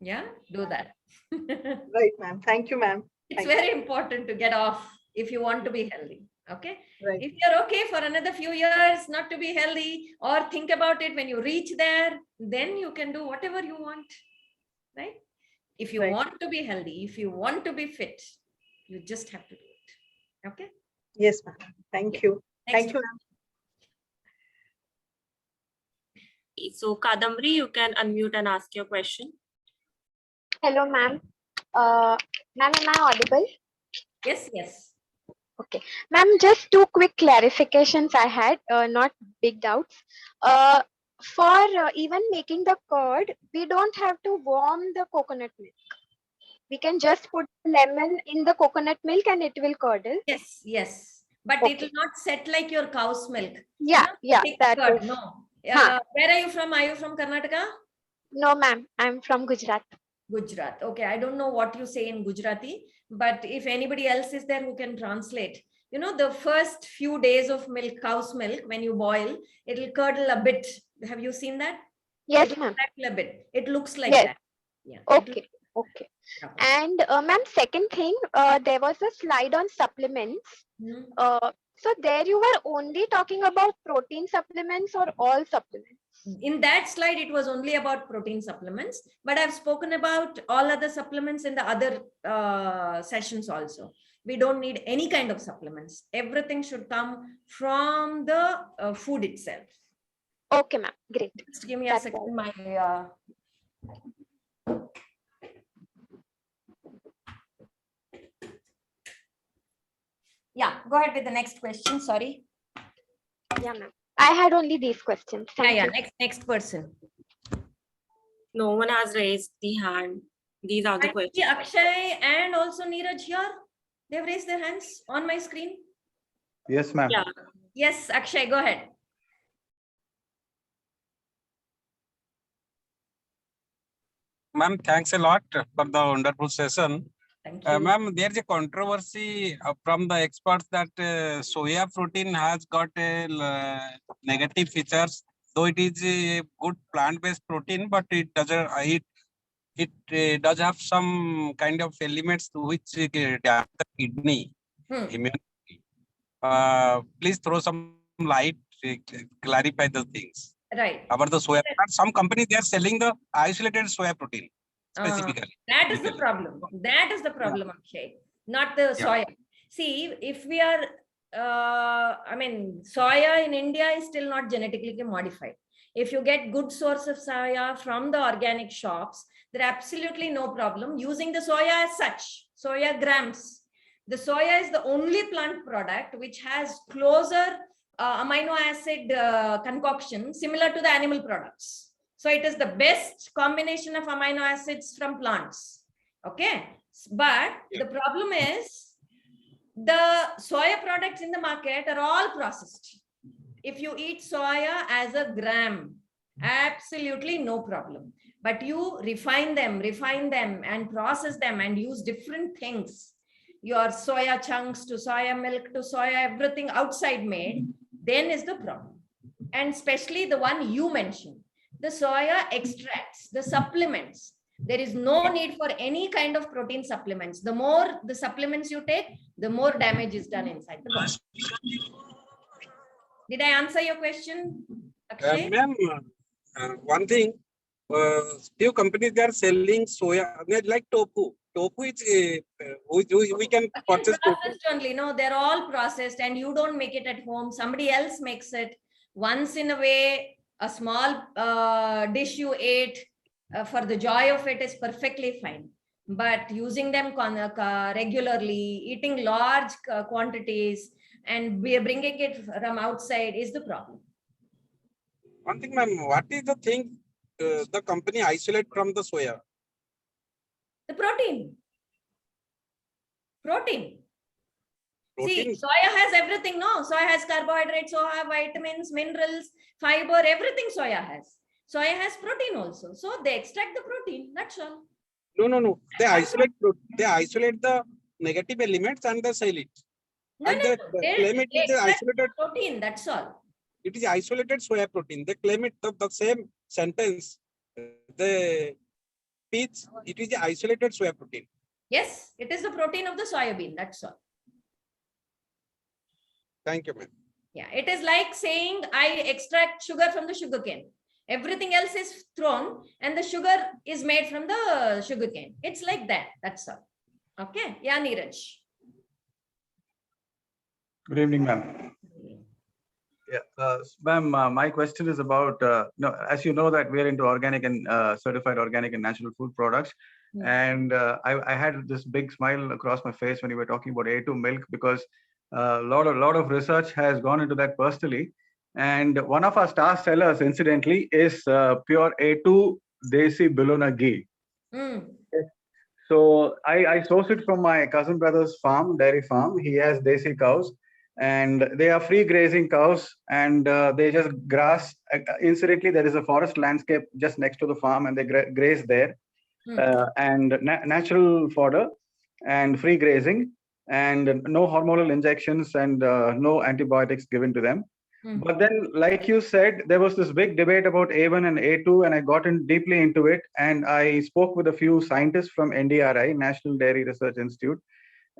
Yeah, do that. Right, ma'am. Thank you, ma'am. It's very important to get off if you want to be healthy. Okay. Right. If you're okay for another few years not to be healthy, or think about it when you reach there, then you can do whatever you want. Right? If you want to be healthy, if you want to be fit, you just have to do it. Okay. Yes, ma'am. Thank you. Next Thank you, ma'am. So Kadamri, you can unmute and ask your question. Hello, ma'am. Ma'am, am I audible? Yes, yes. Okay. Ma'am, just 2 quick clarifications I had, not big doubts. For even making the curd, we don't have to warm the coconut milk. We can just put lemon in the coconut milk and it will curdle. Yes, yes. But it will not set like your cow's milk. Yeah, yeah, thick that curd. is. No. Huh. Where are you from? Are you from Karnataka? No, ma'am. I'm from Gujarat. Gujarat. Okay. I don't know what you say in Gujarati, but if anybody else is there who can translate, the first few days of milk, cow's milk, when you boil, it'll curdle a bit. Have you seen that? Yes, ma'am. A bit. It looks like Yes. that. Yeah. Okay. Okay. And ma'am, second thing, there was a slide on supplements. So there you were only talking about protein supplements or all supplements? In that slide, it was only about protein supplements, but I've spoken about all other supplements in the other sessions also. We don't need any kind of supplements. Everything should come from the food itself. Okay, ma'am. Great. Just give me a second. Yeah, go ahead with the next question. Sorry. Yeah, ma'am. I had only these questions. Thank you. Next person. No one has raised the hand. These are the I questions. see Akshay and also Neeraj here. They've raised their hands on my screen. Yes, ma'am. Yeah. Yes, Akshay, go ahead. Ma'am, thanks a lot for the wonderful session. Thank you. Ma'am, there's a controversy from the experts that soya protein has got negative features, though it is a good plant-based protein, but it doesn't. It does have some kind of elements which damage the kidney immunity. Please throw some light, clarify the things. Right. About the soya. Some companies they are selling the isolated soya protein specifically. That is the problem. That is the problem, Akshay. Not the soya. See, if we are, soya in India is still not genetically modified. If you get good source of soya from the organic shops, there absolutely no problem using the soya as such, soya grams. The soya is the only plant product which has closer amino acid concoction similar to the animal products. So it is the best combination of amino acids from plants. Okay. But the problem is the soya products in the market are all processed. If you eat soya as a gram, absolutely no problem. But you refine them and process them and use different things. Your soya chunks to soya milk to soya, everything outside made, then is the problem. And especially the one you mentioned, the soya extracts, the supplements. There is no need for any kind of protein supplements. The more the supplements you take, the more damage is done inside the body. Did I answer your question, Akshay? Ma'am, one thing, few companies they are selling soya, like tofu. Tofu is we can purchase tofu. Processed only, no, they're all processed, and you don't make it at home. Somebody else makes it. Once in a way, a small dish you ate for the joy of it is perfectly fine. But using them regularly, eating large quantities, and we are bringing it from outside is the problem. One thing, ma'am, what is the thing the company isolate from the soya? The protein. See, Protein. soya has everything, no? Soya has carbohydrates, soya vitamins, minerals, fiber, everything soya has. Soya has protein also. So they extract the protein, that's all. No. They isolate the negative elements and they sell it. No, They claim it they is extract isolated protein, that's all. It is isolated soya protein. They claim it the same sentence. The speech, it is isolated soya protein. Yes, it is the protein of the soybean, that's all. Thank you, ma'am. Yeah, it is like saying I extract sugar from the sugarcane. Everything else is thrown and the sugar is made from the sugarcane. It's like that, that's all. Okay, yeah, Neeraj. Good evening, ma'am. Yeah, ma'am, my question is about, as you know that we're into organic and certified organic and natural food products. And I had this big smile across my face when you were talking about A2 milk, because a lot of research has gone into that personally. And one of our star sellers, incidentally, is pure A2 Desi Bilona ghee. So I source it from my cousin brother's farm, dairy farm. He has Desi cows, and they are free grazing cows, and they just grass. Incidentally, there is a forest landscape just next to the farm, and they graze there, and natural fodder and free grazing, and no hormonal injections and no antibiotics given to them. But then, like you said, there was this big debate about A1 and A2, and I got in deeply into it. And I spoke with a few scientists from NDRI, National Dairy Research Institute,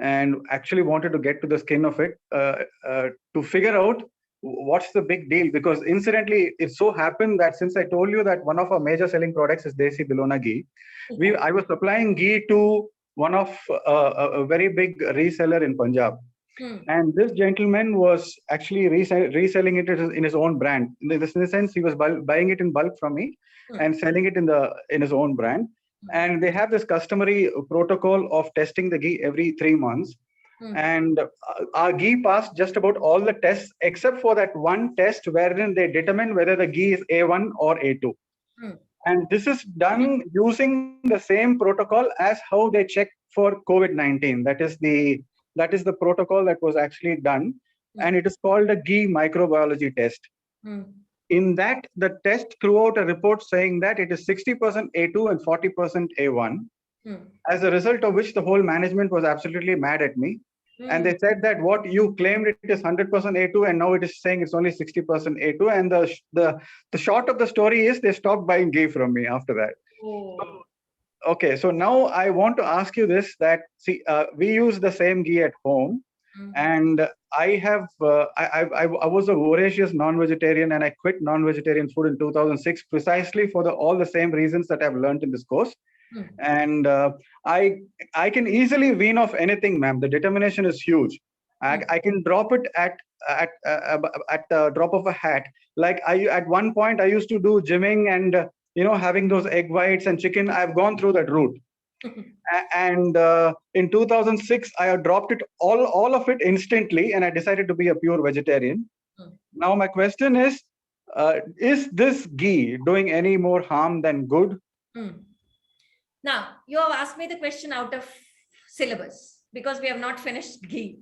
and actually wanted to get to the skin of it to figure out what's the big deal. Because incidentally, it so happened that since I told you that one of our major selling products is Desi Bilona ghee, I was supplying ghee to one of a very big reseller in Punjab. And this gentleman was actually reselling it in his own brand. In the sense, he was buying it in bulk from me and selling it in his own brand. And they have this customary protocol of testing the ghee every 3 months. And our ghee passed just about all the tests, except for that one test wherein they determine whether the ghee is A1 or A2. And this is done using the same protocol as how they check for COVID-19. That is the protocol that was actually done, and it is called a ghee microbiology test. In that, the test threw out a report saying that it is 60% A2 and 40% A1. As a result of which the whole management was absolutely mad at me. And they said that what you claimed it is 100% A2, and now it is saying it's only 60% A2. And the short of the story is they stopped buying ghee from me after that. Okay, so now I want to ask you this, that see, we use the same ghee at home, and I was a voracious non-vegetarian, and I quit non-vegetarian food in 2006 precisely for all the same reasons that I've learned in this course. And I can easily wean off anything, ma'am. The determination is huge. I can drop it at the drop of a hat. Like at one point I used to do gymming and having those egg whites and chicken. I've gone through that route. And in 2006 I dropped it all of it instantly, and I decided to be a pure vegetarian. Now my question is this ghee doing any more harm than good? Now, you have asked me the question out of syllabus because we have not finished ghee.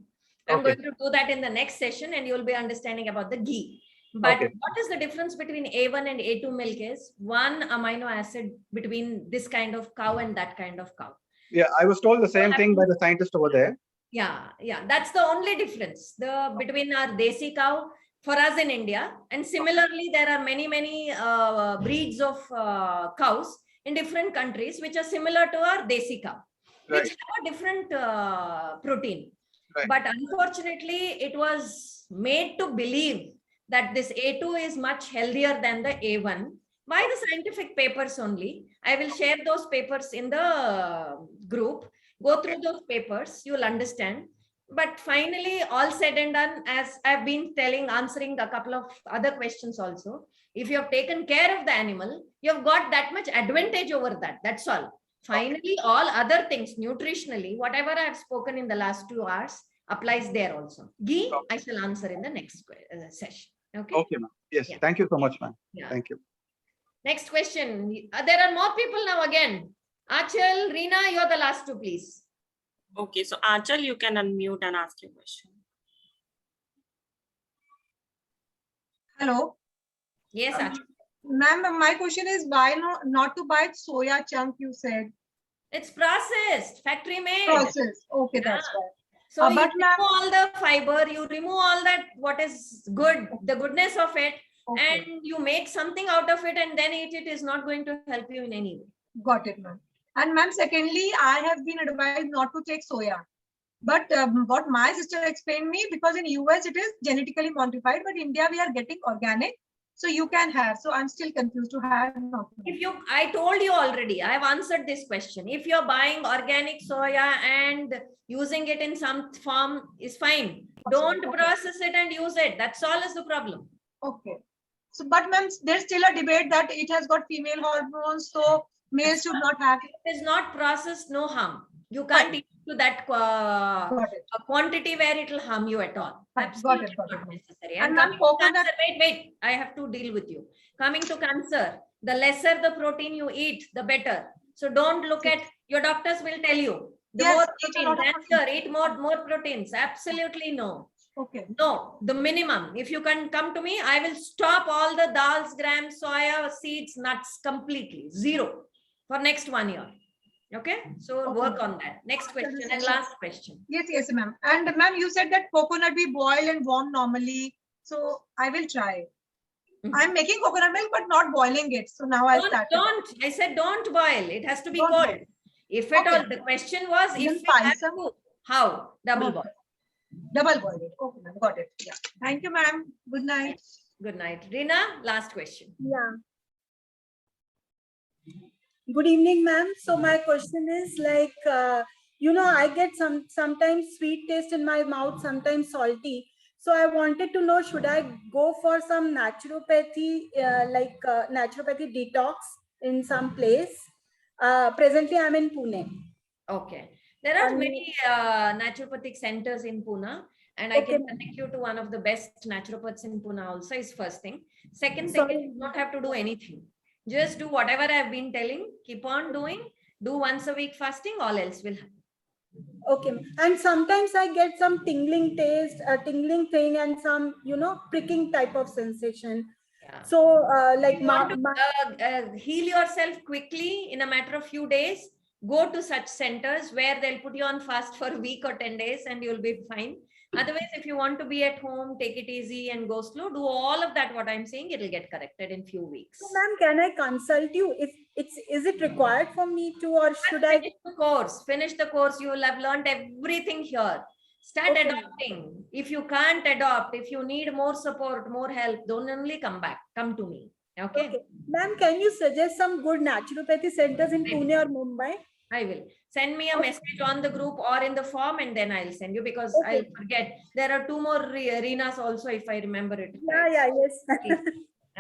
I'm going to do that in the next session, and you'll be understanding about the ghee. But what is the difference between A1 and A2 milk is one amino acid between this kind of cow and that kind of cow. Yeah, I was told the same thing by the scientist over there. Yeah, that's the only difference between our Desi cow for us in India. And similarly, there are many breeds of cows in different countries which are similar to our Desi cow, which have a different protein. But unfortunately, it was made to believe that this A2 is much healthier than the A1 by the scientific papers only. I will share those papers in the group. Go through those papers, you'll understand. But finally, all said and done, as I've been answering a couple of other questions also, if you have taken care of the animal, you have got that much advantage over that. That's all. Finally, all other things, nutritionally, whatever I have spoken in the last 2 hours applies there also. Ghee, I shall answer in the next session. Okay. Okay, ma'am. Yes. Yeah. Thank you so much, ma'am. Yeah. Thank you. Next question. There are more people now again. Achal, Reena, you're the last two, please. Okay, so Achal, you can unmute and ask your question. Hello. Yes, Achal. Ma'am, my question is why not to buy soya chunk, you said? It's processed, factory made. Processed. Okay, Yeah. that's why. So you but remove all the fiber, you remove all that what is good, the goodness of it, Okay. and you make something out of it and then eat it is not going to help you in any way. Got it, ma'am. And ma'am, secondly, I have been advised not to take soya. But what my sister explained me, because in US it is genetically modified, but India we are getting organic. So you can have. So I'm still confused to have. I told you already, I've answered this question. If you're buying organic soya and using it in some form is fine. Don't process it and use it. That's all is the problem. Okay. So, but ma'am, there's still a debate that it has got female hormones, so males should not have it. It is not processed, no harm. You can't eat to that a quantity where it will harm you at all. Absolutely not necessary. And coming to cancer, wait, I have to deal with you. Coming to cancer, the lesser the protein you eat, the better. So don't look at, your doctors will tell you, the more protein, cancer, eat more proteins. Absolutely no. Okay. No, the minimum. If you can come to me, I will stop all the dals, grams, soya, seeds, nuts completely. Zero for next 1 year. Okay, so work on that. Next question and last question. Yes, ma'am. And ma'am, you said that coconut we boil and warm normally. So I will try. I'm making coconut milk, but not boiling it. So now I'll start. I said don't boil. It has to be cold. If at all, the question was if we have to, how? Double boil. Double boil it. Okay, ma'am. Got it. Yeah. Thank you, ma'am. Good night. Good night. Reena, last question. Yeah. Good evening, ma'am. So my question is like, I get sometimes sweet taste in my mouth, sometimes salty. So I wanted to know, should I go for some naturopathy, naturopathy detox in some place? Presently, I'm in Pune. Okay. There are many naturopathic centers in Pune, and I can connect you to one of the best naturopaths in Pune also is first thing. Second thing is you don't have to do anything. Just do whatever I've been telling, keep on doing, do once a week fasting, all else will happen. Okay. And sometimes I get some tingling taste, a tingling thing and some, pricking type of sensation. Yeah. So like, you want to heal yourself quickly in a matter of few days, go to such centers where they'll put you on fast for a week or 10 days and you'll be fine. Otherwise, if you want to be at home, take it easy and go slow, do all of that, what I'm saying, it'll get corrected in few weeks. So, ma'am, can I consult you? Is it required for me to, or should I? Finish the course. You will have learned everything here. Start adopting. If you can't adopt, if you need more support, more help, don't only come to me. Okay. Ma'am, can you suggest some good naturopathy centers in Pune or Mumbai? I will. Send me a message on the group or in the form and then I'll send you because I'll forget. There are 2 more arenas also if I remember it. Yes.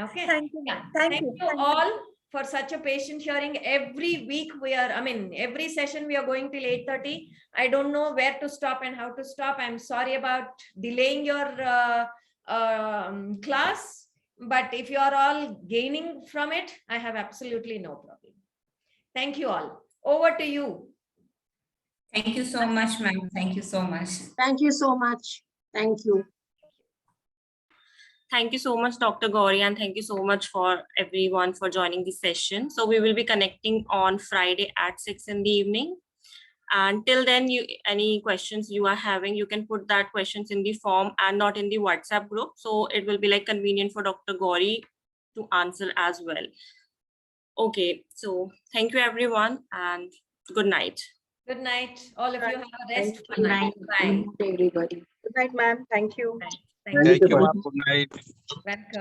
Okay. Thank you. Yeah. Thank you all for such a patient hearing. Every week every session we are going till 8:30. I don't know where to stop and how to stop. I'm sorry about delaying your class. But if you are all gaining from it, I have absolutely no problem. Thank you all. Over to you. Thank you so much, ma'am. Thank you so much. Thank you so much. Thank you. Thank you so much, Dr. Gauri, and thank you so much for everyone for joining this session. So we will be connecting on Friday at 6 in the evening. And till then, any questions you are having, you can put that questions in the form and not in the WhatsApp group. So it will be like convenient for Dr. Gauri to answer as well. Okay, so thank you everyone and good night. Good night. All of you have a restful Good night. Bye. Everybody. Good night, ma'am. Thank you. Bye. Thank Thank you. you, ma'am. Good night. Welcome.